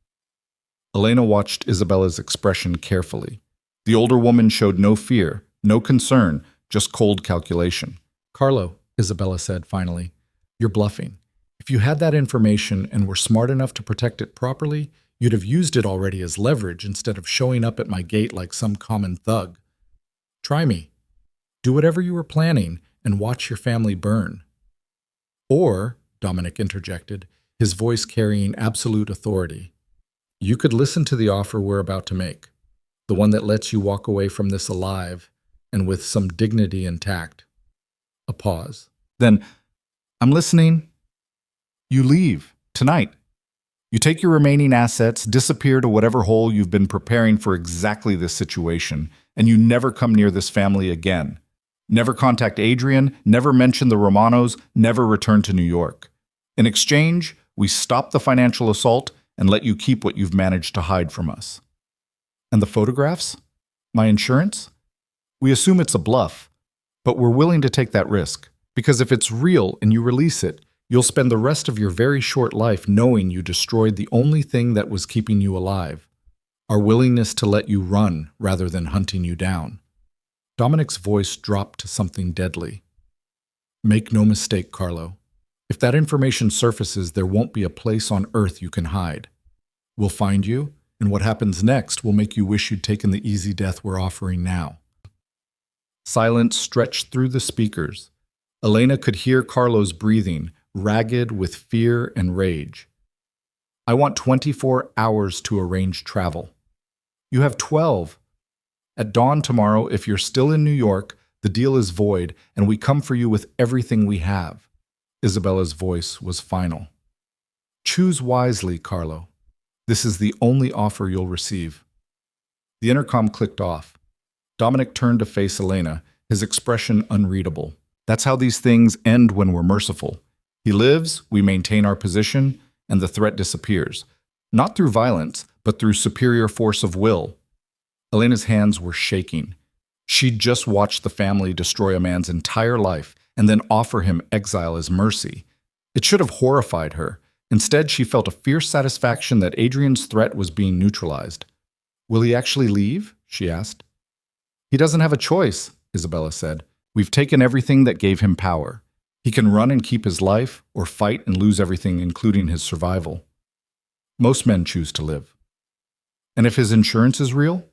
Elena watched Isabella's expression carefully. The older woman showed no fear, no concern, just cold calculation. Carlo, Isabella said finally, you're bluffing. If you had that information and were smart enough to protect it properly, you'd have used it already as leverage instead of showing up at my gate like some common thug. Try me. Do whatever you were planning and watch your family burn. Or, Dominic interjected, his voice carrying absolute authority, you could listen to the offer we're about to make, the one that lets you walk away from this alive and with some dignity intact. A pause. Then, I'm listening. You leave, tonight. You take your remaining assets, disappear to whatever hole you've been preparing for exactly this situation, and you never come near this family again. Never contact Adrian, never mention the Romanos, never return to New York. In exchange, we stop the financial assault and let you keep what you've managed to hide from us. And the photographs? My insurance? We assume it's a bluff, but we're willing to take that risk, because if it's real and you release it, you'll spend the rest of your very short life knowing you destroyed the only thing that was keeping you alive, our willingness to let you run rather than hunting you down. Dominic's voice dropped to something deadly. Make no mistake, Carlo. If that information surfaces, there won't be a place on earth you can hide. We'll find you, and what happens next will make you wish you'd taken the easy death we're offering now. Silence stretched through the speakers. Elena could hear Carlo's breathing, ragged with fear and rage. I want 24 hours to arrange travel. You have 12. At dawn tomorrow, if you're still in New York, the deal is void, and we come for you with everything we have. Isabella's voice was final. Choose wisely, Carlo. This is the only offer you'll receive. The intercom clicked off. Dominic turned to face Elena, his expression unreadable. That's how these things end when we're merciful. He lives, we maintain our position, and the threat disappears. Not through violence, but through superior force of will. Elena's hands were shaking. She'd just watched the family destroy a man's entire life and then offer him exile as mercy. It should have horrified her. Instead, she felt a fierce satisfaction that Adrian's threat was being neutralized. Will he actually leave? She asked. He doesn't have a choice, Isabella said. We've taken everything that gave him power. He can run and keep his life, or fight and lose everything, including his survival. Most men choose to live. And if his insurance is real?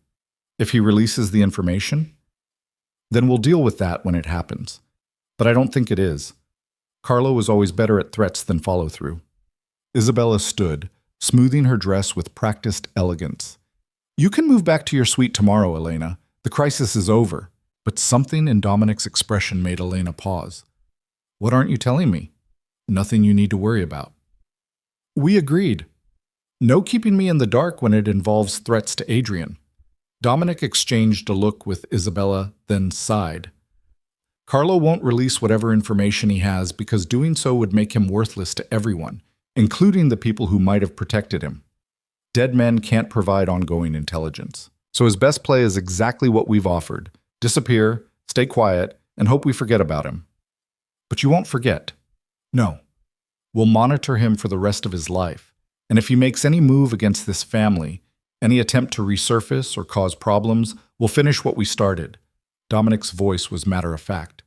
If he releases the information? Then we'll deal with that when it happens. But I don't think it is. Carlo was always better at threats than follow-through. Isabella stood, smoothing her dress with practiced elegance. You can move back to your suite tomorrow, Elena. The crisis is over. But something in Dominic's expression made Elena pause. What aren't you telling me? Nothing you need to worry about. We agreed. No keeping me in the dark when it involves threats to Adrian. Dominic exchanged a look with Isabella, then sighed. Carlo won't release whatever information he has because doing so would make him worthless to everyone, including the people who might have protected him. Dead men can't provide ongoing intelligence. So his best play is exactly what we've offered. Disappear, stay quiet, and hope we forget about him. But you won't forget. No. We'll monitor him for the rest of his life. And if he makes any move against this family, any attempt to resurface or cause problems, we'll finish what we started. Dominic's voice was matter-of-fact.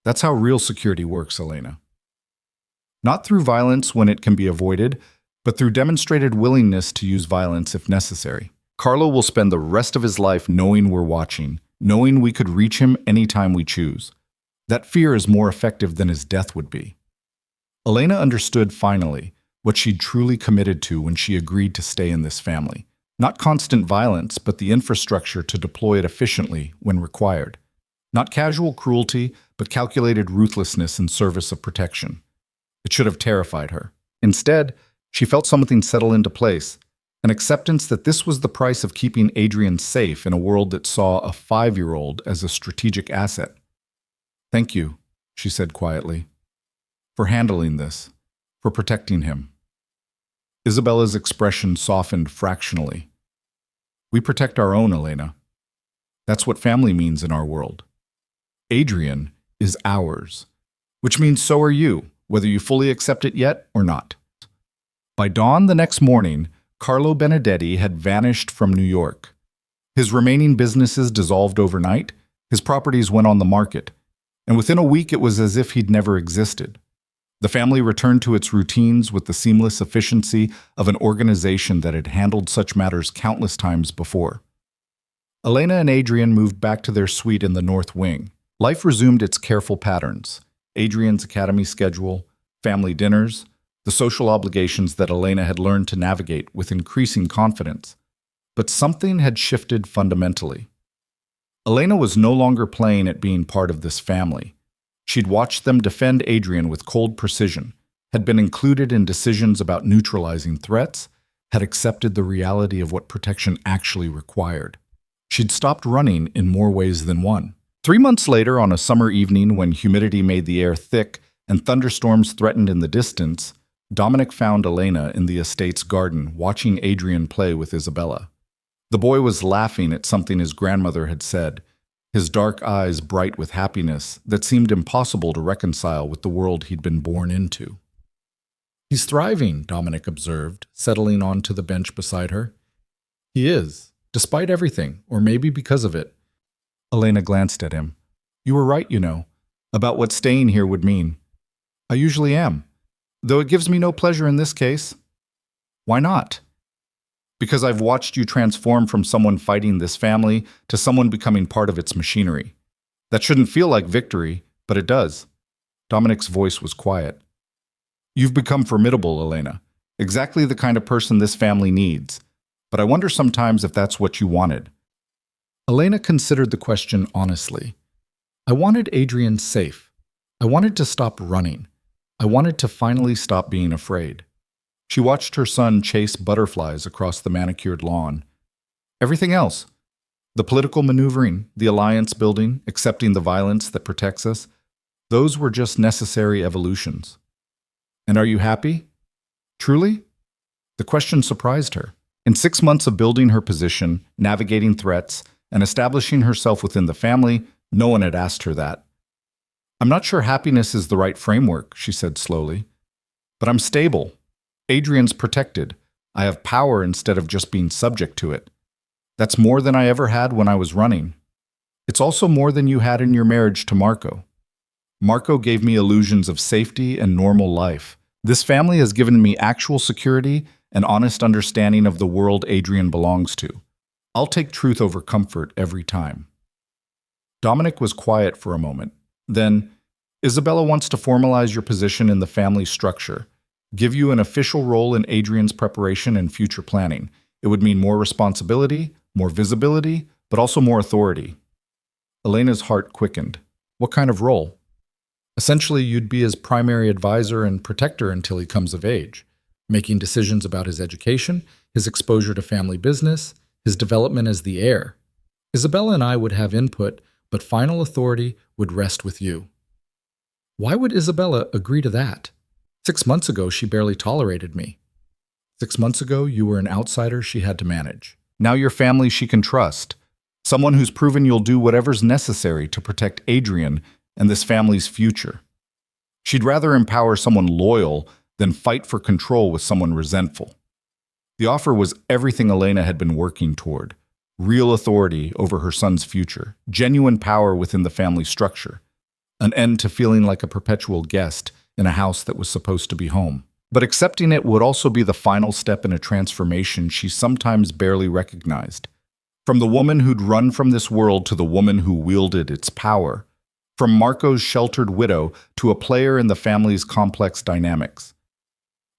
That's how real security works, Elena. Not through violence when it can be avoided, but through demonstrated willingness to use violence if necessary. Carlo will spend the rest of his life knowing we're watching, knowing we could reach him anytime we choose. That fear is more effective than his death would be. Elena understood finally what she'd truly committed to when she agreed to stay in this family. Not constant violence, but the infrastructure to deploy it efficiently when required. Not casual cruelty, but calculated ruthlessness in service of protection. It should have terrified her. Instead, she felt something settle into place, an acceptance that this was the price of keeping Adrian safe in a world that saw a 5-year-old as a strategic asset. Thank you, she said quietly, for handling this, for protecting him. Isabella's expression softened fractionally. We protect our own, Elena. That's what family means in our world. Adrian is ours, which means so are you, whether you fully accept it yet or not. By dawn the next morning, Carlo Benedetti had vanished from New York. His remaining businesses dissolved overnight, his properties went on the market, and within a week it was as if he'd never existed. The family returned to its routines with the seamless efficiency of an organization that had handled such matters countless times before. Elena and Adrian moved back to their suite in the North Wing. Life resumed its careful patterns. Adrian's academy schedule, family dinners, the social obligations that Elena had learned to navigate with increasing confidence. But something had shifted fundamentally. Elena was no longer playing at being part of this family. She'd watched them defend Adrian with cold precision, had been included in decisions about neutralizing threats, had accepted the reality of what protection actually required. She'd stopped running in more ways than one. 3 months later, on a summer evening when humidity made the air thick and thunderstorms threatened in the distance, Dominic found Elena in the estate's garden watching Adrian play with Isabella. The boy was laughing at something his grandmother had said, his dark eyes bright with happiness that seemed impossible to reconcile with the world he'd been born into. He's thriving, Dominic observed, settling onto the bench beside her. He is, despite everything, or maybe because of it. Elena glanced at him. You were right, you know, about what staying here would mean. I usually am, though it gives me no pleasure in this case. Why not? Because I've watched you transform from someone fighting this family to someone becoming part of its machinery. That shouldn't feel like victory, but it does. Dominic's voice was quiet. You've become formidable, Elena. Exactly the kind of person this family needs. But I wonder sometimes if that's what you wanted. Elena considered the question honestly. I wanted Adrian safe. I wanted to stop running. I wanted to finally stop being afraid. She watched her son chase butterflies across the manicured lawn. Everything else, the political maneuvering, the alliance building, accepting the violence that protects us, those were just necessary evolutions. And are you happy? Truly? The question surprised her. In 6 months of building her position, navigating threats, and establishing herself within the family, no one had asked her that. I'm not sure happiness is the right framework, she said slowly. But I'm stable. Adrian's protected. I have power instead of just being subject to it. That's more than I ever had when I was running. It's also more than you had in your marriage to Marco. Marco gave me illusions of safety and normal life. This family has given me actual security and honest understanding of the world Adrian belongs to. I'll take truth over comfort every time. Dominic was quiet for a moment. Then, Isabella wants to formalize your position in the family structure, give you an official role in Adrian's preparation and future planning. It would mean more responsibility, more visibility, but also more authority. Elena's heart quickened. What kind of role? Essentially, you'd be his primary advisor and protector until he comes of age, making decisions about his education, his exposure to family business, his development as the heir. Isabella and I would have input, but final authority would rest with you. Why would Isabella agree to that? 6 months ago, she barely tolerated me. 6 months ago, you were an outsider she had to manage. Now you're family she can trust. Someone who's proven you'll do whatever's necessary to protect Adrian and this family's future. She'd rather empower someone loyal than fight for control with someone resentful. The offer was everything Elena had been working toward. Real authority over her son's future, genuine power within the family structure, an end to feeling like a perpetual guest in a house that was supposed to be home. But accepting it would also be the final step in a transformation she sometimes barely recognized. From the woman who'd run from this world to the woman who wielded its power. From Marco's sheltered widow to a player in the family's complex dynamics.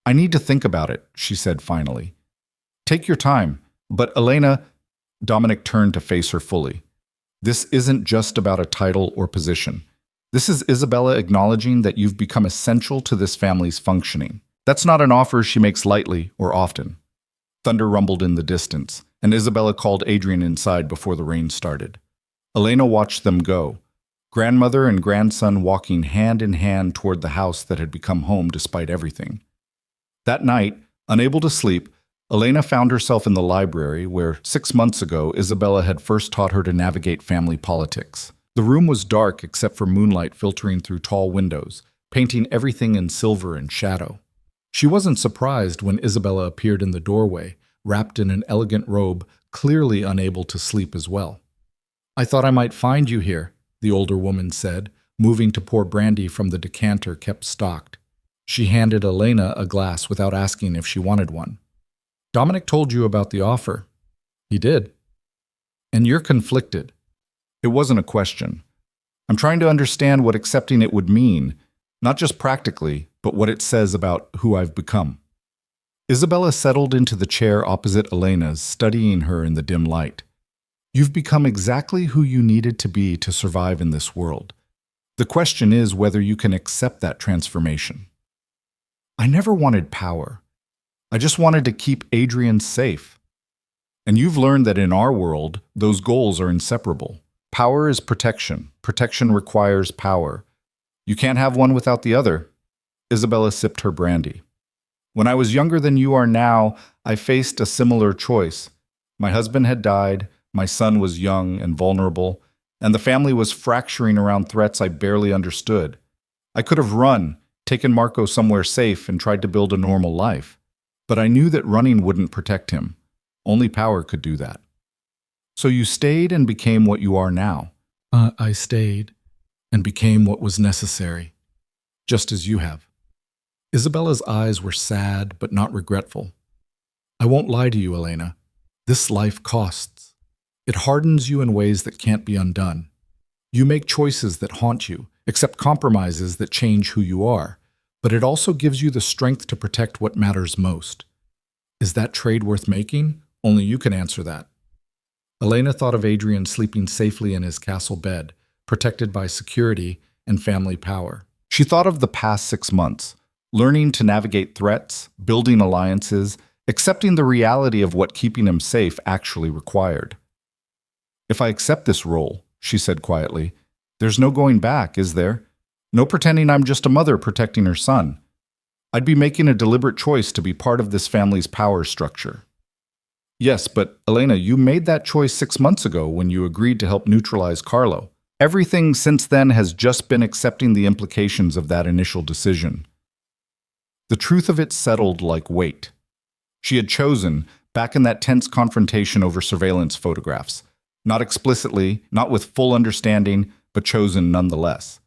I need to think about it, she said finally. Take your time, but Elena, Dominic turned to face her fully. This isn't just about a title or position. This is Isabella acknowledging that you've become essential to this family's functioning. That's not an offer she makes lightly or often. Thunder rumbled in the distance, and Isabella called Adrian inside before the rain started. Elena watched them go, grandmother and grandson walking hand in hand toward the house that had become home despite everything. That night, unable to sleep, Elena found herself in the library where 6 months ago Isabella had first taught her to navigate family politics. The room was dark except for moonlight filtering through tall windows, painting everything in silver and shadow. She wasn't surprised when Isabella appeared in the doorway, wrapped in an elegant robe, clearly unable to sleep as well. I thought I might find you here, the older woman said, moving to pour brandy from the decanter kept stocked. She handed Elena a glass without asking if she wanted one. Dominic told you about the offer. He did. And you're conflicted. It wasn't a question. I'm trying to understand what accepting it would mean, not just practically, but what it says about who I've become. Isabella settled into the chair opposite Elena's, studying her in the dim light. You've become exactly who you needed to be to survive in this world. The question is whether you can accept that transformation. I never wanted power. I just wanted to keep Adrian safe. And you've learned that in our world, those goals are inseparable. Power is protection. Protection requires power. You can't have one without the other. Isabella sipped her brandy. When I was younger than you are now, I faced a similar choice. My husband had died, my son was young and vulnerable, and the family was fracturing around threats I barely understood. I could have run, taken Marco somewhere safe, and tried to build a normal life. But I knew that running wouldn't protect him. Only power could do that. So you stayed and became what you are now. I stayed and became what was necessary, just as you have. Isabella's eyes were sad but not regretful. I won't lie to you, Elena. This life costs. It hardens you in ways that can't be undone. You make choices that haunt you, accept compromises that change who you are, but it also gives you the strength to protect what matters most. Is that trade worth making? Only you can answer that. Elena thought of Adrian sleeping safely in his castle bed, protected by security and family power. She thought of the past 6 months, learning to navigate threats, building alliances, accepting the reality of what keeping him safe actually required. "If I accept this role," she said quietly, "there's no going back, is there? No pretending I'm just a mother protecting her son. I'd be making a deliberate choice to be part of this family's power structure." "Yes, but Elena, you made that choice 6 months ago when you agreed to help neutralize Carlo. Everything since then has just been accepting the implications of that initial decision." The truth of it settled like weight. She had chosen, back in that tense confrontation over surveillance photographs. Not explicitly, not with full understanding, but chosen nonetheless.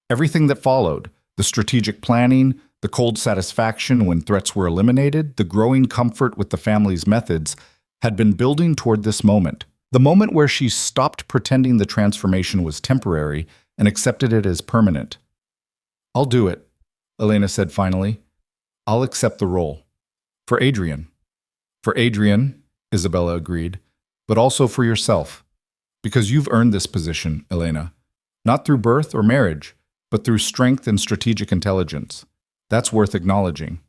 Everything that followed, the strategic planning, the cold satisfaction when threats were eliminated, the growing comfort with the family's methods, had been building toward this moment. The moment where she stopped pretending the transformation was temporary and accepted it as permanent. "I'll do it," Elena said finally. "I'll accept the role. For Adrian." "For Adrian," Isabella agreed, "but also for yourself. Because you've earned this position, Elena. Not through birth or marriage, but through strength and strategic intelligence. That's worth acknowledging."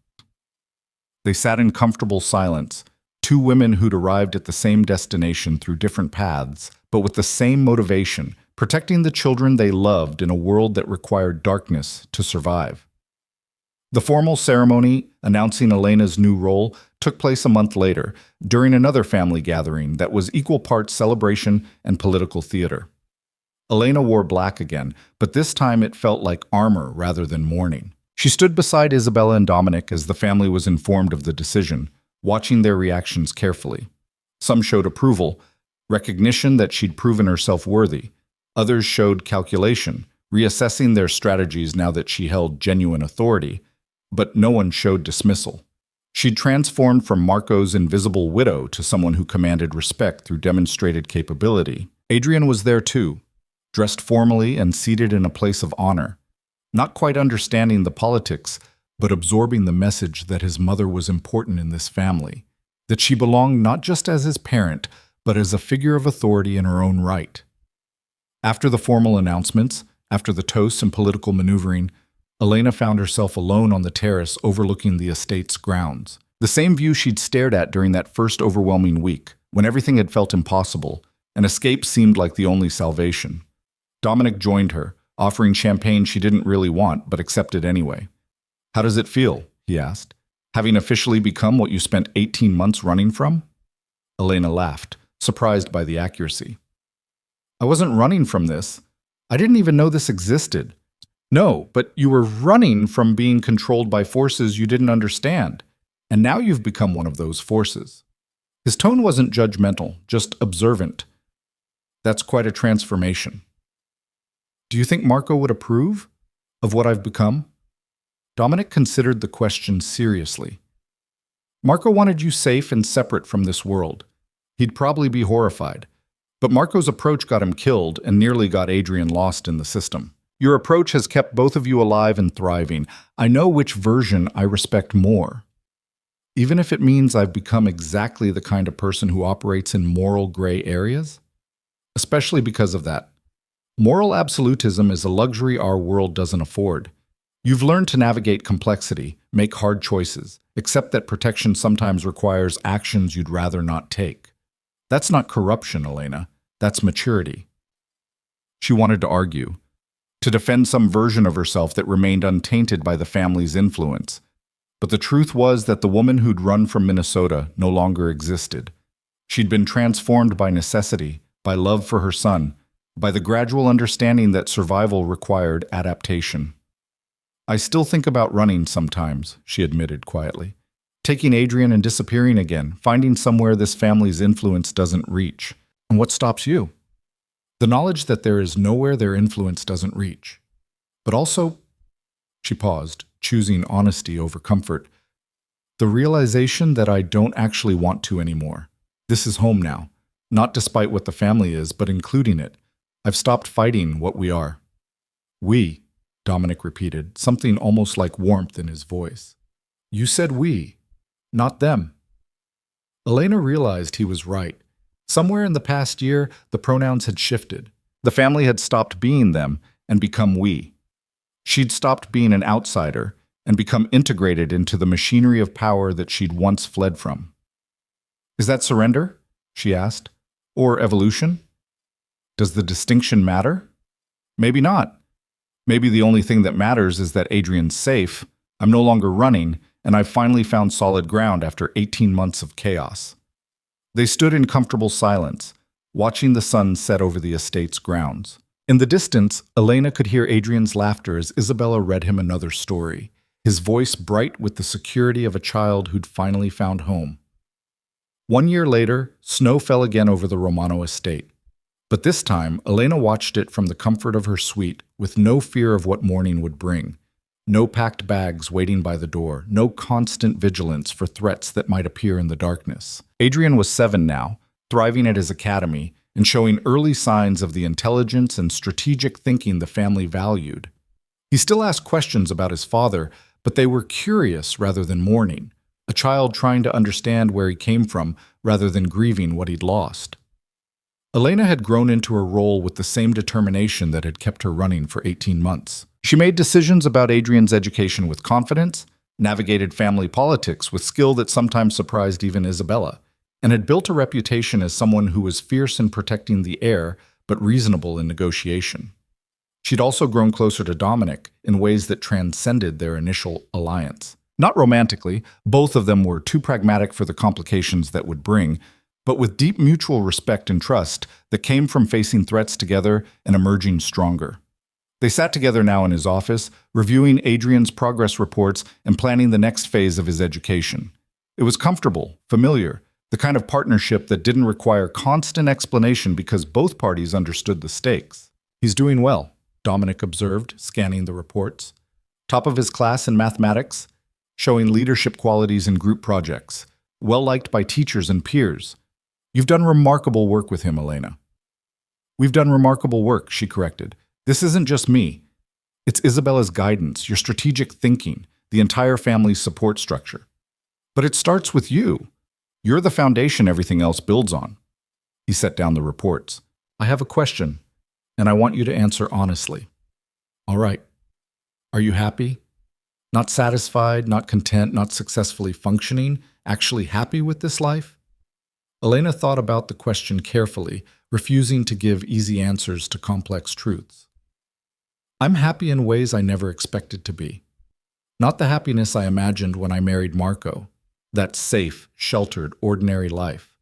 They sat in comfortable silence, two women who'd arrived at the same destination through different paths, but with the same motivation, protecting the children they loved in a world that required darkness to survive. The formal ceremony announcing Elena's new role took place a month later, during another family gathering that was equal parts celebration and political theater. Elena wore black again, but this time it felt like armor rather than mourning. She stood beside Isabella and Dominic as the family was informed of the decision, watching their reactions carefully. Some showed approval, recognition that she'd proven herself worthy. Others showed calculation, reassessing their strategies now that she held genuine authority. But no one showed dismissal. She'd transformed from Marco's invisible widow to someone who commanded respect through demonstrated capability. Adrian was there too, dressed formally and seated in a place of honor, not quite understanding the politics, but absorbing the message that his mother was important in this family, that she belonged not just as his parent, but as a figure of authority in her own right. After the formal announcements, after the toasts and political maneuvering, Elena found herself alone on the terrace overlooking the estate's grounds. The same view she'd stared at during that first overwhelming week, when everything had felt impossible, and escape seemed like the only salvation. Dominic joined her, offering champagne she didn't really want, but accepted anyway. "How does it feel?" he asked. "Having officially become what you spent 18 months running from?" Elena laughed, surprised by the accuracy. "I wasn't running from this. I didn't even know this existed." "No, but you were running from being controlled by forces you didn't understand, and now you've become one of those forces." His tone wasn't judgmental, just observant. "That's quite a transformation." "Do you think Marco would approve of what I've become?" Dominic considered the question seriously. "Marco wanted you safe and separate from this world. He'd probably be horrified. But Marco's approach got him killed and nearly got Adrian lost in the system. Your approach has kept both of you alive and thriving. I know which version I respect more. Even if it means I've become exactly the kind of person who operates in moral gray areas. Especially because of that. Moral absolutism is a luxury our world doesn't afford. You've learned to navigate complexity, make hard choices, accept that protection sometimes requires actions you'd rather not take. That's not corruption, Elena. That's maturity." She wanted to argue, to defend some version of herself that remained untainted by the family's influence. But the truth was that the woman who'd run from Minnesota no longer existed. She'd been transformed by necessity, by love for her son, by the gradual understanding that survival required adaptation. "I still think about running sometimes," she admitted quietly. "Taking Adrian and disappearing again, finding somewhere this family's influence doesn't reach." "And what stops you?" "The knowledge that there is nowhere their influence doesn't reach. But also," she paused, choosing honesty over comfort, "the realization that I don't actually want to anymore. This is home now, not despite what the family is, but including it. I've stopped fighting what we are." "We," Dominic repeated, something almost like warmth in his voice. "You said we, not them." Elena realized he was right. Somewhere in the past year, the pronouns had shifted. The family had stopped being them and become we. She'd stopped being an outsider and become integrated into the machinery of power that she'd once fled from. Is that surrender? She asked. Or evolution? Does the distinction matter? Maybe not. Maybe the only thing that matters is that Adrian's safe, I'm no longer running, and I've finally found solid ground after 18 months of chaos. They stood in comfortable silence, watching the sun set over the estate's grounds. In the distance, Elena could hear Adrian's laughter as Isabella read him another story, his voice bright with the security of a child who'd finally found home. 1 year later, snow fell again over the Romano estate. But this time, Elena watched it from the comfort of her suite, with no fear of what morning would bring. No packed bags waiting by the door, no constant vigilance for threats that might appear in the darkness. Adrian was 7 now, thriving at his academy, and showing early signs of the intelligence and strategic thinking the family valued. He still asked questions about his father, but they were curious rather than mourning, a child trying to understand where he came from rather than grieving what he'd lost. Elena had grown into her role with the same determination that had kept her running for 18 months. She made decisions about Adrian's education with confidence, navigated family politics with skill that sometimes surprised even Isabella, and had built a reputation as someone who was fierce in protecting the heir but reasonable in negotiation. She'd also grown closer to Dominic in ways that transcended their initial alliance. Not romantically, both of them were too pragmatic for the complications that would bring, but with deep mutual respect and trust that came from facing threats together and emerging stronger. They sat together now in his office, reviewing Adrian's progress reports and planning the next phase of his education. It was comfortable, familiar, the kind of partnership that didn't require constant explanation because both parties understood the stakes. He's doing well, Dominic observed, scanning the reports. Top of his class in mathematics, showing leadership qualities in group projects, well-liked by teachers and peers. You've done remarkable work with him, Elena. We've done remarkable work, she corrected. This isn't just me. It's Isabella's guidance, your strategic thinking, the entire family's support structure. But it starts with you. You're the foundation everything else builds on. He set down the reports. I have a question, and I want you to answer honestly. All right. Are you happy? Not satisfied, not content, not successfully functioning, actually happy with this life? Elena thought about the question carefully, refusing to give easy answers to complex truths. I'm happy in ways I never expected to be. Not the happiness I imagined when I married Marco, that safe, sheltered, ordinary life,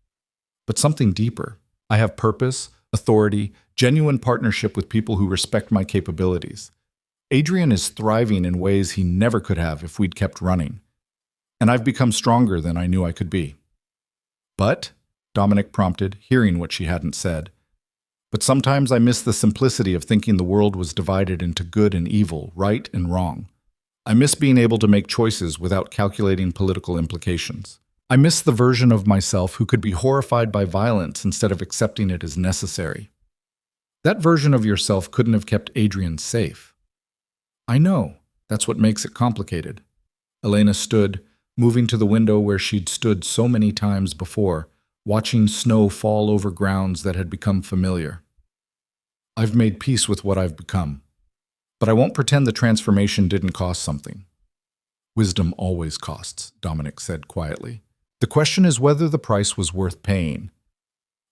but something deeper. I have purpose, authority, genuine partnership with people who respect my capabilities. Adrian is thriving in ways he never could have if we'd kept running, and I've become stronger than I knew I could be. But, Dominic prompted, hearing what she hadn't said, but sometimes I miss the simplicity of thinking the world was divided into good and evil, right and wrong. I miss being able to make choices without calculating political implications. I miss the version of myself who could be horrified by violence instead of accepting it as necessary. That version of yourself couldn't have kept Adrian safe. I know. That's what makes it complicated. Elena stood, moving to the window where she'd stood so many times before, watching snow fall over grounds that had become familiar. I've made peace with what I've become, but I won't pretend the transformation didn't cost something. Wisdom always costs, Dominic said quietly. The question is whether the price was worth paying.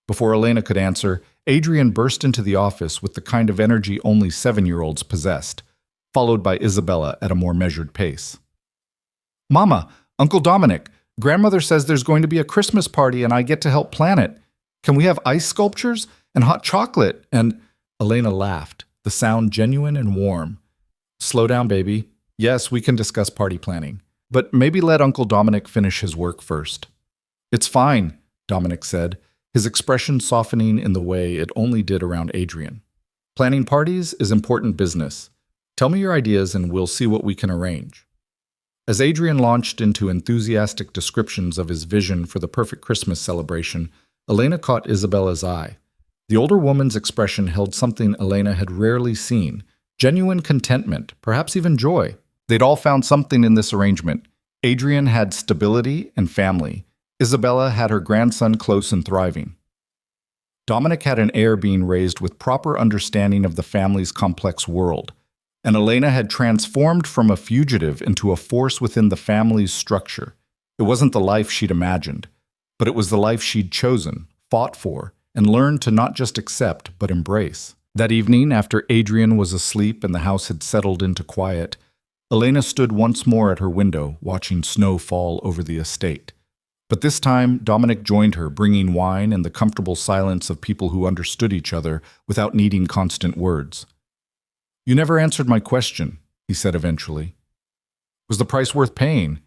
Before Elena could answer, Adrian burst into the office with the kind of energy only 7-year-olds possessed, followed by Isabella at a more measured pace. Mama, Uncle Dominic, Grandmother says there's going to be a Christmas party and I get to help plan it. Can we have ice sculptures and hot chocolate? And Elena laughed, the sound genuine and warm. Slow down, baby. Yes, we can discuss party planning, but maybe let Uncle Dominic finish his work first. It's fine, Dominic said, his expression softening in the way it only did around Adrian. Planning parties is important business. Tell me your ideas and we'll see what we can arrange. As Adrian launched into enthusiastic descriptions of his vision for the perfect Christmas celebration, Elena caught Isabella's eye. The older woman's expression held something Elena had rarely seen, genuine contentment, perhaps even joy. They'd all found something in this arrangement. Adrian had stability and family. Isabella had her grandson close and thriving. Dominic had an heir being raised with proper understanding of the family's complex world. and Elena had transformed from a fugitive into a force within the family's structure. It wasn't the life she'd imagined, but it was the life she'd chosen, fought for, and learned to not just accept, but embrace. That evening, after Adrian was asleep and the house had settled into quiet, Elena stood once more at her window, watching snow fall over the estate. But this time, Dominic joined her, bringing wine and the comfortable silence of people who understood each other without needing constant words. "You never answered my question," he said eventually. "Was the price worth paying?"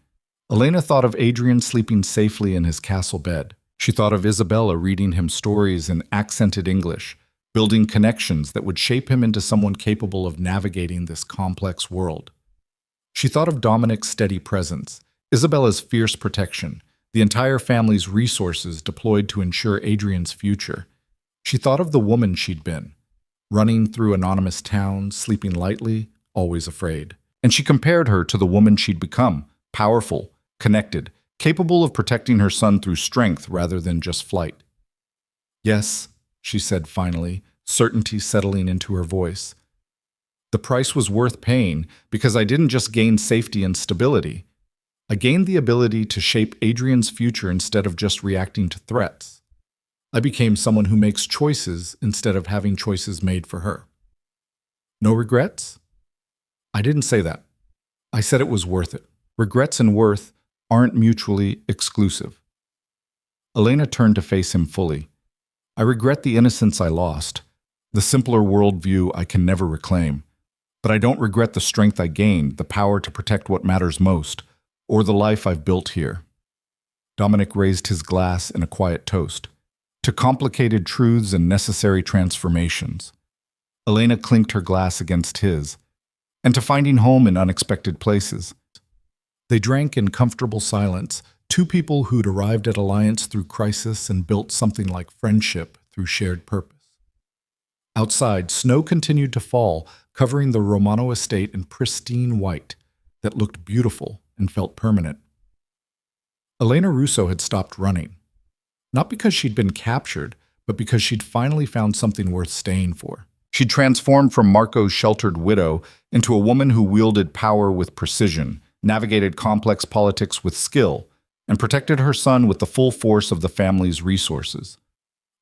Elena thought of Adrian sleeping safely in his castle bed. She thought of Isabella reading him stories in accented English, building connections that would shape him into someone capable of navigating this complex world. She thought of Dominic's steady presence, Isabella's fierce protection, the entire family's resources deployed to ensure Adrian's future. She thought of the woman she'd been, running through anonymous towns, sleeping lightly, always afraid. And she compared her to the woman she'd become, powerful, connected, capable of protecting her son through strength rather than just flight. "Yes," she said finally, certainty settling into her voice. "The price was worth paying because I didn't just gain safety and stability. I gained the ability to shape Adrian's future instead of just reacting to threats. I became someone who makes choices instead of having choices made for her." "No regrets?" "I didn't say that. I said it was worth it. Regrets and worth aren't mutually exclusive." Elena turned to face him fully. "I regret the innocence I lost, the simpler worldview I can never reclaim. But I don't regret the strength I gained, the power to protect what matters most, or the life I've built here." Dominic raised his glass in a quiet toast. "To complicated truths and necessary transformations." Elena clinked her glass against his. "And to finding home in unexpected places." They drank in comfortable silence, two people who'd arrived at alliance through crisis and built something like friendship through shared purpose. Outside, snow continued to fall, covering the Romano estate in pristine white that looked beautiful and felt permanent. Elena Russo had stopped running, not because she'd been captured, but because she'd finally found something worth staying for. She'd transformed from Marco's sheltered widow into a woman who wielded power with precision, navigated complex politics with skill, and protected her son with the full force of the family's resources.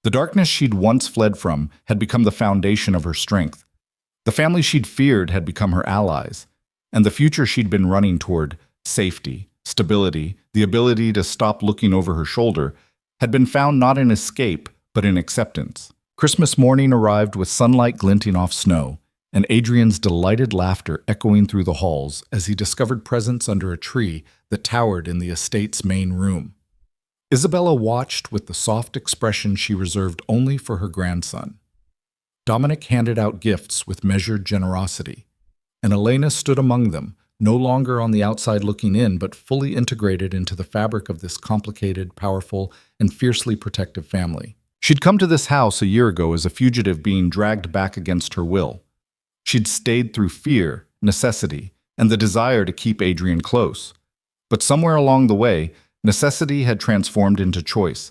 The darkness she'd once fled from had become the foundation of her strength. The family she'd feared had become her allies, and the future she'd been running toward, safety, stability, the ability to stop looking over her shoulder, had been found not in escape, but in acceptance. Christmas morning arrived with sunlight glinting off snow, and Adrian's delighted laughter echoing through the halls as he discovered presents under a tree that towered in the estate's main room. Isabella watched with the soft expression she reserved only for her grandson. Dominic handed out gifts with measured generosity, and Elena stood among them, no longer on the outside looking in, but fully integrated into the fabric of this complicated, powerful, and fiercely protective family. She'd come to this house a year ago as a fugitive being dragged back against her will. She'd stayed through fear, necessity, and the desire to keep Adrian close. But somewhere along the way, necessity had transformed into choice.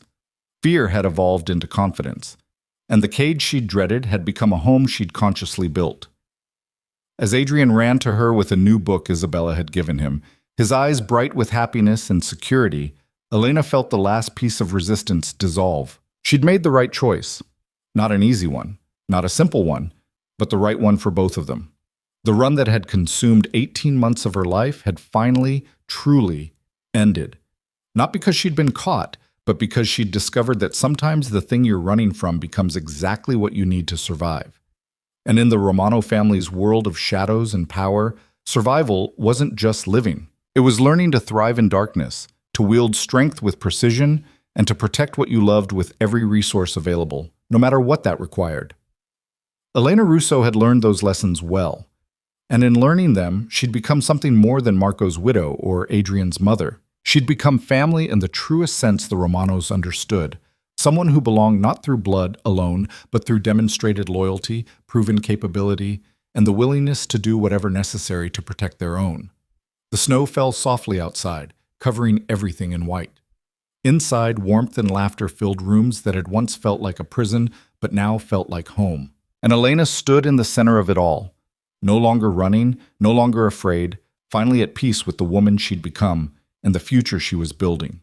Fear had evolved into confidence. And the cage she'd dreaded had become a home she'd consciously built. As Adrian ran to her with a new book Isabella had given him, his eyes bright with happiness and security, Elena felt the last piece of resistance dissolve. She'd made the right choice. Not an easy one, not a simple one, but the right one for both of them. The run that had consumed 18 months of her life had finally, truly ended. Not because she'd been caught, but because she'd discovered that sometimes the thing you're running from becomes exactly what you need to survive. And in the Romano family's world of shadows and power, survival wasn't just living. It was learning to thrive in darkness, to wield strength with precision, and to protect what you loved with every resource available, no matter what that required. Elena Russo had learned those lessons well, and in learning them, she'd become something more than Marco's widow or Adrian's mother. She'd become family in the truest sense the Romanos understood, someone who belonged not through blood alone, but through demonstrated loyalty, proven capability, and the willingness to do whatever necessary to protect their own. The snow fell softly outside, covering everything in white. Inside, warmth and laughter filled rooms that had once felt like a prison, but now felt like home. And Elena stood in the center of it all, No longer running, no longer afraid, finally at peace with the woman she'd become and the future she was building.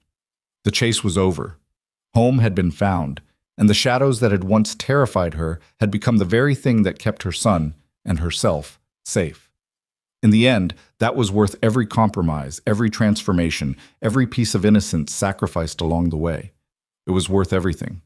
The chase was over. Home had been found, and the shadows that had once terrified her had become the very thing that kept her son and herself safe. In the end, that was worth every compromise, every transformation, every piece of innocence sacrificed along the way. It was worth everything.